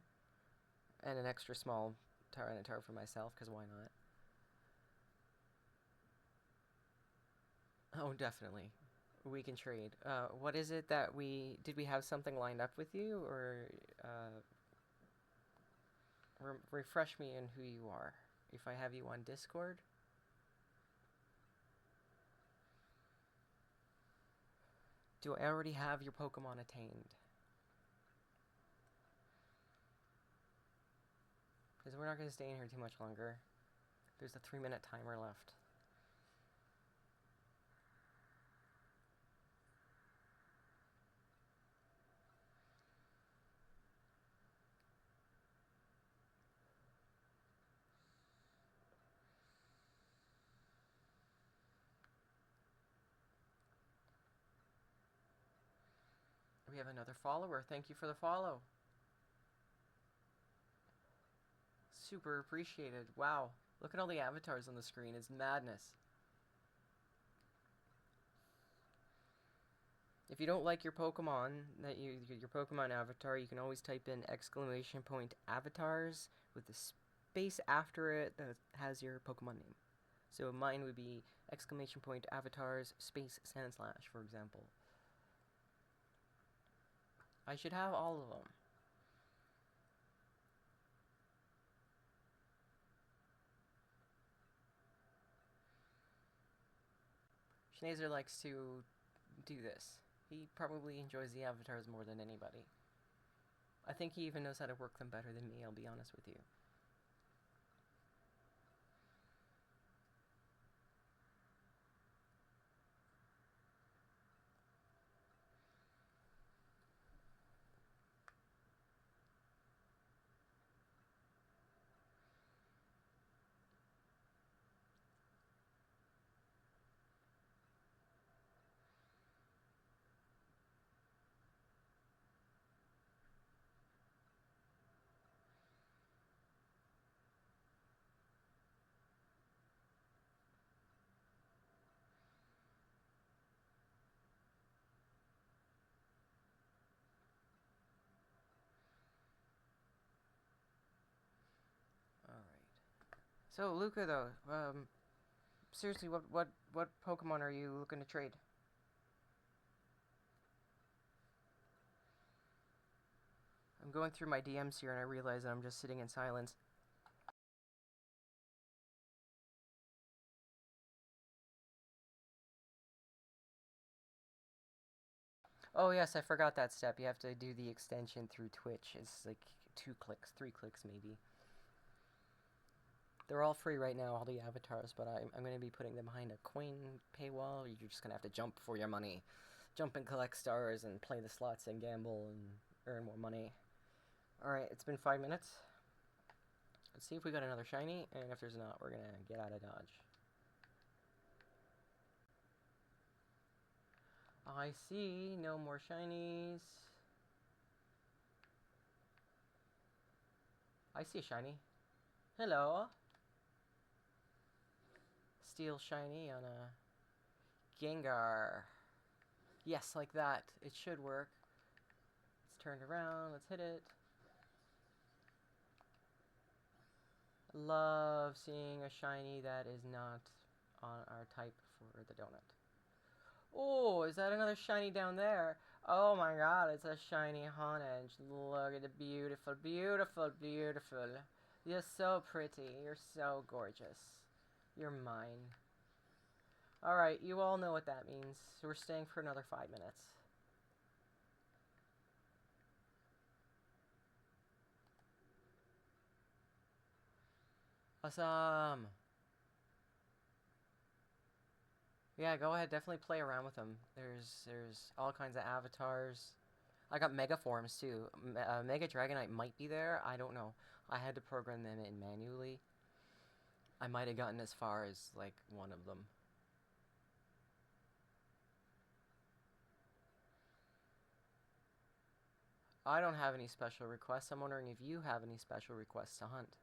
Speaker 1: and an extra small Tyranitar for myself, because why not? Oh, definitely. We can trade. What is it that did we have something lined up with you, or refresh me in who you are? If I have you on Discord? Do I already have your Pokemon attained? Because we're not going to stay in here too much longer. There's a 3-minute timer left. We have another follower. Thank you for the follow. Super appreciated. Wow. Look at all the avatars on the screen. It's madness. If you don't like your Pokemon, your Pokemon avatar, you can always type in !avatars with the space after it that has your Pokemon name. So mine would be !avatars space Sandslash, for example. I should have all of them. Schneezer likes to do this. He probably enjoys the avatars more than anybody. I think he even knows how to work them better than me, I'll be honest with you. Alright. So, Luca, though, seriously, what Pokemon are you looking to trade? I'm going through my DMs here and I realize that I'm just sitting in silence. Oh yes, I forgot that step. You have to do the extension through Twitch. It's like 2 clicks, 3 clicks maybe. They're all free right now, all the avatars, but I'm going to be putting them behind a coin paywall. You're just going to have to jump for your money. Jump and collect stars and play the slots and gamble and earn more money. Alright, it's been 5 minutes. Let's see if we got another shiny, and if there's not, we're going to get out of Dodge. I see no more shinies. I see a shiny. Hello. Steel shiny on a Gengar. Yes, like that. It should work. Let's turn it around. Let's hit it. Love seeing a shiny that is not on our type for the donut. Oh, is that another shiny down there? Oh my god, it's a shiny Honedge. Look at the beautiful, beautiful, beautiful. You're so pretty. You're so gorgeous. You're mine. Alright, you all know what that means. So we're staying for another 5 minutes. Awesome. Yeah, go ahead. Definitely play around with them. There's all kinds of avatars. I got Mega Forms too. Mega Dragonite might be there. I don't know. I had to program them in manually. I might have gotten as far as like one of them. I don't have any special requests. I'm wondering if you have any special requests to hunt.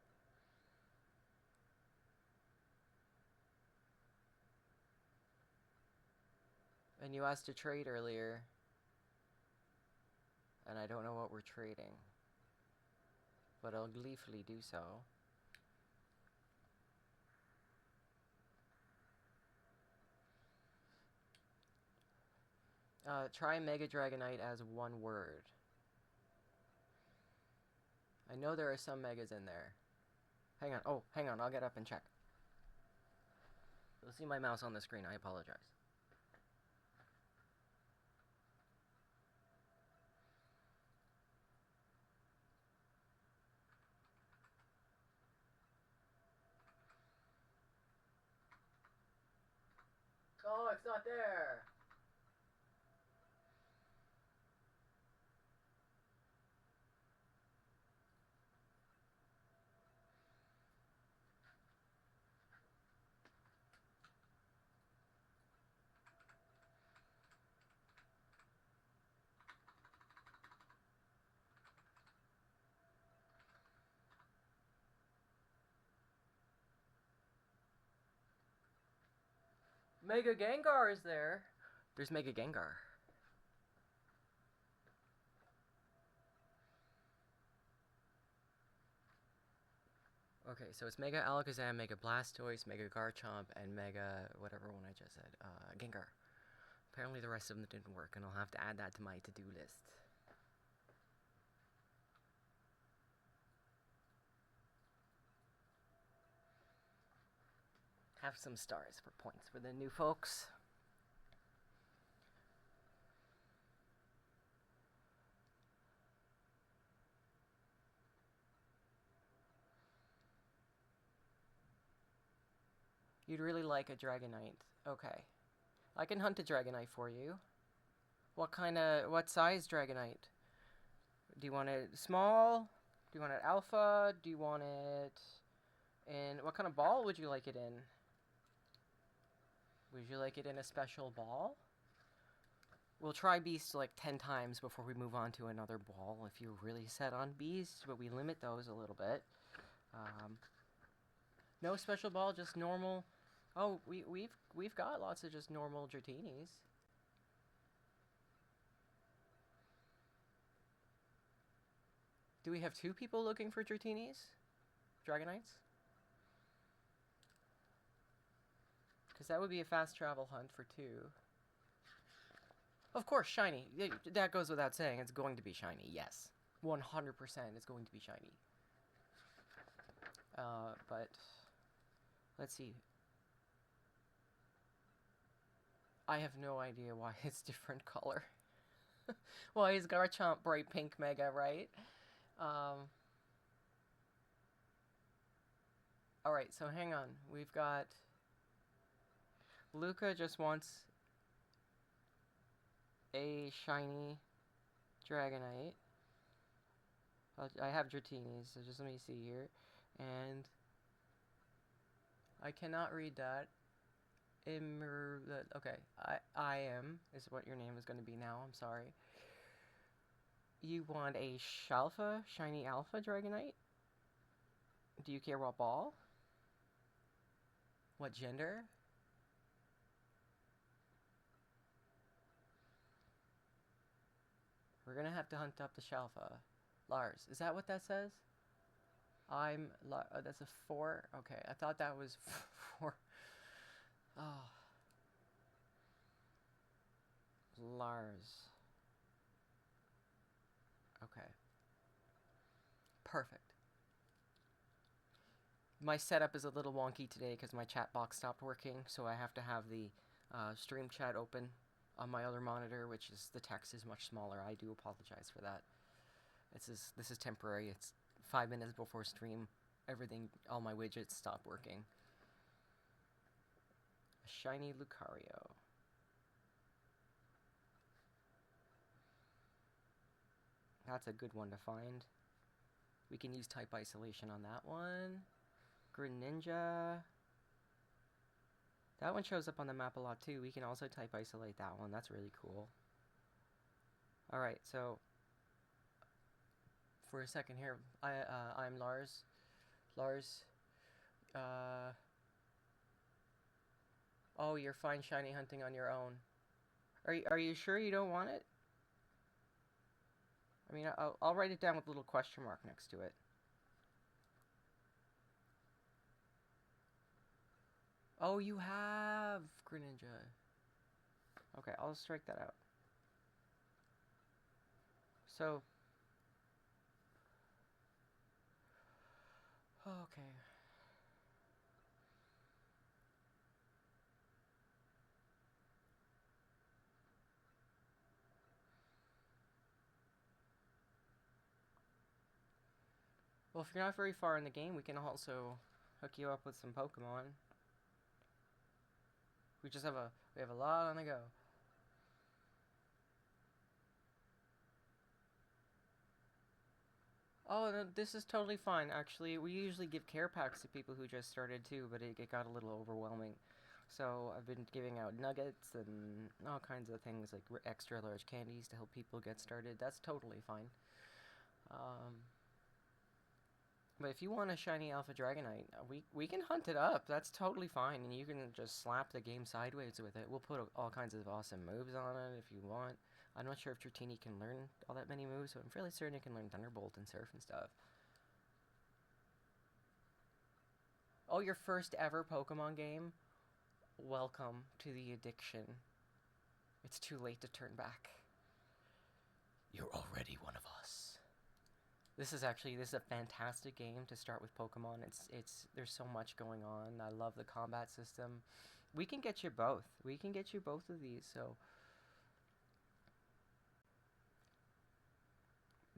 Speaker 1: And you asked to trade earlier. And I don't know what we're trading. But I'll gleefully do so. Try Mega Dragonite as one word. I know there are some Megas in there. Hang on. Oh, hang on. I'll get up and check. You'll see my mouse on the screen. I apologize. Oh, it's not there! Mega Gengar is there. There's Mega Gengar. Okay, so it's Mega Alakazam, Mega Blastoise, Mega Garchomp, and Mega whatever one I just said. Gengar. Apparently the rest of them didn't work, and I'll have to add that to my to-do list. Have some stars for points for the new folks. You'd really like a Dragonite. Okay. I can hunt a Dragonite for you. What size Dragonite? Do you want it small? Do you want it alpha? Do you want it in, what kind of ball would you like it in? Would you like it in a special ball? We'll try Beast like 10 times before we move on to another ball if you're really set on Beast, but we limit those a little bit. No special ball, just normal. Oh, we've got lots of just normal Dratini's. Do we have 2 people looking for Dratini's? Dragonites? Because that would be a fast travel hunt for 2. Of course, shiny. That goes without saying. It's going to be shiny, yes. 100% it's going to be shiny. But let's see. I have no idea why it's different color. Why is Garchomp bright pink Mega, right? Alright, so hang on. We've got... Luca just wants a shiny Dragonite. I have Dratini's, so just let me see here. And I cannot read that. Okay, I am is what your name is going to be now. I'm sorry. You want a shiny alpha Dragonite? Do you care what ball? What gender? We're gonna have to hunt up the Shalfa. Lars, is that what that says? That's a 4? Okay, I thought that was 4. Oh. Lars. Okay. Perfect. My setup is a little wonky today because my chat box stopped working, so I have to have the stream chat open on my other monitor, which is, the text is much smaller. I do apologize for that. This is temporary. It's 5 minutes before stream. All my widgets stop working. A shiny Lucario. That's a good one to find. We can use type isolation on that one. Greninja. That one shows up on the map a lot too. We can also type isolate that one. That's really cool. Alright, so for a second here, I'm Lars. Lars, oh, you're fine shiny hunting on your own. Are you sure you don't want it? I mean, I'll write it down with a little question mark next to it. Oh, you have Greninja. Okay, I'll strike that out. So, okay. Well, if you're not very far in the game, we can also hook you up with some Pokemon. We have a lot on the go. Oh, no, this is totally fine. Actually, we usually give care packs to people who just started too, but it got a little overwhelming. So I've been giving out nuggets and all kinds of things like extra large candies to help people get started. That's totally fine. Um, but if you want a shiny Alpha Dragonite, we can hunt it up. That's totally fine, and you can just slap the game sideways with it. We'll put all kinds of awesome moves on it if you want. I'm not sure if Dratini can learn all that many moves, but I'm fairly certain it can learn Thunderbolt and Surf and stuff. Oh, your first ever Pokemon game? Welcome to the addiction. It's too late to turn back. You're already one of us. This is a fantastic game to start with Pokemon. It's there's so much going on. I love the combat system. We can get you both. We can get you both of these. So,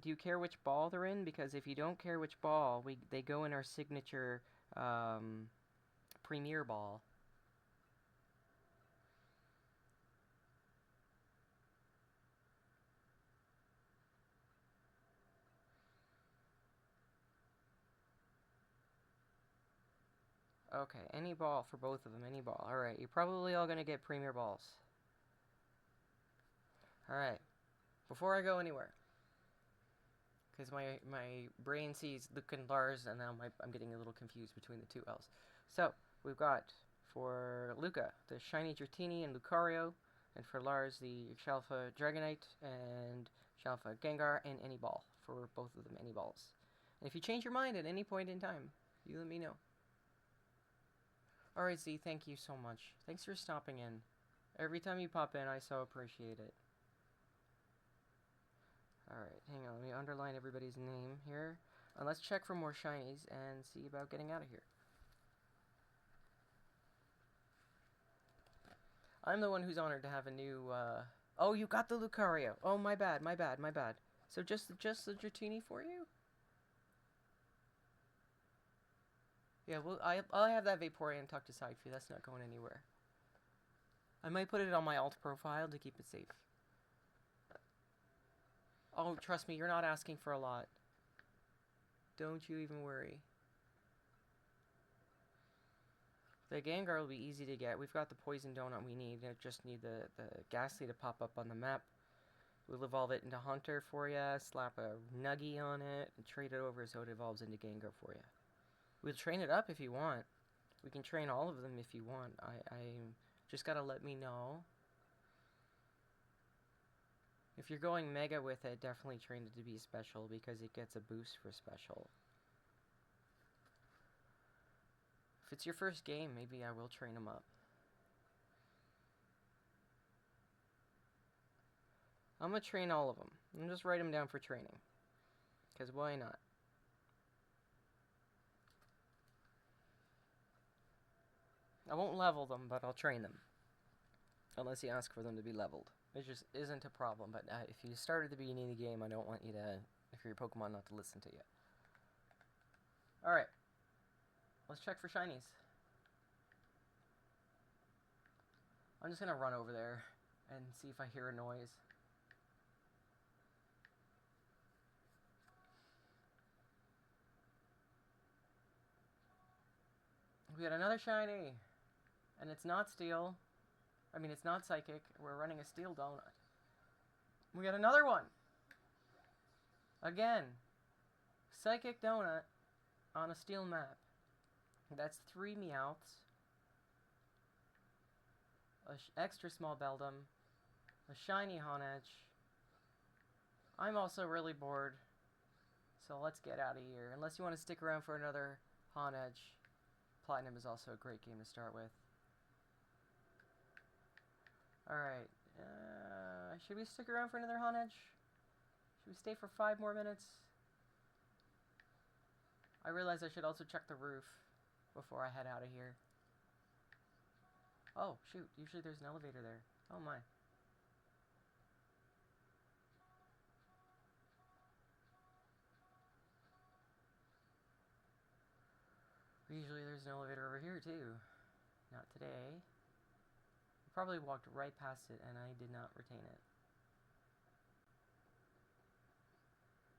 Speaker 1: do you care which ball they're in? Because if you don't care which ball, they go in our signature um, premier ball. Okay, any ball for both of them. Any ball. All right, you're probably all gonna get premier balls. All right. Before I go anywhere, because my brain sees Luke and Lars, and now I'm getting a little confused between the two L's. So we've got for Luca the shiny Dratini and Lucario, and for Lars the Shalfa Dragonite and Shalfa Gengar and any ball for both of them. Any balls. And if you change your mind at any point in time, you let me know. All right, Z. Thank you so much. Thanks for stopping in. Every time you pop in, I so appreciate it. Alright, hang on, let me underline everybody's name here. And let's check for more shinies and see about getting out of here. I'm the one who's honored to have a new, Oh, you got the Lucario! Oh, my bad, my bad, my bad. So just the Dratini for you? Yeah, well, I'll have that Vaporeon tucked aside for you. That's not going anywhere. I might put it on my alt profile to keep it safe. Oh, trust me, you're not asking for a lot. Don't you even worry. The Gengar will be easy to get. We've got the Poison Donut we need. I just need the Ghastly to pop up on the map. We'll evolve it into Hunter for you, slap a Nuggy on it, and trade it over so it evolves into Gengar for you. We'll train it up if you want. We can train all of them if you want. I just gotta let me know. If you're going Mega with it, definitely train it to be special because it gets a boost for special. If it's your first game, maybe I will train them up. I'm gonna train all of them. I'm just write them down for training. Because why not? I won't level them, but I'll train them. Unless you ask for them to be leveled. It just isn't a problem, but if you start at the beginning of the game, I don't want you to, if you're your Pokemon, not to listen to you. Alright. Let's check for shinies. I'm just gonna run over there and see if I hear a noise. We got another shiny! And it's not steel. I mean, it's not psychic. We're running a steel donut. We got another one! Again! Psychic donut on a steel map. That's 3 Meowths. An extra small Beldum. A shiny Honedge. I'm also really bored. So let's get out of here. Unless you want to stick around for another Honedge. Platinum is also a great game to start with. Alright. Should we stick around for another Honedge? Should we stay for 5 more minutes? I realize I should also check the roof before I head out of here. Oh, shoot. Usually there's an elevator there. Oh my. Usually there's an elevator over here too. Not today. I probably walked right past it and I did not retain it.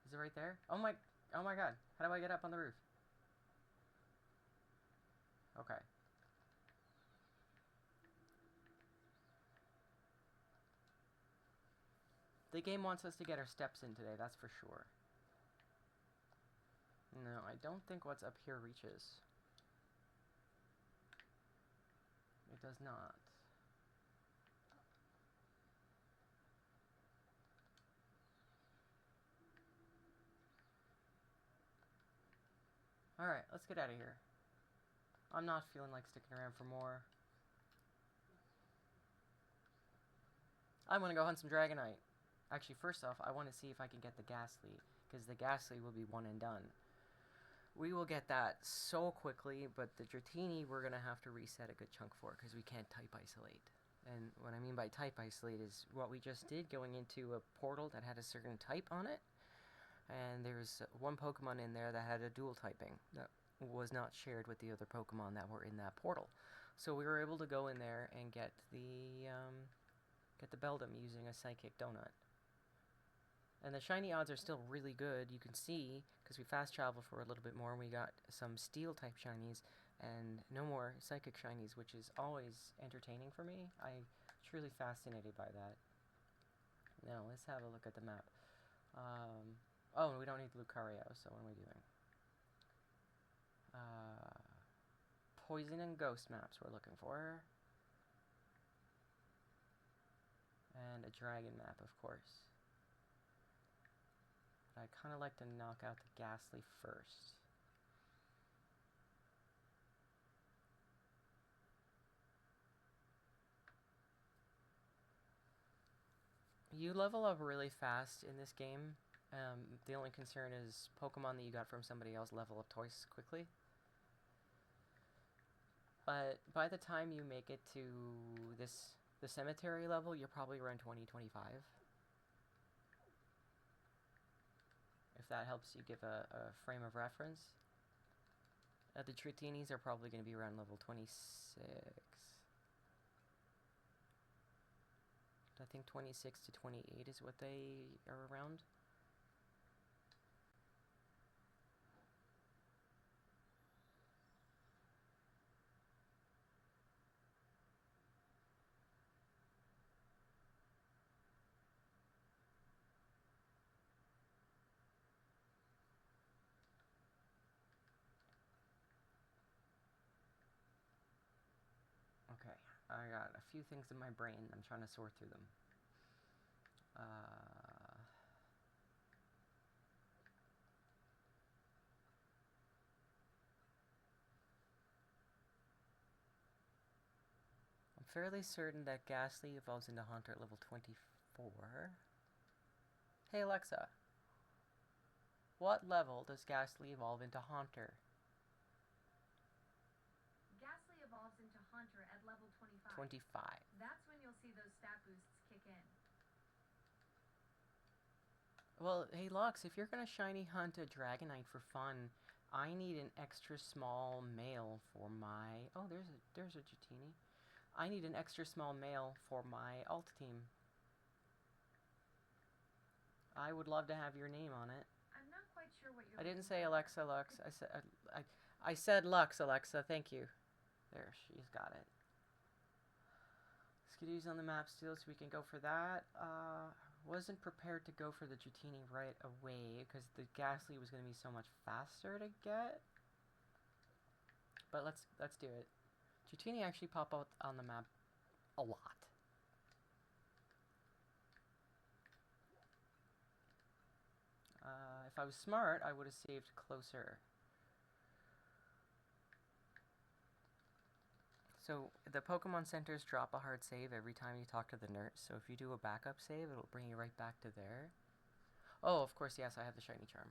Speaker 1: Is it right there? Oh my god. How do I get up on the roof? Okay. The game wants us to get our steps in today, that's for sure. No, I don't think what's up here reaches. It does not. Alright, let's get out of here. I'm not feeling like sticking around for more. I want to go hunt some Dragonite. Actually, first off, I want to see if I can get the Ghastly, because the Ghastly will be one and done. We will get that so quickly, but the Dratini we're going to have to reset a good chunk for, because we can't type isolate. And what I mean by type isolate is what we just did, going into a portal that had a certain type on it. And there's one Pokemon in there that had a dual typing that was not shared with the other Pokemon that were in that portal. So we were able to go in there and get the Beldum using a Psychic Donut. And the shiny odds are still really good. You can see, because we fast traveled for a little bit more, and we got some steel type shinies and no more psychic shinies, which is always entertaining for me. I'm truly fascinated by that. Now, let's have a look at the map. Oh, we don't need Lucario, so what am I doing? Poison and Ghost maps we're looking for. And a Dragon map, of course. But I kind of like to knock out the Ghastly first. You level up really fast in this game. The only concern is Pokemon that you got from somebody else level up twice quickly. But by the time you make it to the cemetery level, you're probably around 20-25. If that helps you give a frame of reference. The Tritinis are probably going to be around level 26. I think 26 to 28 is what they are around. Okay, I got a few things in my brain. I'm trying to sort through them. I'm fairly certain that Ghastly evolves into Haunter at level 24. Hey Alexa, what level does Ghastly evolve into Haunter?
Speaker 2: Ghastly evolves into Haunter at level 25.
Speaker 1: 25.
Speaker 2: That's when you'll see those stat boosts kick in.
Speaker 1: Well, hey Lux, if you're gonna shiny hunt a Dragonite for fun, I need an extra small male for my... Oh, there's a Dratini. I need an extra small male for my alt team. I would love to have your name on it.
Speaker 2: I'm not quite sure what you're...
Speaker 1: I didn't say Alexa Lux. I said Lux Alexa. Thank you. There, she's got it. Skidoo's on the map still, so we can go for that. Wasn't prepared to go for the Dratini right away because the Ghastly was going to be so much faster to get. But let's do it. Dratini actually pop out on the map a lot. if I was smart, I would have saved closer. So the Pokemon centers drop a hard save every time you talk to the nurse. So if you do a backup save, it'll bring you right back to there. Oh, of course, yes, I have the shiny charm.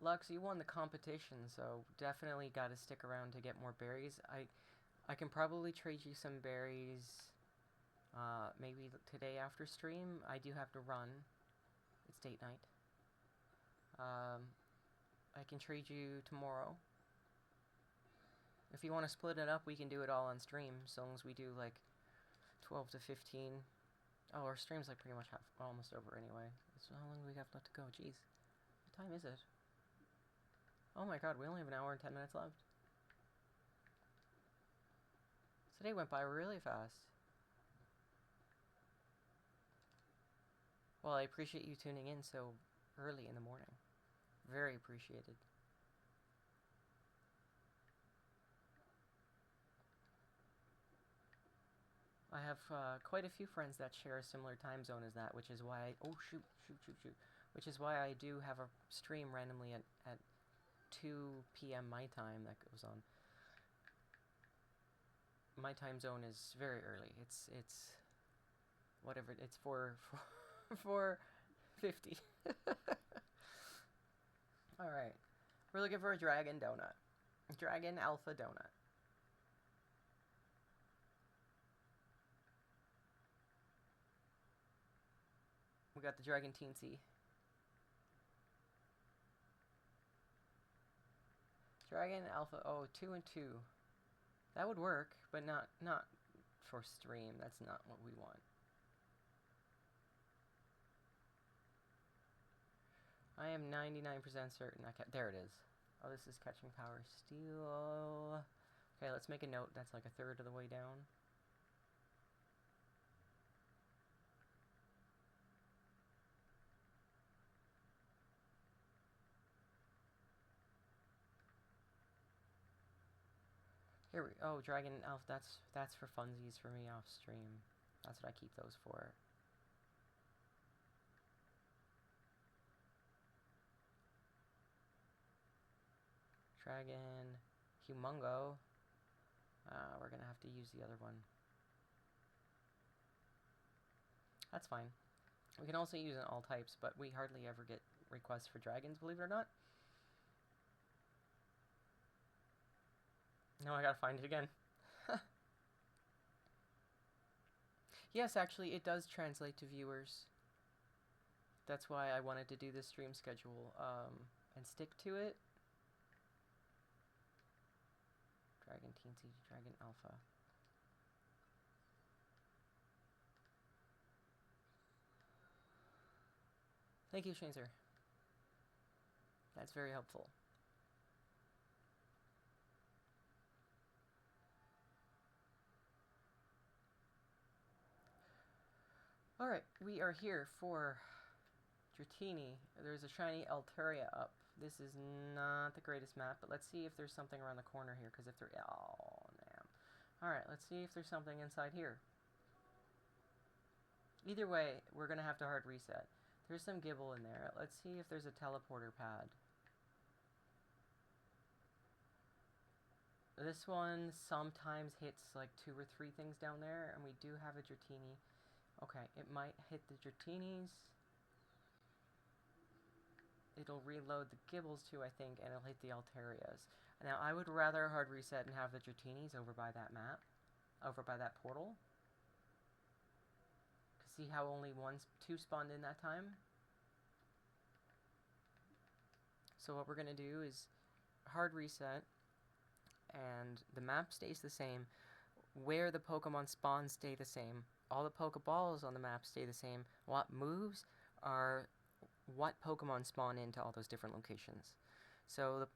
Speaker 1: Lux, you won the competition, so definitely got to stick around to get more berries. I can probably trade you some berries maybe today after stream. I do have to run. It's date night. I can trade you tomorrow. If you want to split it up, we can do it all on stream, so long as we do like 12 to 15. Oh, our stream's like pretty much almost over anyway. So how long do we have left to go? Jeez. What time is it? Oh my god, we only have an hour and 10 minutes left. Today went by really fast. Well, I appreciate you tuning in so early in the morning. Very appreciated. I have quite a few friends that share a similar time zone as that, which is why I... Oh, shoot. Which is why I do have a stream randomly at 2 p.m. my time that goes on. My time zone is very early. It's whatever, it's 4:50. Alright. We're looking for a dragon donut. Dragon alpha donut. We got the dragon teensy. Dragon alpha, oh, 2 and 2. That would work, but not for stream. That's not what we want. I am 99% certain there it is. Oh, this is catching power steel. Okay, let's make a note. That's like a third of the way down. Here we... Oh, Dragon Elf, that's for funsies for me off stream. That's what I keep those for. Dragon Humongo. We're gonna have to use the other one. That's fine. We can also use it in all types, but we hardly ever get requests for dragons, believe it or not. No, I gotta find it again. Yes, actually, it does translate to viewers. That's why I wanted to do this stream schedule, and stick to it. Dragon Teensy, Dragon Alpha. Thank you, Shazer. That's very helpful. Alright, we are here for Dratini. There's a shiny Altaria up. This is not the greatest map, but let's see if there's something around the corner here, because if there... Oh, damn. Alright, let's see if there's something inside here. Either way, we're going to have to hard reset. There's some Gibble in there. Let's see if there's a teleporter pad. This one sometimes hits like 2 or 3 things down there, and we do have a Dratini. Okay, it might hit the Dratinis. It'll reload the Gibbles too, I think, and it'll hit the Altarias. Now, I would rather hard reset and have the Dratinis over by that map. Over by that portal. See how only 2 spawned in that time? So what we're going to do is hard reset, and the map stays the same. Where the Pokemon spawn stay the same. All the Pokeballs on the map stay the same. What moves are what Pokemon spawn into all those different locations. So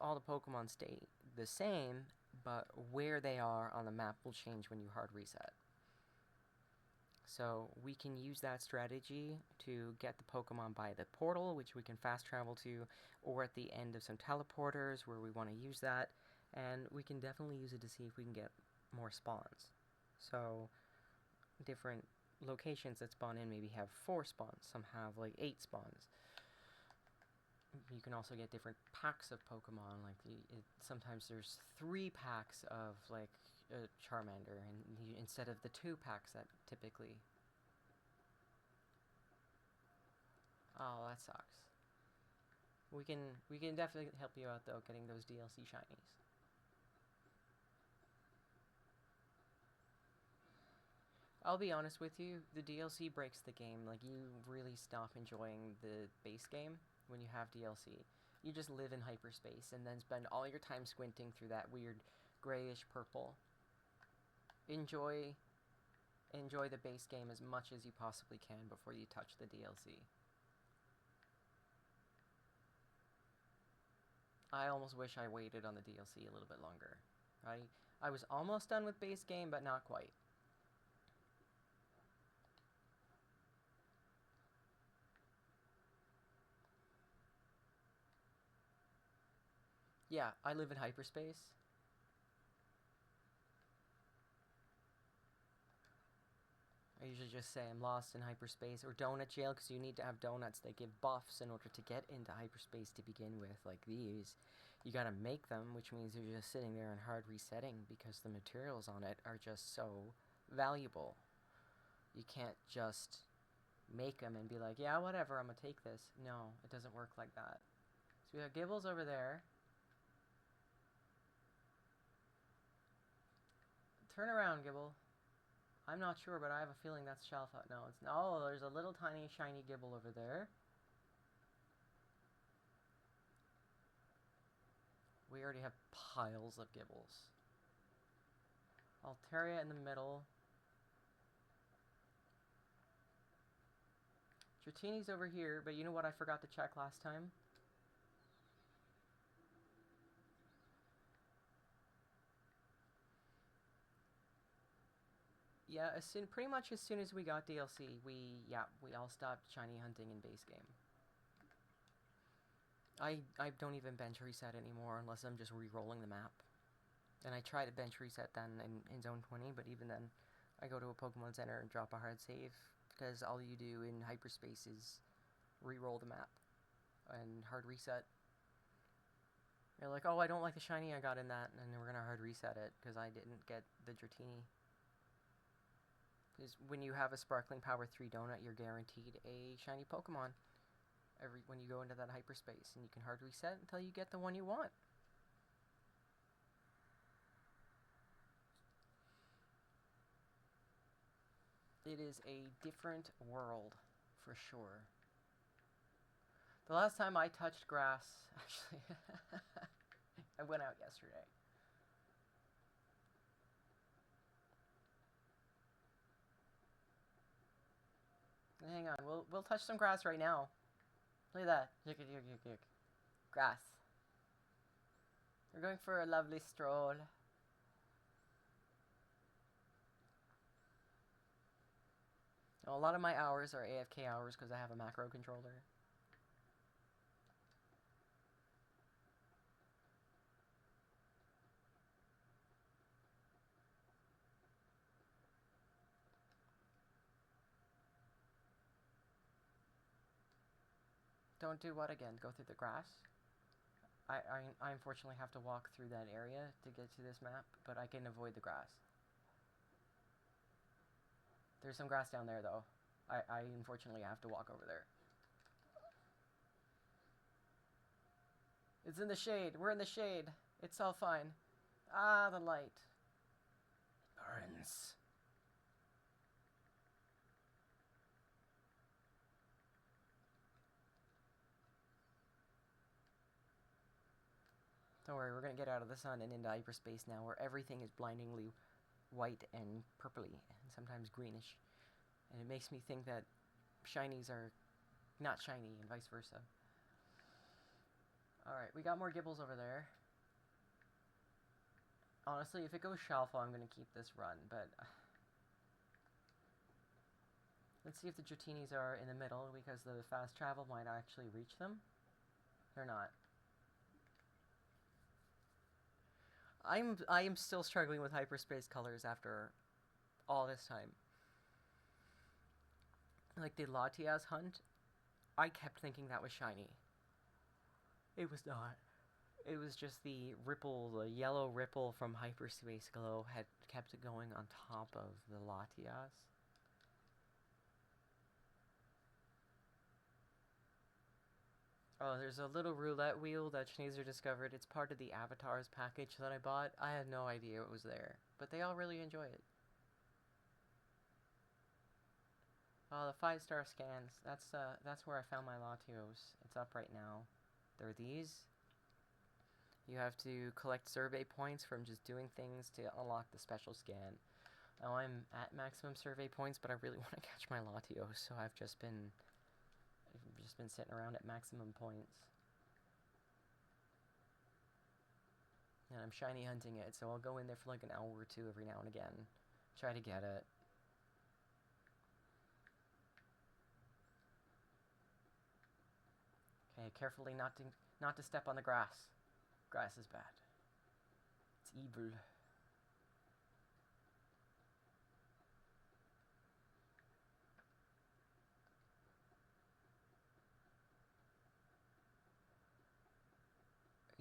Speaker 1: all the Pokemon stay the same, but where they are on the map will change when you hard reset. So we can use that strategy to get the Pokemon by the portal, which we can fast travel to, or at the end of some teleporters where we want to use that. And we can definitely use it to see if we can get more spawns. So different locations that spawn in maybe have 4 spawns. Some have like 8 spawns. You can also get different packs of Pokemon. Like sometimes there's 3 packs of like a Charmander, and instead of the 2 packs that typically. Oh, that sucks. We can definitely help you out though, getting those DLC shinies. I'll be honest with you, the DLC breaks the game. Like, you really stop enjoying the base game when you have DLC. You just live in hyperspace and then spend all your time squinting through that weird grayish purple. Enjoy the base game as much as you possibly can before you touch the DLC. I almost wish I waited on the DLC a little bit longer. I was almost done with base game, but not quite. Yeah, I live in hyperspace. I usually just say I'm lost in hyperspace or donut jail, because you need to have donuts that give buffs in order to get into hyperspace to begin with, like these. You gotta make them, which means you're just sitting there and hard resetting because the materials on it are just so valuable. You can't just make them and be like, yeah, whatever, I'm gonna take this. No, it doesn't work like that. So we have Gibbles over there. Turn around, Gibble. I'm not sure, but I have a feeling that's Shalfa. No, it's not. Oh, there's a little tiny shiny Gibble over there. We already have piles of Gibbles. Altaria in the middle. Dratini's over here, but you know what I forgot to check last time? Yeah, pretty much as soon as we got DLC, we all stopped shiny hunting in base game. I don't even bench reset anymore unless I'm just re-rolling the map. And I try to bench reset then in Zone 20, but even then, I go to a Pokemon Center and drop a hard save, because all you do in hyperspace is re-roll the map and hard reset. You're like, oh, I don't like the shiny I got in that, and then we're gonna hard reset it because I didn't get the Dratini. Because when you have a Sparkling Power 3 donut, you're guaranteed a shiny Pokemon when you go into that hyperspace, and you can hard reset until you get the one you want. It is a different world, for sure. The last time I touched grass, actually, I went out yesterday. Hang on, we'll touch some grass right now. Look at that. Yuck, yuck, yuck, yuck. Grass. We're going for a lovely stroll. Now, a lot of my hours are AFK hours because I have a macro controller. Don't do what again? Go through the grass? I unfortunately have to walk through that area to get to this map, but I can avoid the grass. There's some grass down there, though. I unfortunately have to walk over there. It's in the shade. We're in the shade. It's all fine. Ah, the light. It burns. Don't worry, we're gonna get out of the sun and into hyperspace now, where everything is blindingly white and purpley, and sometimes greenish. And it makes me think that shinies are not shiny, and vice versa. Alright, we got more Gibbles over there. Honestly, if it goes Shalfa, I'm gonna keep this run, but let's see if the Dratinis are in the middle, because the fast travel might actually reach them. They're not. I am still struggling with hyperspace colors after all this time. Like the Latias hunt, I kept thinking that was shiny. It was not. It was just the ripple, the yellow ripple from hyperspace glow had kept it going on top of the Latias. Oh, there's a little roulette wheel that Schneezer discovered. It's part of the avatars package that I bought. I had no idea it was there, but they all really enjoy it. Oh, the 5-star scans. That's where I found my Latios. It's up right now. They're these. You have to collect survey points from just doing things to unlock the special scan. Now I'm at maximum survey points, but I really want to catch my Latios, so I've just been sitting around at maximum points. And I'm shiny hunting it, so I'll go in there for like an hour or two every now and again. Try to get it. Okay, carefully not to step on the grass. Grass is bad. It's evil.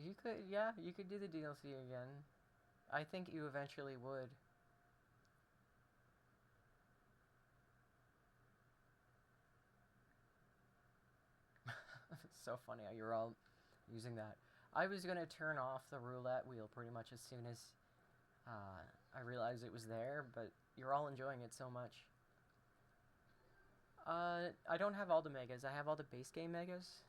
Speaker 1: You could, yeah, you could do the DLC again. I think you eventually would. It's so funny how you're all using that. I was gonna turn off the roulette wheel pretty much as soon as I realized it was there, but you're all enjoying it so much. I don't have all the megas. I have all the base game megas,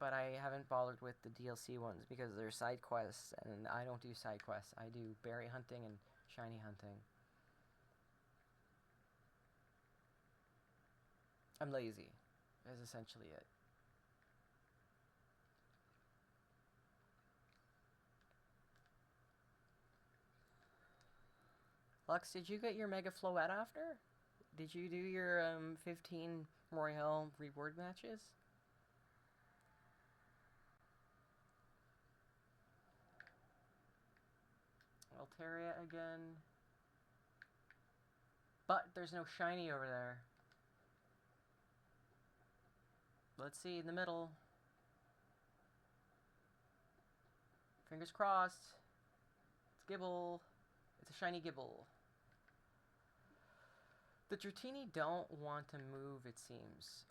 Speaker 1: but I haven't bothered with the DLC ones because they're side quests, and I don't do side quests. I do berry hunting and shiny hunting. I'm lazy, is essentially it. Lux, did you get your Mega Floette after? Did you do your 15 Royale reward matches? Altaria again. But there's no shiny over there. Let's see, in the middle. Fingers crossed. It's Gibble. It's a shiny Gibble. The Dratini don't want to move, it seems.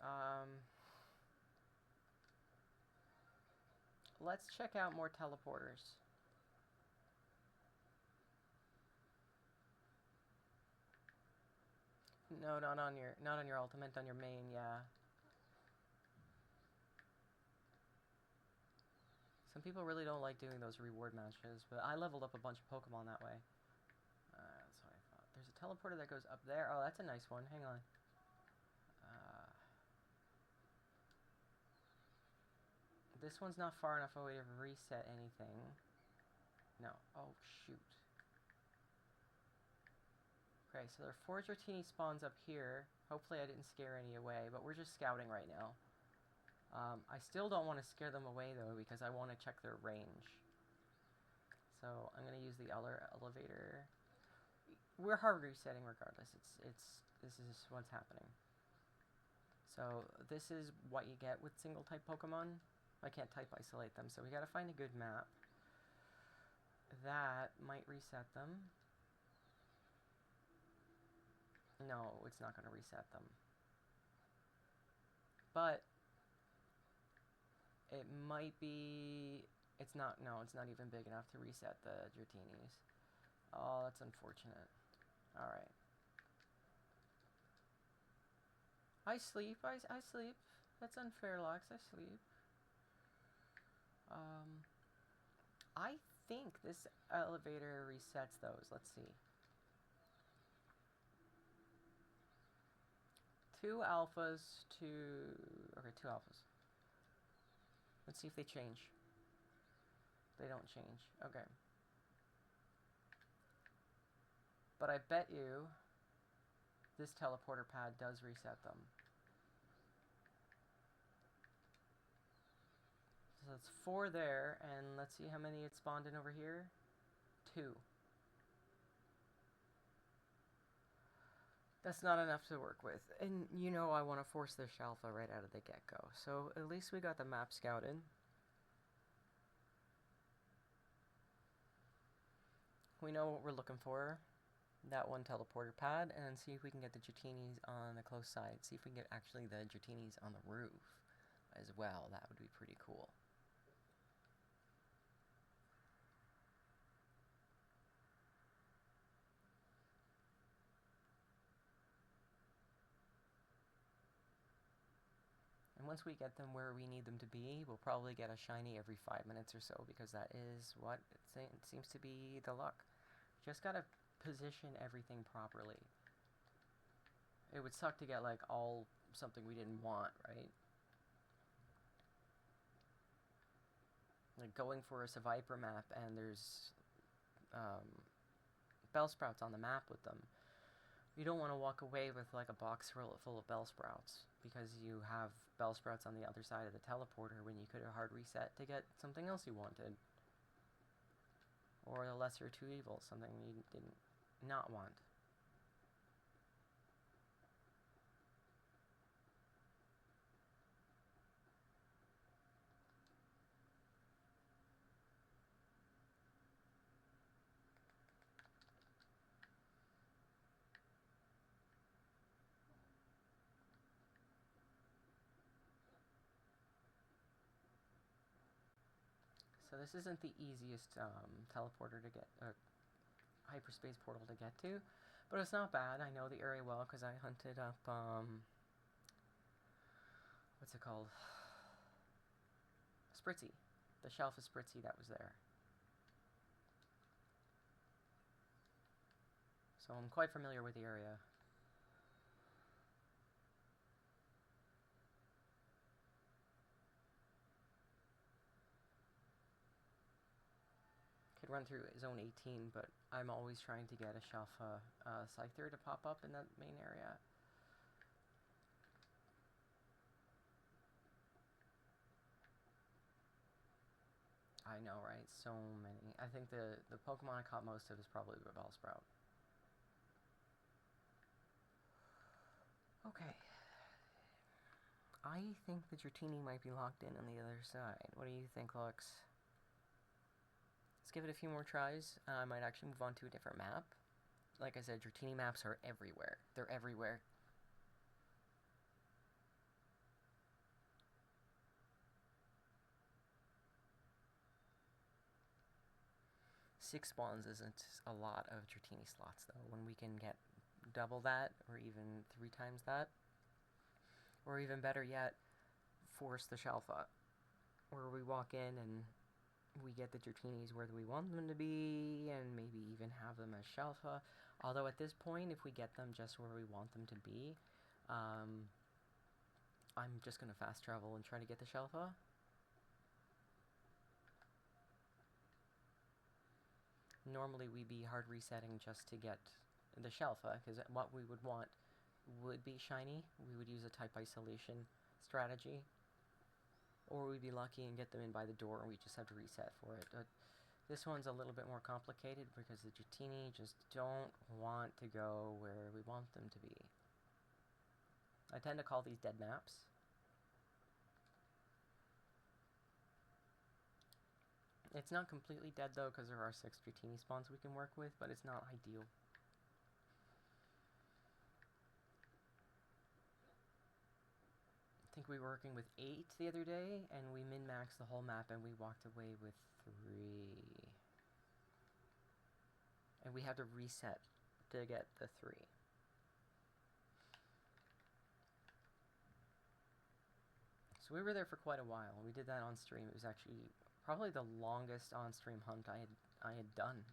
Speaker 1: Let's check out more teleporters. No, not on your ultimate, on your main, yeah. Some people really don't like doing those reward matches, but I leveled up a bunch of Pokemon that way. That's what I thought. There's a teleporter that goes up there. Oh, that's a nice one. Hang on. This one's not far enough away to reset anything. No. Oh, shoot. Okay, so there are 4 Dratini spawns up here. Hopefully I didn't scare any away, but we're just scouting right now. I still don't want to scare them away, though, because I want to check their range. So I'm going to use the elevator. We're hard resetting regardless. This is what's happening. So this is what you get with single type Pokemon. I can't type isolate them, so we gotta find a good map. That might reset them. No, it's not gonna reset them. But it might be... It's not, no, it's not even big enough to reset the Dratinis. Oh, that's unfortunate. Alright. I sleep, I sleep. That's unfair, Lux, I sleep. I think this elevator resets those. Let's see. 2 alphas, 2... Okay, 2 alphas. Let's see if they change. They don't change. Okay. But I bet you this teleporter pad does reset them. So that's 4 there, and let's see how many it spawned in over here. 2. That's not enough to work with. And you know I want to force the Shalfa right out of the get-go. So at least we got the map scouted. We know what we're looking for. That one teleporter pad, and see if we can get the Dratini's on the close side. See if we can get actually the Dratini's on the roof as well. That would be pretty cool. And once we get them where we need them to be, we'll probably get a shiny every 5 minutes or so, because that is what it seems to be the luck. Just gotta position everything properly. It would suck to get, like, all something we didn't want, right? Like, going for a Viper map and there's Bellsprouts on the map with them. You don't want to walk away with, like, a box full of Bellsprouts, because you have Bellsprouts on the other side of the teleporter when you could have hard reset to get something else you wanted. Or the lesser of two evils, something you didn't not want. So this isn't the easiest teleporter to get, hyperspace portal to get to, but it's not bad. I know the area well because I hunted up, what's it called? Spritzy. The shelf of Spritzy that was there. So I'm quite familiar with the area. Could run through zone 18, but I'm always trying to get a shelf Scyther to pop up in that main area. I know, right? So many. I think the Pokemon I caught most of is probably the Bellsprout. Okay. I think the Dratini might be locked in on the other side. What do you think, Lux? Let's give it a few more tries. I might actually move on to a different map. Like I said, Dratini maps are everywhere. They're everywhere. Six spawns isn't a lot of Dratini slots, though. When we can get double that, or even 3 times that, or even better yet, force the Shalfa, where we walk in and we get the Dratinis where we want them to be, and maybe even have them as Shalfa. Although at this point, if we get them just where we want them to be, I'm just going to fast travel and try to get the Shalfa. Normally we'd be hard resetting just to get the Shalfa, because what we would want would be shiny. We would use a type isolation strategy, or we'd be lucky and get them in by the door and we just have to reset for it. But this one's a little bit more complicated because the Dratini just don't want to go where we want them to be. I tend to call these dead maps. It's not completely dead though, because there are 6 Dratini spawns we can work with, but it's not ideal. I think we were working with 8 the other day, and we min-maxed the whole map, and we walked away with 3. And we had to reset to get the 3. So we were there for quite a while. We did that on stream. It was actually probably the longest on-stream hunt I had done.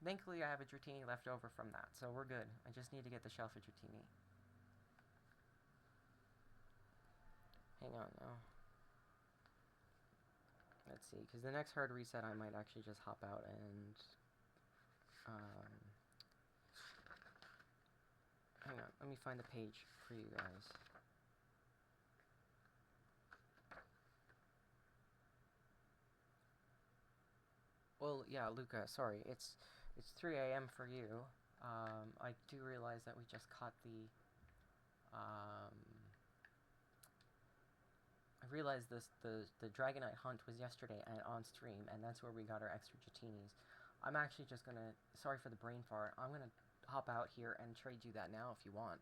Speaker 1: Thankfully, I have a Dratini left over from that, so we're good. I just need to get the Shelf of Dratini. Hang on now. Let's see, because the next hard reset I might actually just hop out and... hang on, let me find the page for you guys. Well, yeah, Luca. Sorry, it's 3 a.m. for you. I do realize that we just caught the. Um, I realized the Dragonite hunt was yesterday and on stream, and that's where we got our extra Jatinis. I'm actually just gonna. Sorry for the brain fart. I'm gonna hop out here and trade you that now if you want.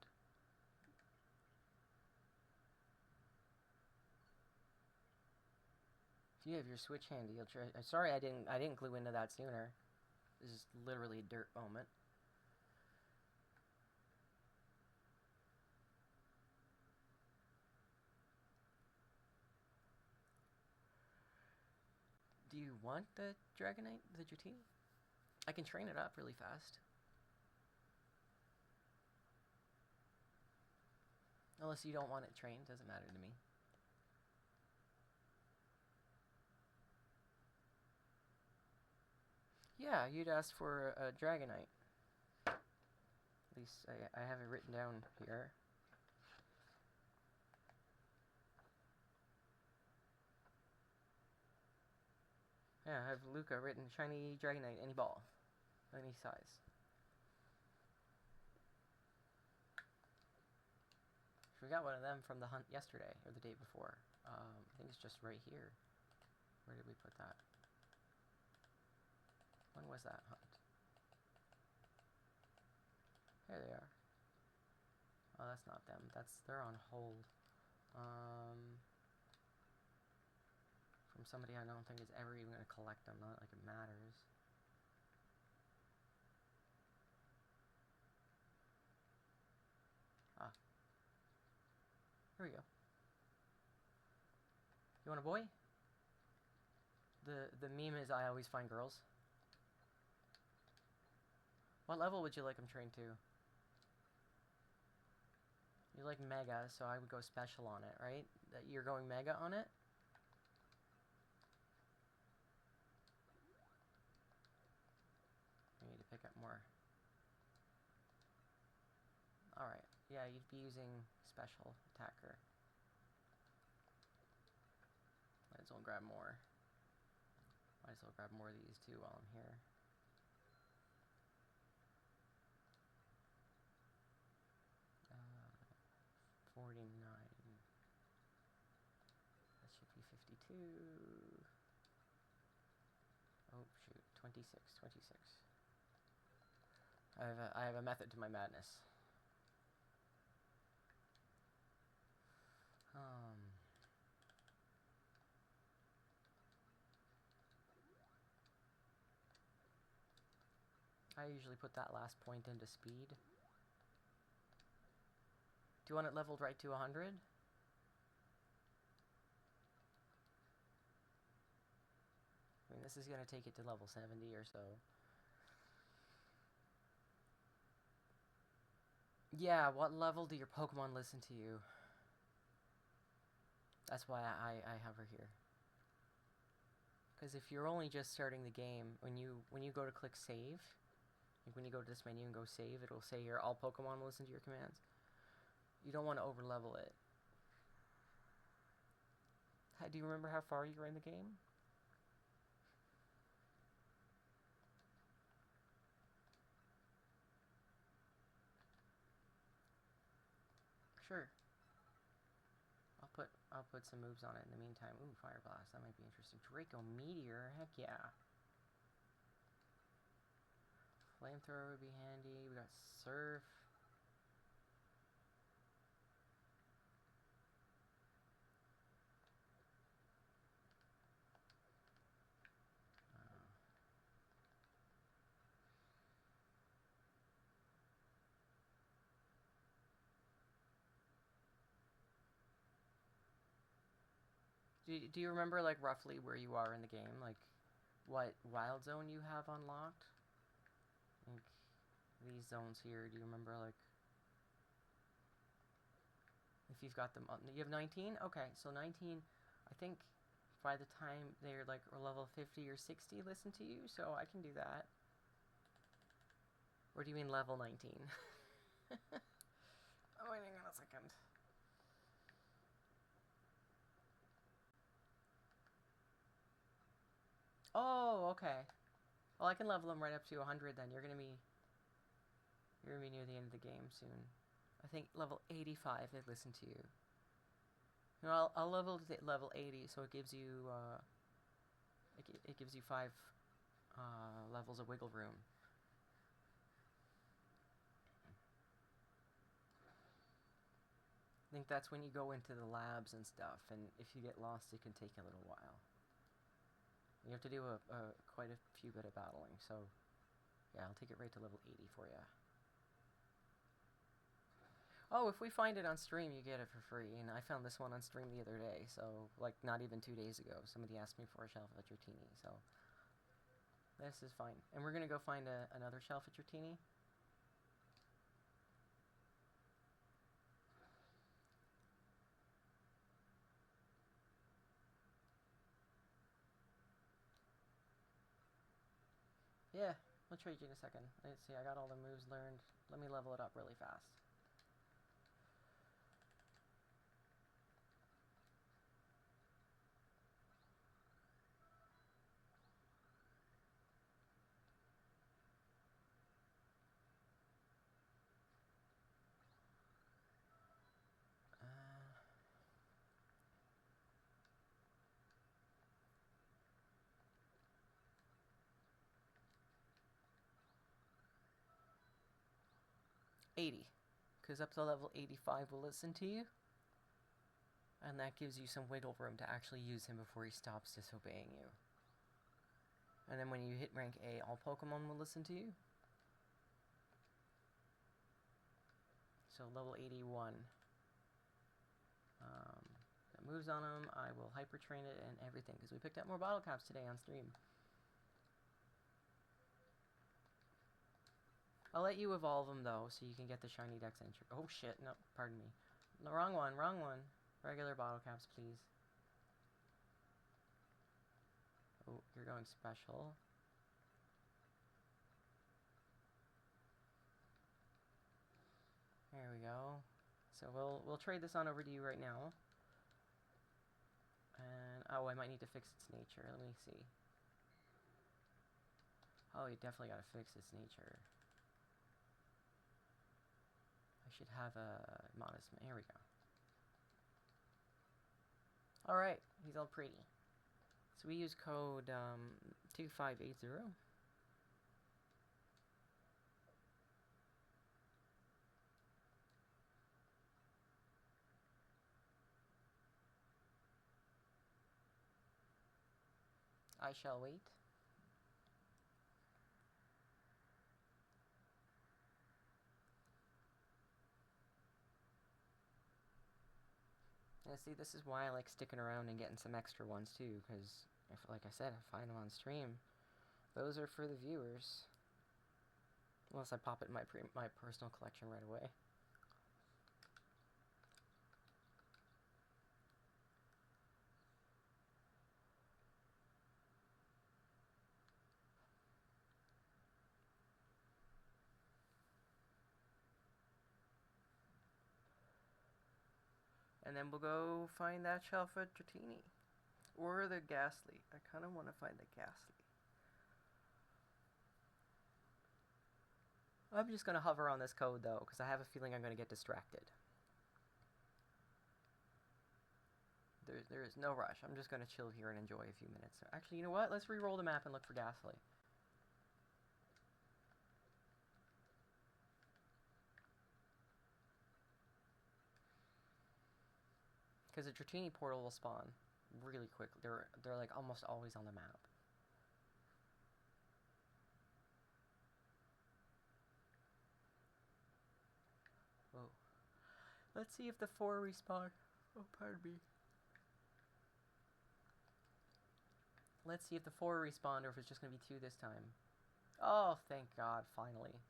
Speaker 1: If you have your Switch handy, you'll try. Sorry, I didn't glue into that sooner. This is literally a dirt moment. Do you want the Dragonite, the Dratini? I can train it up really fast. Unless you don't want it trained, doesn't matter to me. Yeah, you'd ask for a Dragonite. At least I have it written down here. Yeah, I have Luca written, shiny Dragonite, any ball, any size. We got one of them from the hunt yesterday, or the day before. I think it's just right here. Where did we put that? When was that hunt? Here they are. Oh, that's not them. They're on hold. From somebody I don't think is ever even going to collect them. Not like it matters. Ah. Here we go. You want a boy? The meme is I always find girls. What level would you like him trained to? You like Mega, so I would go Special on it, right? You're going Mega on it? I need to pick up more. Alright, yeah, you'd be using Special Attacker. Might as well grab more. Might as well grab more of these too while I'm here. Uh, 49. That should be 52. Oh, shoot. 26. 26. I have a method to my madness. I usually put that last point into speed. Do you want it leveled right to 100? I mean, this is going to take it to level 70 or so. Yeah, what level do your Pokemon listen to you? That's why I have her here. Because if you're only just starting the game, when you go to click save, like when you go to this menu and go save, it'll say here, all Pokemon will listen to your commands. You don't want to overlevel it. Do you remember how far you were in the game? Sure. I'll put some moves on it in the meantime. Ooh, Fire Blast. That might be interesting. Draco Meteor. Heck yeah. Flamethrower would be handy. We got Surf. Do you remember, like, roughly where you are in the game? Like, what wild zone you have unlocked? Like, these zones here, do you remember, like, if you've got them on? You have 19? Okay, so 19, I think by the time they're, like, level 50 or 60 listen to you, so I can do that. Or do you mean level 19? I'm waiting on a second. Oh, okay. Well, I can level them right up to 100 then. You're gonna be near the end of the game soon. I think level 85 they listen to you. No, I'll level to level 80, so it gives you it gives you 5 levels of wiggle room. I think that's when you go into the labs and stuff, and if you get lost, it can take a little while. You have to do quite a few bit of battling, so yeah, I'll take it right to level 80 for you. Oh, if we find it on stream, you get it for free, and I found this one on stream the other day, so, like, not even 2 days ago. Somebody asked me for a shelf at Dratini, so this is fine. And we're gonna go find another shelf at Dratini. Yeah, we'll trade you in a second. Let's see, I got all the moves learned. Let me level it up really fast. Uh, 80. Because up to level 85 will listen to you. And that gives you some wiggle room to actually use him before he stops disobeying you. And then when you hit rank A, all Pokemon will listen to you. So level 81. That moves on him. I will hyper train it and everything because we picked up more bottle caps today on stream. I'll let you evolve them though, so you can get the shiny Dex entry. Oh shit! No, pardon me. No, wrong one. Wrong one. Regular bottle caps, please. Oh, you're going special. There we go. So we'll trade this on over to you right now. And oh, I might need to fix its nature. Let me see. Oh, you definitely gotta fix its nature. I should have a modest. Here we go. All right, he's all pretty. So we use code 2580. I shall wait. Yeah, see, this is why I like sticking around and getting some extra ones too, because, like I said, I find them on stream. Those are for the viewers. Unless I pop it in my personal collection right away. And then we'll go find that shelf at Dratini. Or the Ghastly. I kind of want to find the Ghastly. I'm just going to hover on this code, though, because I have a feeling I'm going to get distracted. There is no rush. I'm just going to chill here and enjoy a few minutes. Actually, you know what? Let's re-roll the map and look for Ghastly. Because the Dratini portal will spawn really quick. They're like almost always on the map. Whoa. Let's see if the 4 respawn. Oh, pardon me. Let's see if the 4 respawn or if it's just going to be 2 this time. Oh, thank God, finally.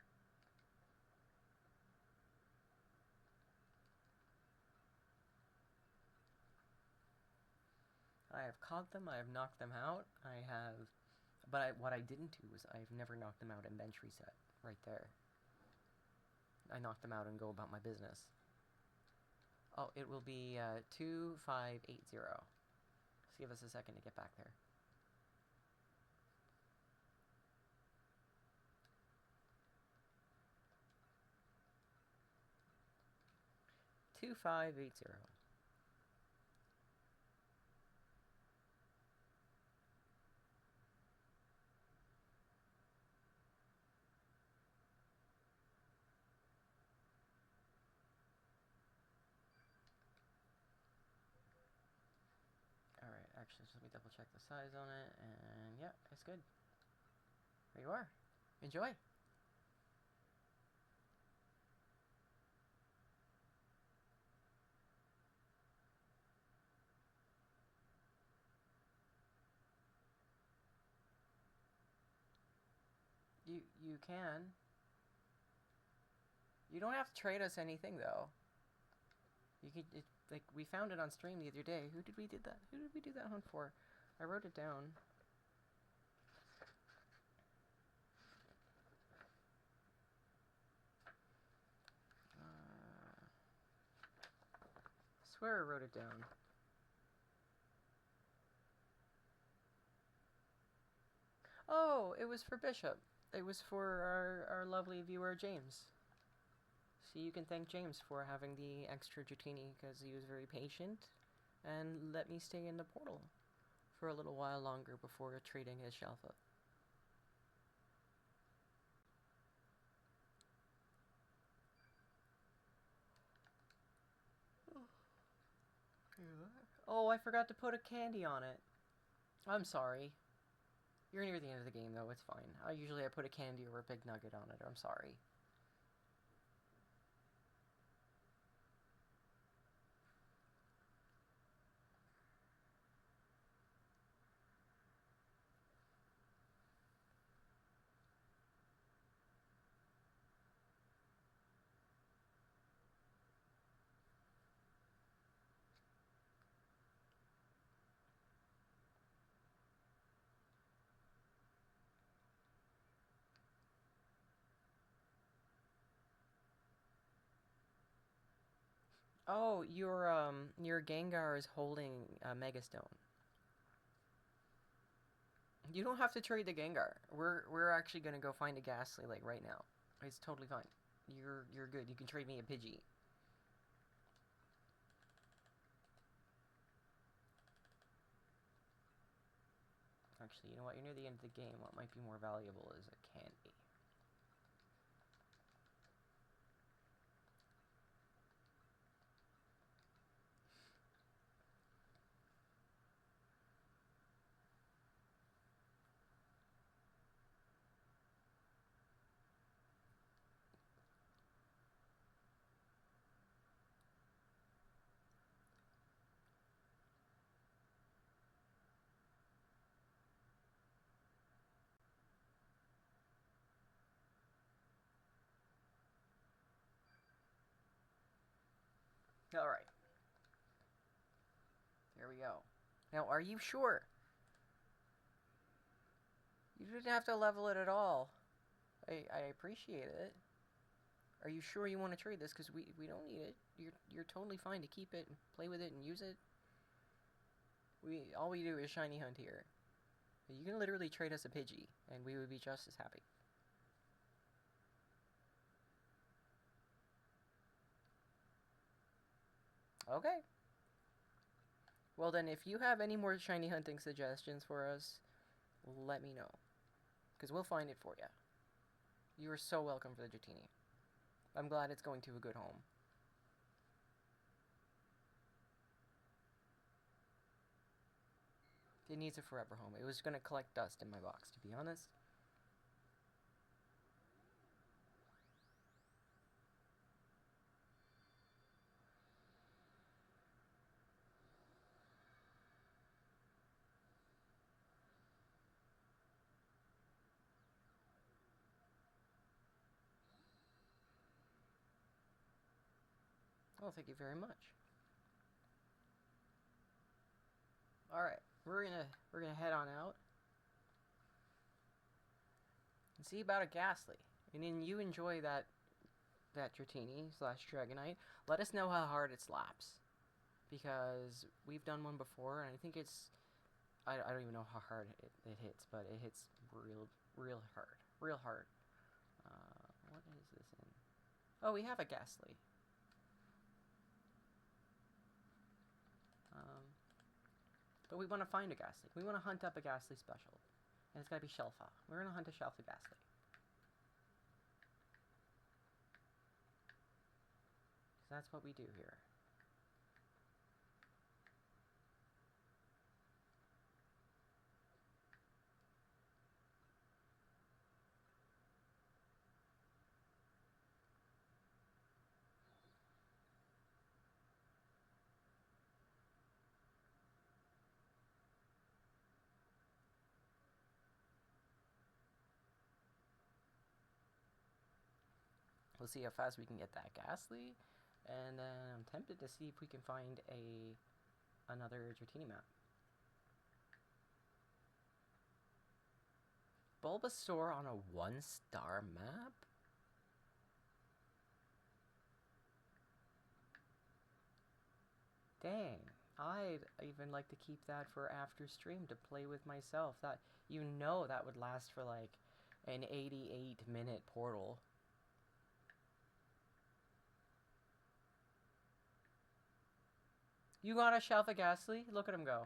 Speaker 1: I have caught them, I have knocked them out, but what I didn't do was I've never knocked them out in bench reset, right there. I knocked them out and go about my business. Oh, it will be 2580. Just give us a second to get back there. 2580. Alright, actually, just let me double check the size on it, and yeah, it's good. There you are. Enjoy! You can. You don't have to trade us anything, though. You could, like, we found it on stream the other day. Who did we do that hunt for? I wrote it down. I swear I wrote it down. Oh, it was for Bishop. It was for our lovely viewer, James. So you can thank James for having the extra Dratini, because he was very patient and let me stay in the portal for a little while longer before trading his Shelfa. Oh, I forgot to put a candy on it. I'm sorry. You're near the end of the game, though. It's fine. I put a candy or a big nugget on it. I'm sorry. Oh, your Gengar is holding a Mega Stone. You don't have to trade the Gengar. We're actually gonna go find a Ghastly like right now. It's totally fine. You're good. You can trade me a Pidgey. Actually, you know what? You're near the end of the game. What might be more valuable is a candy. Alright. There we go. Now, are you sure? You didn't have to level it at all. I appreciate it. Are you sure you want to trade this? Because we don't need it. You're totally fine to keep it and play with it and use it. All we do is shiny hunt here. You can literally trade us a Pidgey, and we would be just as happy. Okay. Well then, if you have any more shiny hunting suggestions for us, let me know. Because we'll find it for you. You are so welcome for the Dratini. I'm glad it's going to a good home. It needs a forever home. It was going to collect dust in my box, to be honest. Oh, thank you very much. Alright, we're gonna head on out. And see about a Ghastly. And then you enjoy that Dratini / Dragonite. Let us know how hard it slaps. Because we've done one before, and I think it's... I don't even know how hard it hits, but it hits real hard. Real hard. What is this in? Oh, we have a Ghastly. But we want to find a Ghastly. We want to hunt up a Ghastly special. And it's got to be Shelfa. We're going to hunt a Shelfa Ghastly. Because that's what we do here. We'll see how fast we can get that Ghastly. And then I'm tempted to see if we can find another Dratini map. Bulbasaur on a 1-star map? Dang. I'd even like to keep that for after stream to play with myself. That that would last for like an 88-minute portal. You got a Shelfa Ghastly? Look at him go.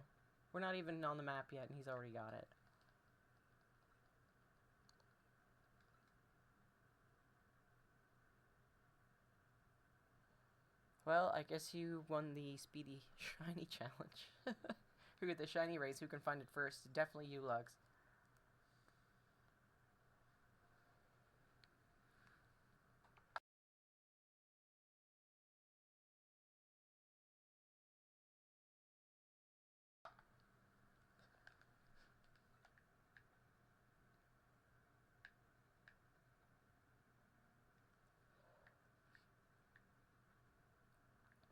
Speaker 1: We're not even on the map yet and he's already got it. Well, I guess you won the Speedy Shiny Challenge. Who get the Shiny race? Who can find it first? Definitely you, Lugs.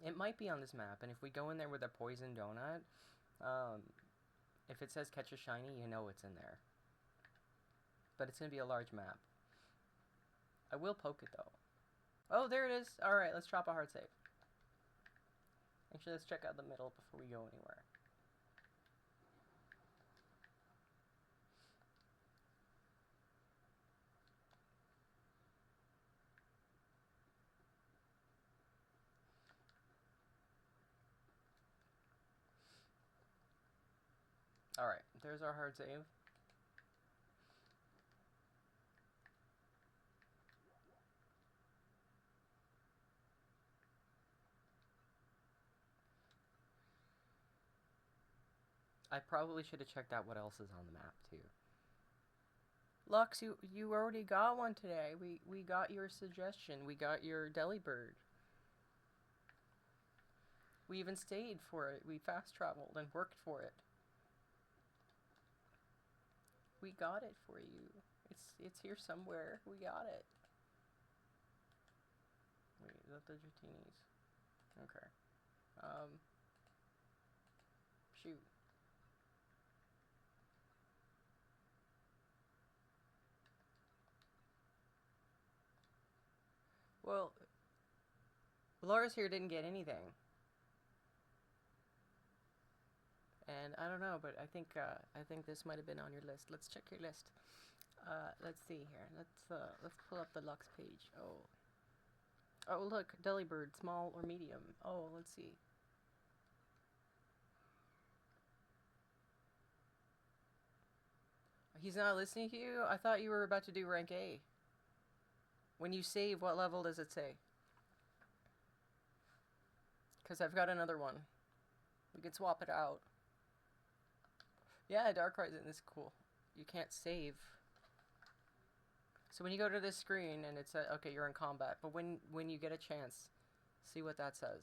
Speaker 1: It might be on this map, and if we go in there with a poison donut, if it says catch a shiny, you know it's in there. But it's going to be a large map. I will poke it, though. Oh, there it is. Alright, let's drop a hard save. Actually, let's check out the middle before we go anywhere. Alright, there's our hard save. I probably should have checked out what else is on the map, too. Lux, you already got one today. We got your suggestion. We got your Delibird. We even stayed for it. We fast traveled and worked for it. We got it for you. It's here somewhere. We got it. Wait, is that the Dratinis? Okay. Shoot. Well, Laura's here didn't get anything. And I don't know, but I think this might have been on your list. Let's check your list. Let's see here. Let's pull up the Lux page. Oh, look, Delibird, small or medium. Oh, let's see. He's not listening to you? I thought you were about to do rank A. When you save, what level does it say? Because I've got another one. We could swap it out. Yeah, Darkrai is cool. You can't save. So when you go to this screen and it says, okay, you're in combat, but when you get a chance, see what that says.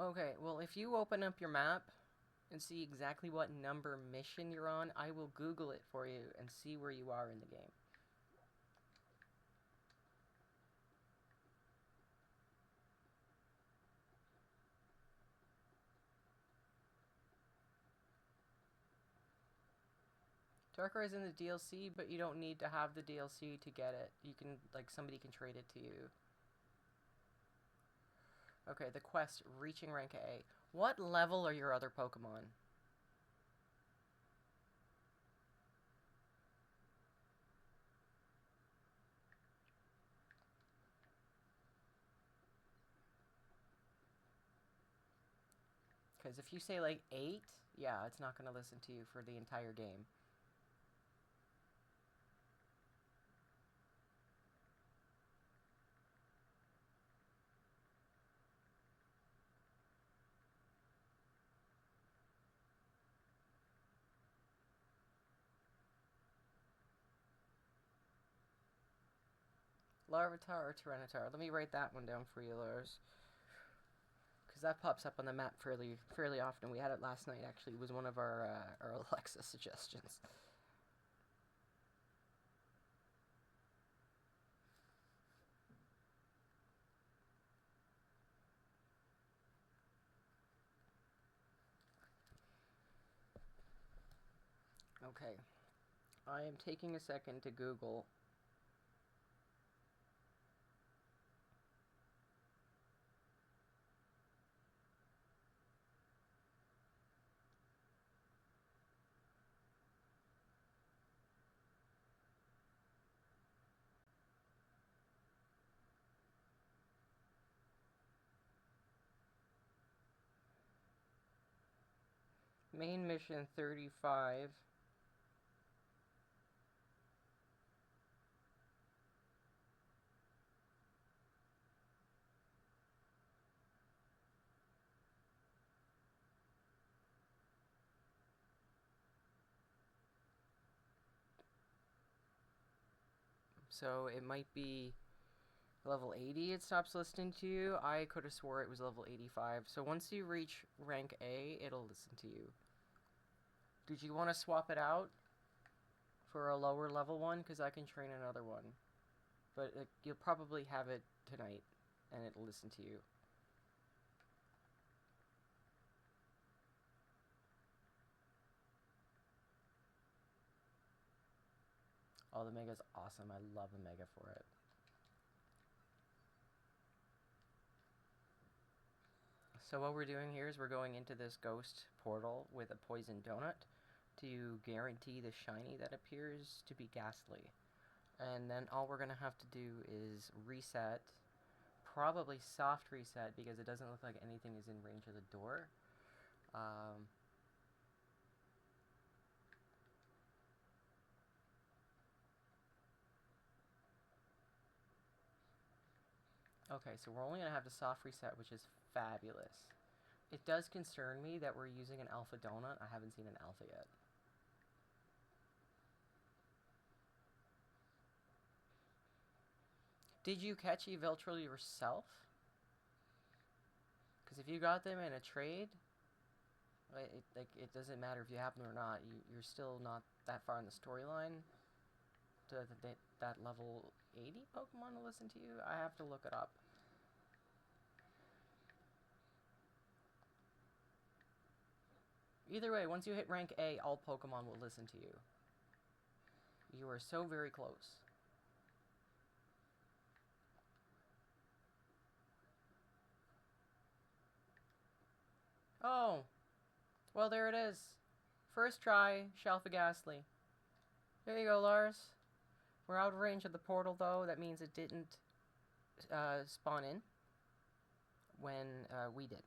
Speaker 1: Okay, well, if you open up your map and see exactly what number mission you're on, I will Google it for you and see where you are in the game. Darkrai is in the DLC, but you don't need to have the DLC to get it. You can, like, somebody can trade it to you. Okay, the quest, reaching rank A. What level are your other Pokemon? Because if you say like 8, yeah, it's not going to listen to you for the entire game. Larvitar or Tyranitar? Let me write that one down for you, Lars. Because that pops up on the map fairly often. We had it last night, actually. It was one of our Alexa suggestions. Okay. I am taking a second to Google. Main mission 35. So it might be level 80 it stops listening to you. I could have swore it was level 85. So once you reach rank A, it'll listen to you. Did you want to swap it out for a lower level one? Because I can train another one. But you'll probably have it tonight, and it'll listen to you. Oh, the Mega's awesome. I love the Mega for it. So what we're doing here is we're going into this ghost portal with a poison donut to guarantee the shiny that appears to be Ghastly. And then all we're going to have to do is reset, probably soft reset because it doesn't look like anything is in range of the door. Okay, so we're only going to have the soft reset, which is fabulous. It does concern me that we're using an alpha donut. I haven't seen an alpha yet. Did you catch Yveltal yourself? Because if you got them in a trade, it doesn't matter if you have them or not. You're still not that far in the storyline. That level 80 Pokemon will listen to you? I have to look it up. Either way, once you hit rank A, all Pokemon will listen to you. You are so very close. Oh, well there it is. First try, Shelfa Ghastly. There you go, Lars. We're out of range of the portal though. That means it didn't spawn in when we did.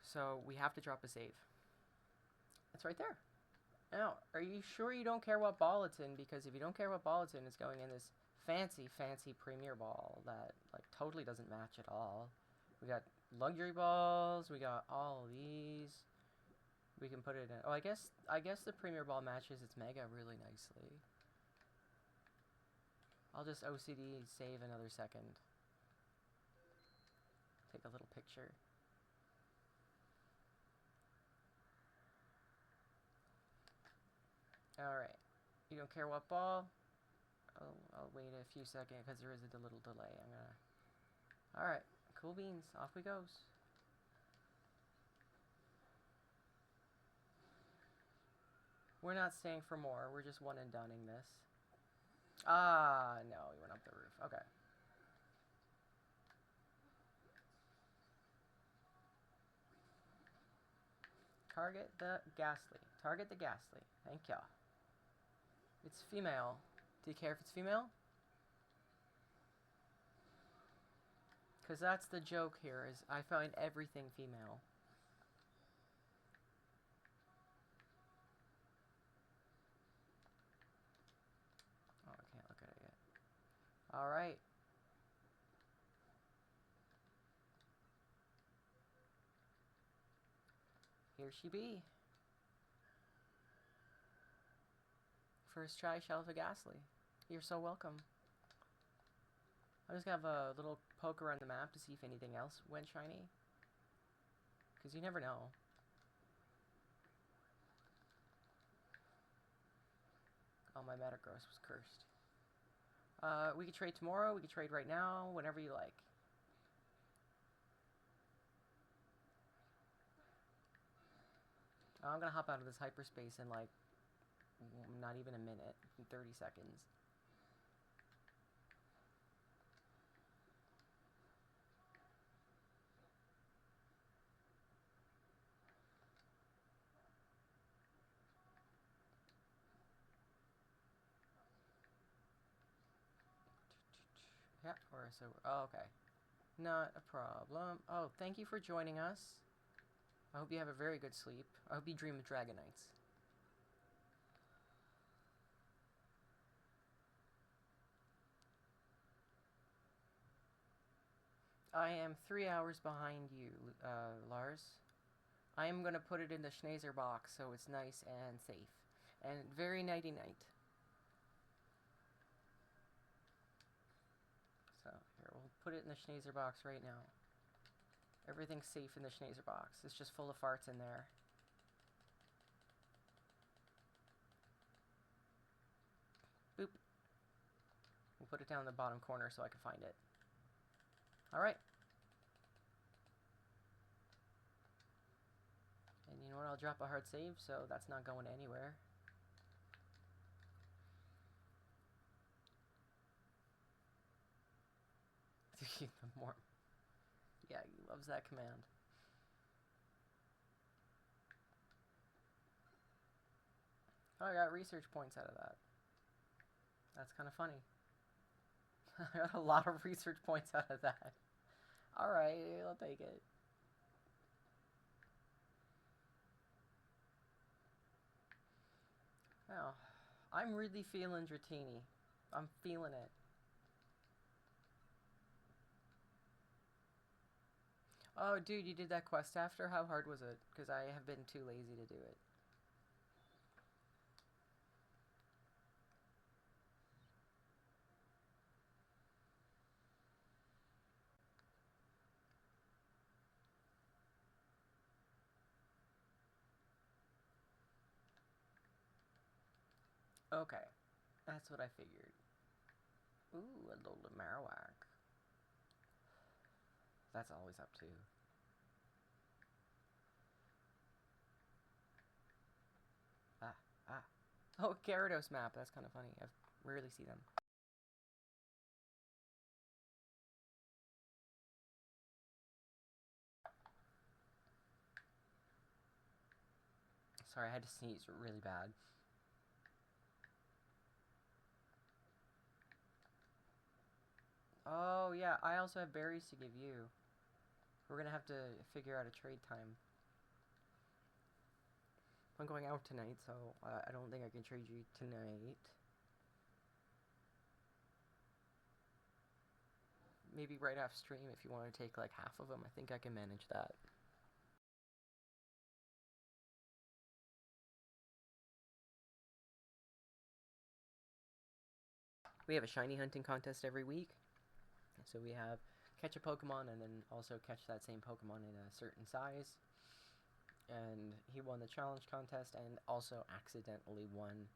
Speaker 1: So we have to drop a save. It's right there. Now, are you sure you don't care what ball it's in? Because if you don't care what ball it's in, it's going in this fancy premier ball that like totally doesn't match at all. We got luxury balls. We got all of these. We can put it in. Oh, I guess the premier ball matches its mega really nicely. I'll just OCD save another second. Take a little picture. Alright. You don't care what ball? I'll wait a few seconds because there is a little delay. Alright. Cool beans. Off we goes. We're not staying for more. We're just one and doneing this. Ah, no. We went up the roof. Okay. Target the Ghastly. Target the Ghastly. Thank ya. It's female. Do you care if it's female? Because that's the joke here, is I find everything female. Alright. Here she be. First try Shelva Ghastly. You're so welcome. I'm just gonna have a little poke around the map to see if anything else went shiny. Because you never know. Oh, my Metagross was cursed. We could trade tomorrow, we could trade right now, whenever you like. I'm gonna hop out of this hyperspace in like, not even a minute, in 30 seconds. Yeah, or so. Oh, okay. Not a problem. Oh, thank you for joining us. I hope you have a very good sleep. I hope you dream of Dragonites. I am 3 hours behind you, Lars. I am going to put it in the Schneezer box so it's nice and safe. And very nighty-night. So, here, we'll put it in the Schneezer box right now. Everything's safe in the Schneezer box. It's just full of farts in there. Boop. We'll put it down in the bottom corner so I can find it. Alright. And you know what? I'll drop a hard save, so that's not going anywhere. To keep them warm. Yeah, he loves that command. Oh, I got research points out of that. That's kind of funny. I got a lot of research points out of that. Alright, I'll take it. Now, I'm really feeling Dratini. I'm feeling it. Oh, dude, you did that quest after? How hard was it? Because I have been too lazy to do it. Okay, that's what I figured. Ooh, a little Marowak. That's always up too. Ah, ah. Oh, Gyarados map. That's kind of funny. I rarely see them. Sorry, I had to sneeze really bad. Oh, yeah, I also have berries to give you. We're gonna have to figure out a trade time. I'm going out tonight, so I don't think I can trade you tonight. Maybe right off stream if you want to take like half of them. I think I can manage that. We have a shiny hunting contest every week. So we have catch a Pokemon and then also catch that same Pokemon in a certain size. And he won the challenge contest and also accidentally won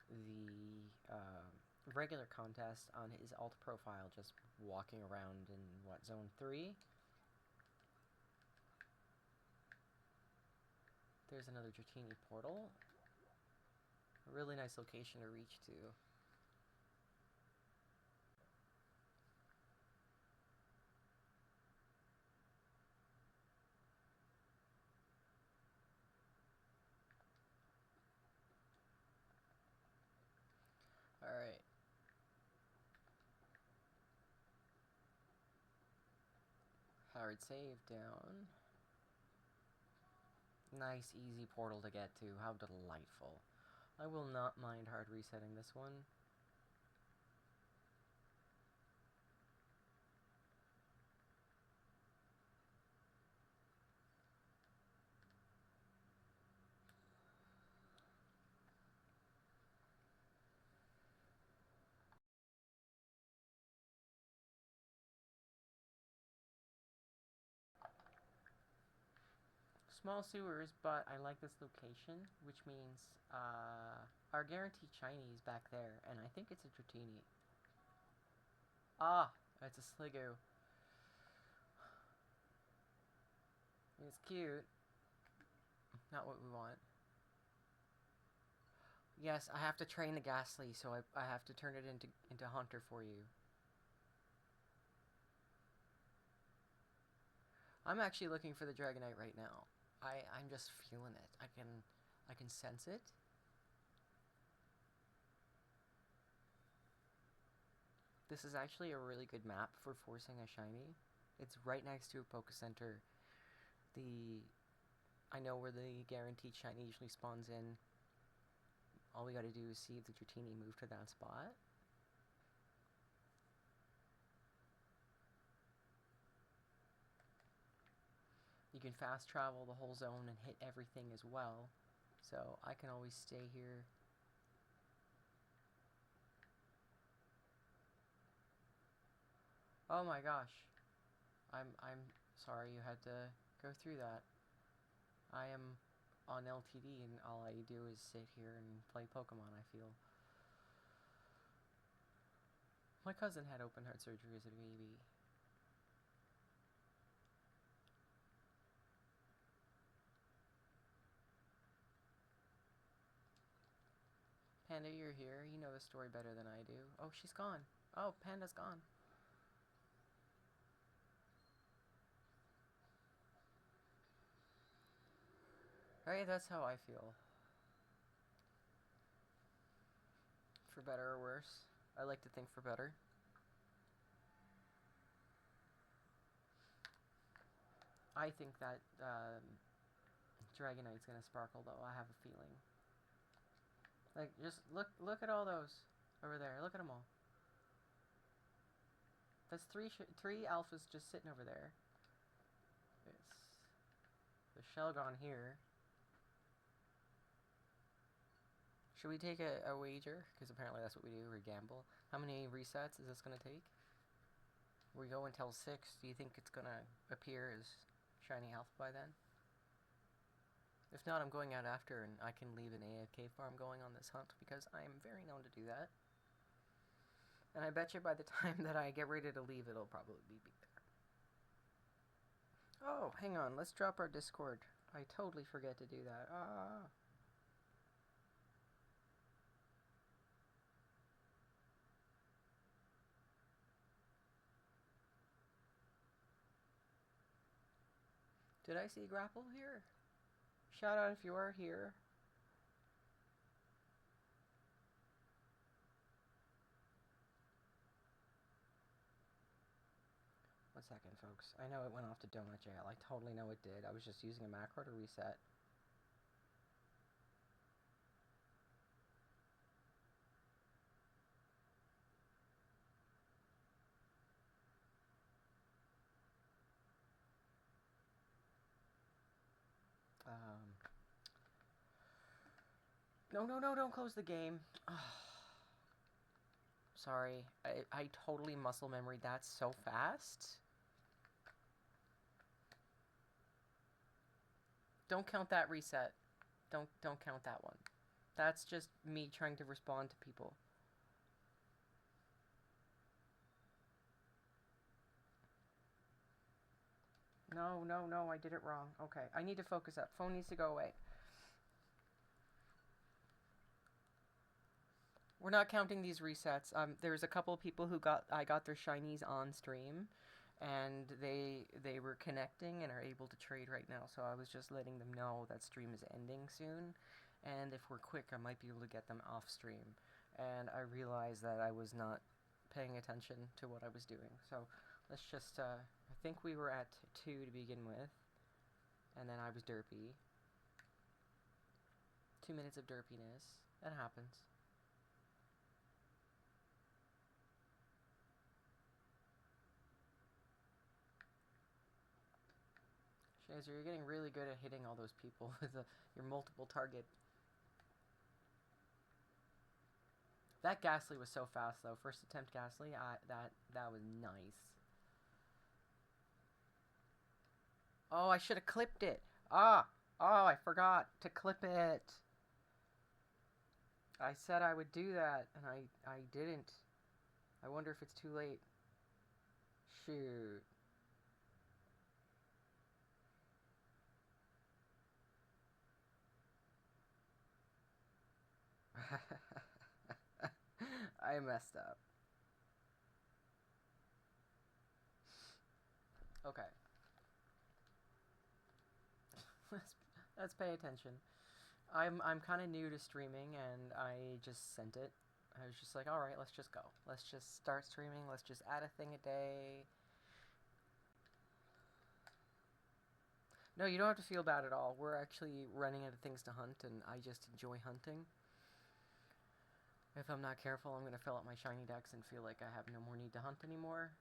Speaker 1: the regular contest on his alt profile, just walking around in, what, Zone 3? There's another Dratini portal. A really nice location to reach to. Alright. Hard save down. Nice, easy portal to get to. How delightful. I will not mind hard resetting this one. small sewers, but I like this location, which means our guaranteed shiny is back there, and I think it's a Dratini. Ah, it's a Sliggoo. It's cute. Not what we want. Yes, I have to train the Ghastly, so I have to turn it into Hunter for you. I'm actually looking for the Dragonite right now. I'm just feeling it. I can sense it. This is actually a really good map for forcing a shiny. It's right next to a Poke Center. I know where the guaranteed shiny usually spawns in. All we gotta do is see if the Dratini move to that spot. You can fast travel the whole zone and hit everything as well. So I can always stay here. Oh my gosh. I'm sorry you had to go through that. I am on LTD and all I do is sit here and play Pokemon, I feel. My cousin had open heart surgery as a baby. Panda, you're here. You know the story better than I do. Oh, she's gone. Oh, Panda's gone. Right, that's how I feel. For better or worse. I like to think for better. I think that Dragonite's gonna sparkle, though. I have a feeling. Like, just look at all those over there. Look at them all. That's three alphas just sitting over there. It's the Shelgon here. Should we take a wager? Because apparently that's what we do. We gamble. How many resets is this gonna take? We go until 6. Do you think it's gonna appear as shiny alpha by then? If not, I'm going out after, and I can leave an AFK farm going on this hunt because I am very known to do that. And I bet you by the time that I get ready to leave, it'll probably be there. Oh, hang on. Let's drop our Discord. I totally forget to do that. Ah. Did I see Grapple here? Shout out if you are here. One second, folks. I know it went off to donut jail. I totally know it did. I was just using a macro to reset. No, don't close the game. Sorry. I totally muscle memory that so fast. Don't count that reset. Don't count that one. That's just me trying to respond to people. No, I did it wrong. Okay, I need to focus up. Phone needs to go away. We're not counting these resets. There's a couple of people who I got their shinies on stream, and they were connecting and are able to trade right now. So I was just letting them know that stream is ending soon, and if we're quick, I might be able to get them off stream. And I realized that I was not paying attention to what I was doing. So let's just. I think we were at 2 to begin with, and then I was derpy. 2 minutes of derpiness. That happens. Shazer, you're getting really good at hitting all those people with your multiple target. That Ghastly was so fast, though. First attempt Ghastly, that was nice. Oh, I should have clipped it. Ah! Oh, I forgot to clip it. I said I would do that, and I didn't. I wonder if it's too late. Shoot. I messed up. Okay. let's let's pay attention. I'm kind of new to streaming, and I just sent it. I was just like, all right, let's just go. Let's just start streaming. Let's just add a thing a day. No, you don't have to feel bad at all. We're actually running out of things to hunt, and I just enjoy hunting. If I'm not careful, I'm gonna fill up my shiny decks and feel like I have no more need to hunt anymore.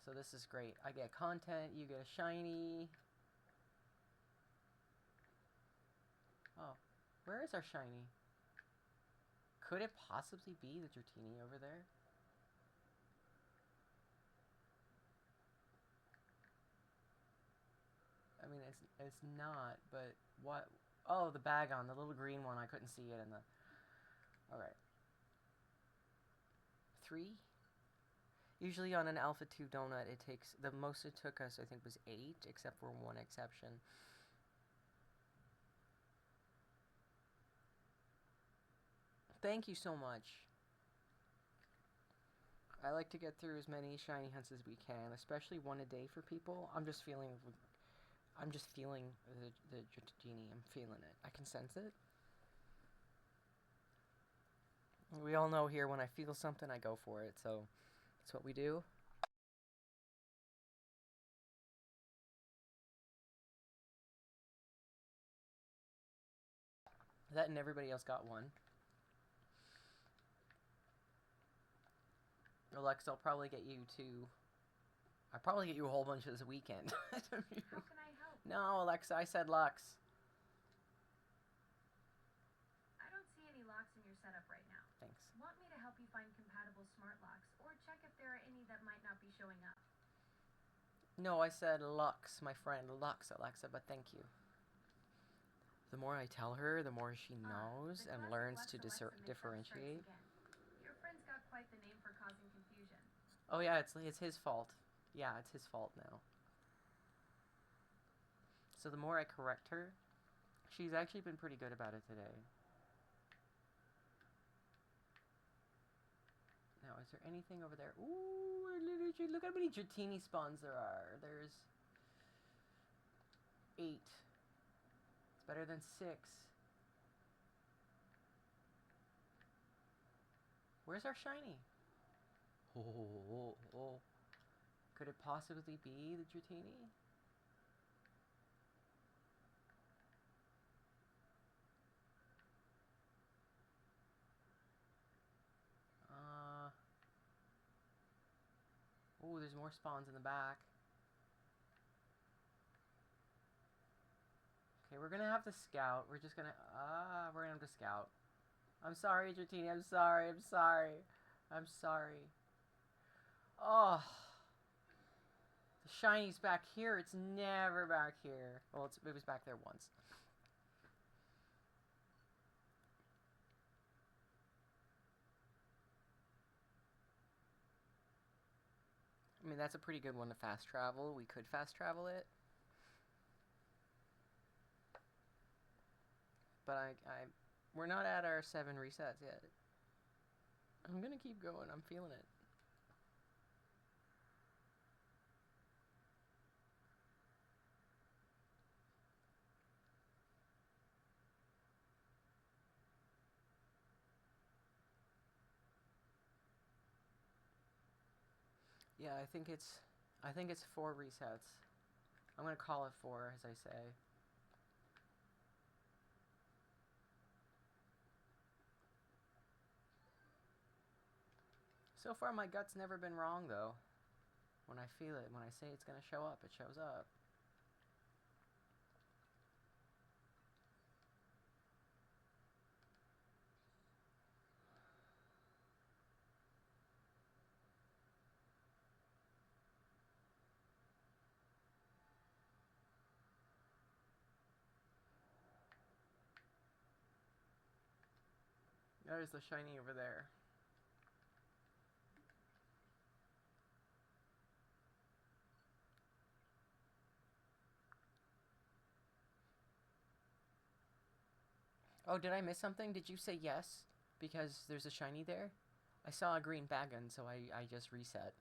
Speaker 1: So this is great. I get content. You get a shiny. Oh, where is our shiny? Could it possibly be the Dratini over there? I mean, it's not, but what? Oh, the bag on the little green one. I couldn't see it in the. All right, 3. Usually on an Alpha 2 donut, it takes the most it took us. I think was 8, except for one exception. Thank you so much. I like to get through as many shiny hunts as we can, especially one a day for people. I'm just feeling the genie. I'm feeling it. I can sense it. We all know here when I feel something, I go for it. So that's what we do. That and everybody else got one. Alexa, I'll probably get you two. I'll probably get you a whole bunch this weekend.
Speaker 2: How can I help?
Speaker 1: No, Alexa, I said Lux.
Speaker 2: I don't see any locks in your setup right now.
Speaker 1: Thanks.
Speaker 2: Want me to help you find compatible smart locks, or check if there are any that might not be showing up?
Speaker 1: No, I said Lux, my friend. Lux, Alexa, but thank you. The more I tell her, the more she knows and learns to differentiate.
Speaker 2: Your friend's got quite the name for causing confusion.
Speaker 1: Oh yeah, it's his fault. Yeah, it's his fault now. So the more I correct her, she's actually been pretty good about it today. Now, is there anything over there? Ooh, look how many Dratini spawns there are. There's 8. It's better than 6. Where's our shiny? Oh. Could it possibly be the Dratini? Oh, there's more spawns in the back. Okay, we're gonna have to scout. We're gonna have to scout. I'm sorry, Dratini. I'm sorry. I'm sorry. Oh, the shiny's back here. It's never back here. Well, it was back there once. I mean, that's a pretty good one to fast travel. We could fast travel it. But we're not at our 7 resets yet. I'm gonna keep going. I'm feeling it. Yeah, I think it's 4 resets. I'm gonna call it 4, as I say. So far, my gut's never been wrong, though. When I feel it, when I say it's gonna show up, it shows up. There's the shiny over there. Oh, did I miss something? Did you say yes? Because there's a shiny there? I saw a green bagon, so I just reset.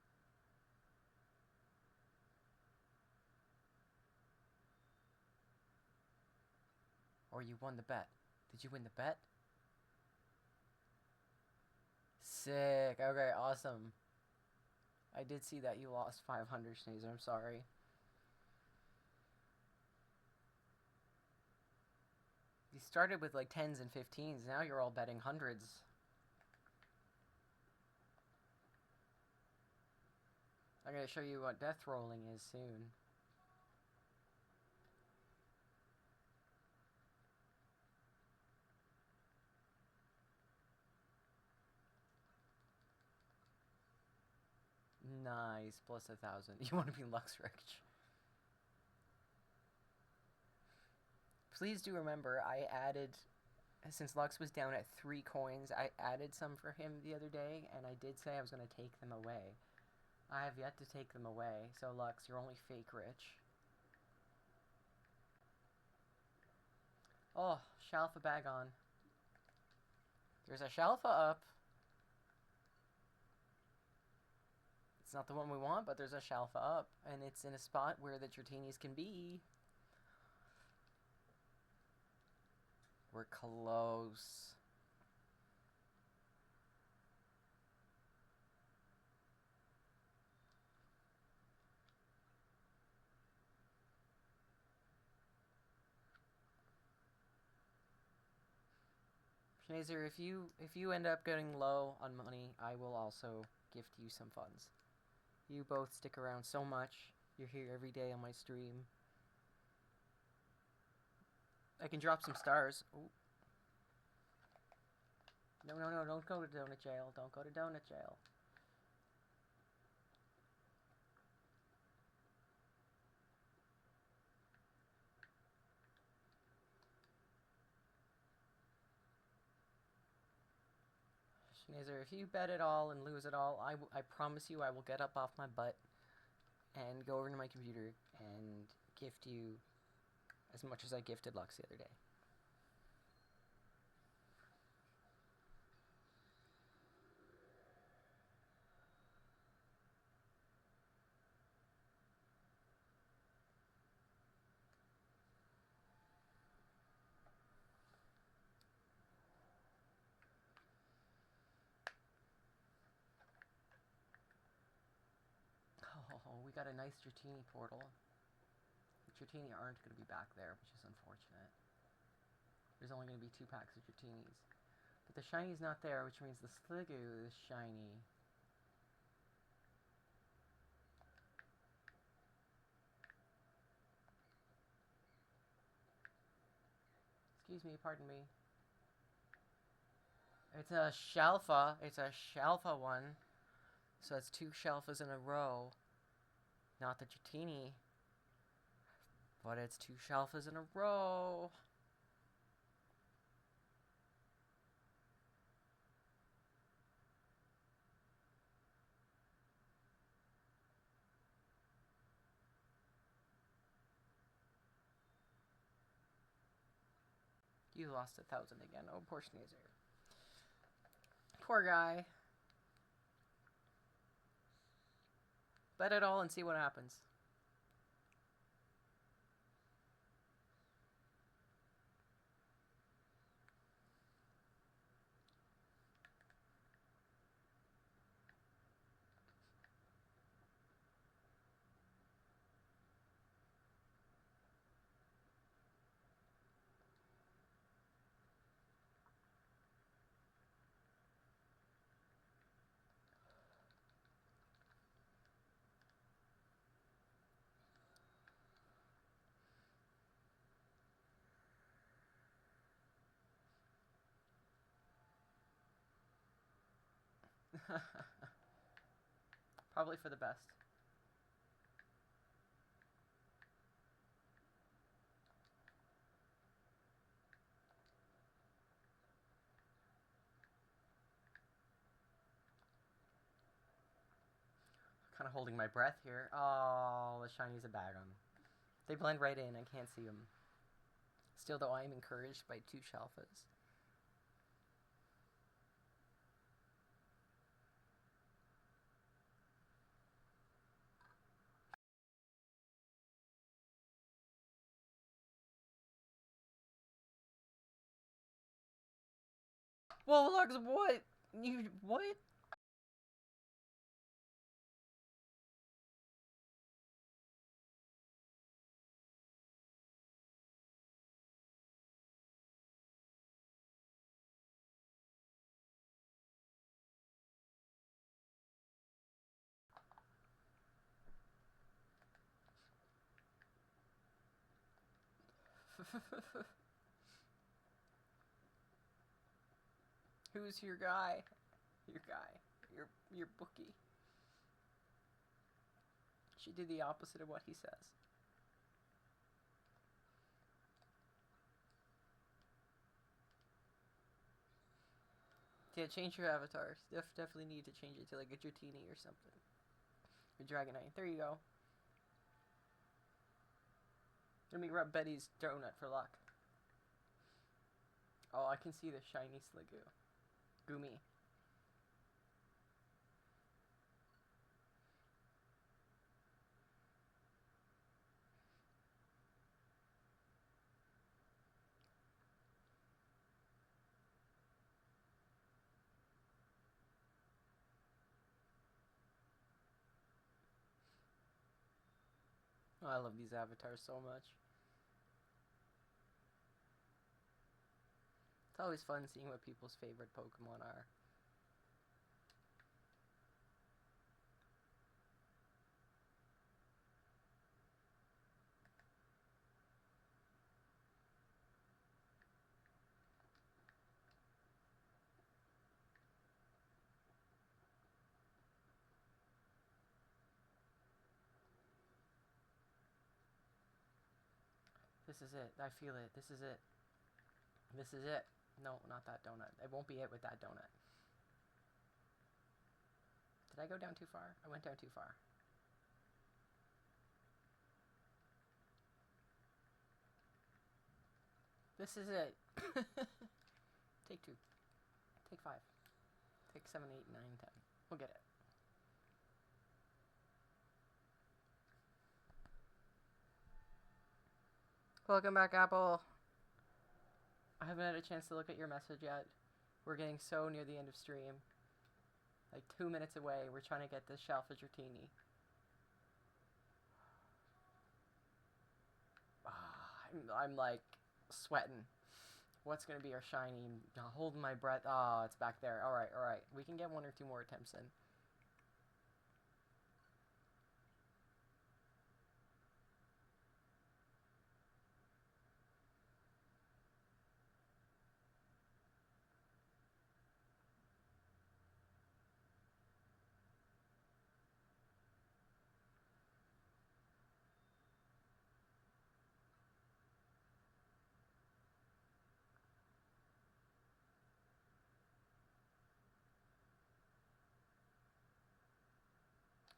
Speaker 1: Or you won the bet. Did you win the bet? Sick. Okay, awesome. I did see that you lost 500, Schneezer. I'm sorry. You started with like 10s and 15s. Now you're all betting hundreds. I'm going to show you what death rolling is soon. Nice. Plus 1,000. You want to be Lux Rich. Please do remember, I added, since Lux was down at 3 coins, I added some for him the other day, and I did say I was going to take them away. I have yet to take them away, so Lux, you're only fake rich. Oh, Shalfa Bagon. There's a Shalfa up. It's not the one we want, but there's a Shalfa up, and it's in a spot where the Dratini's can be. We're close. Schneezer, if you end up getting low on money, I will also gift you some funds. You both stick around so much. You're here every day on my stream. I can drop some stars. Ooh. No, no, no, don't go to donut jail. Don't go to donut jail. Schneezer, if you bet it all and lose it all, I promise you I will get up off my butt and go over to my computer and gift you as much as I gifted Lux the other day. Oh, we got a nice Dratini portal. The Dratini aren't going to be back there, which is unfortunate. There's only going to be 2 packs of Dratinis. But the shiny's not there, which means the Sliggoo is shiny. Excuse me, pardon me. It's a Shalfa. It's a Shalfa one. So it's 2 Shalfas in a row. Not the Dratini. But it's 2 Shalfas in a row. You lost 1,000 again. Oh, poor Sneezer. Poor guy. Bet it all and see what happens. Probably for the best. kind of holding my breath here. Oh, the shinies a bag on. They blend right in. I can't see them. Still, though, I am encouraged by 2 Shalfas. Whoa, Lux, what? You, what? Who's your guy? Your guy. Your bookie. She did the opposite of what he says. Yeah, change your avatars. Definitely need to change it to like a Dratini or something. A Dragonite. There you go. Let me rub Betty's donut for luck. Oh, I can see the shiny Sliggoo. Gumi. Oh, I love these avatars so much. It's always fun seeing what people's favorite Pokemon are. This is it. I feel it. This is it. This is it. No, not that donut. It won't be it with that donut. Did I go down too far? I went down too far. This is it. Take 2. Take 5. Take 7, 8, 9, 10. We'll get it. Welcome back, Apple. I haven't had a chance to look at your message yet. We're getting so near the end of stream. Like 2 minutes away. We're trying to get this Shalfa Dratini. I'm like sweating. What's gonna be our shiny? Holding my breath. Oh, it's back there. Alright, alright. We can get 1 or 2 more attempts in.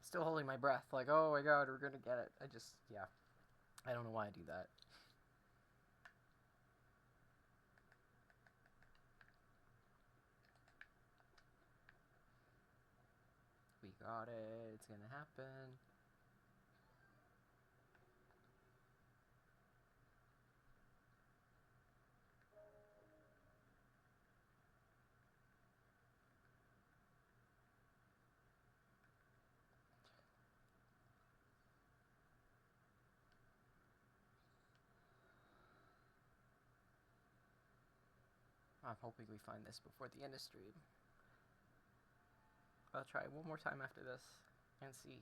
Speaker 1: Still holding my breath. Like, oh my god, we're gonna get it. Yeah. I don't know why I do that. We got it. It's gonna happen. I'm hoping we find this before the end of stream. I'll try one more time after this and see.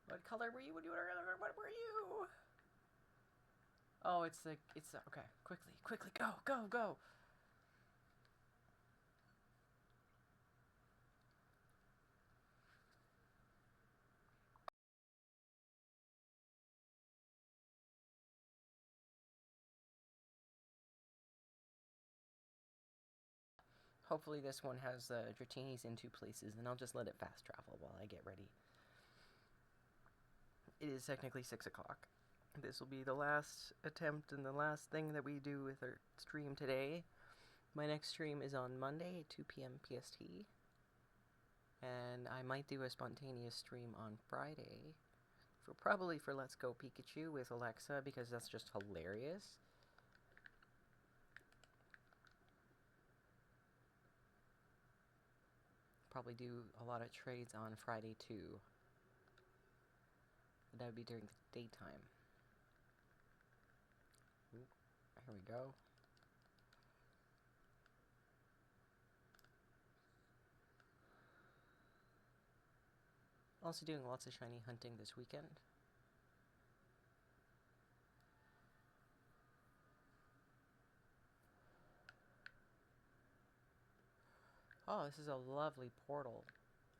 Speaker 1: What color were you? What were you? Oh, it's okay. Quickly, go. Hopefully this one has Dratinis in 2 places, and I'll just let it fast travel while I get ready. It is technically 6 o'clock. This will be the last attempt and the last thing that we do with our stream today. My next stream is on Monday at 2 p.m. PST. And I might do a spontaneous stream on Friday. Probably for Let's Go Pikachu with Alexa, because that's just hilarious. Probably do a lot of trades on Friday too. That would be during the daytime. Ooh, here we go. Also doing lots of shiny hunting this weekend. Oh, this is a lovely portal.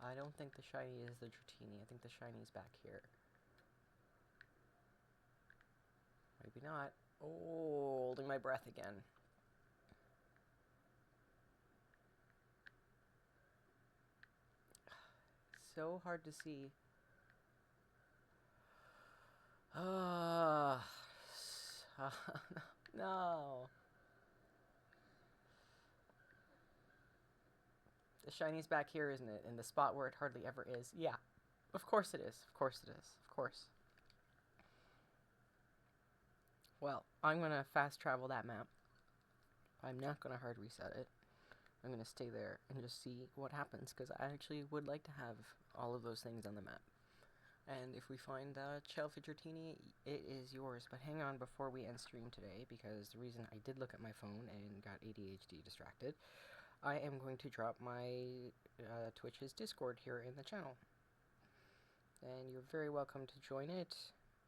Speaker 1: I don't think the shiny is the Dratini. I think the shiny is back here. Maybe not. Oh, holding my breath again. So hard to see. Ah, no. The shiny's back here, isn't it? In the spot where it hardly ever is. Yeah, of course it is. Of course it is. Of course. Well, I'm gonna fast travel that map. I'm not gonna hard reset it. I'm gonna stay there and just see what happens, because I actually would like to have all of those things on the map. And if we find Shellfish Dratini, it is yours. But hang on before we end stream today, because the reason I did look at my phone and got ADHD distracted, I am going to drop my Twitch's Discord here in the channel. And you're very welcome to join it.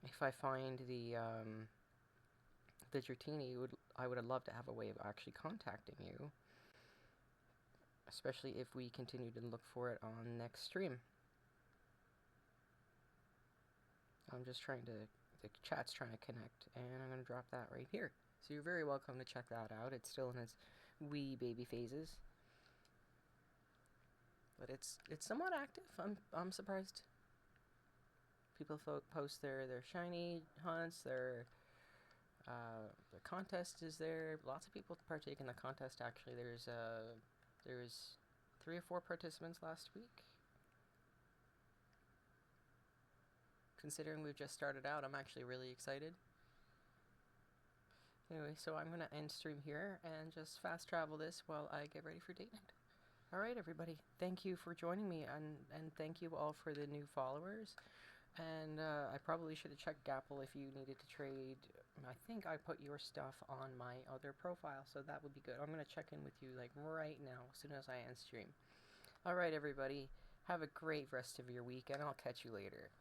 Speaker 1: If I find the Dratini, I would love to have a way of actually contacting you. Especially if we continue to look for it on next stream. I'm just trying to, the chat's trying to connect, and I'm going to drop that right here. So you're very welcome to check that out. It's still in its wee baby phases. But it's somewhat active. I'm surprised. People post their shiny hunts, their contest is there. Lots of people partake in the contest, actually. There's 3 or 4 participants last week. Considering we've just started out, I'm actually really excited. Anyway, so I'm going to end stream here and just fast travel this while I get ready for date night. Alright everybody, thank you for joining me, and thank you all for the new followers. And I probably should have checked Gapple if you needed to trade. I think I put your stuff on my other profile, so that would be good. I'm going to check in with you like right now as soon as I end stream. Alright everybody, have a great rest of your week, and I'll catch you later.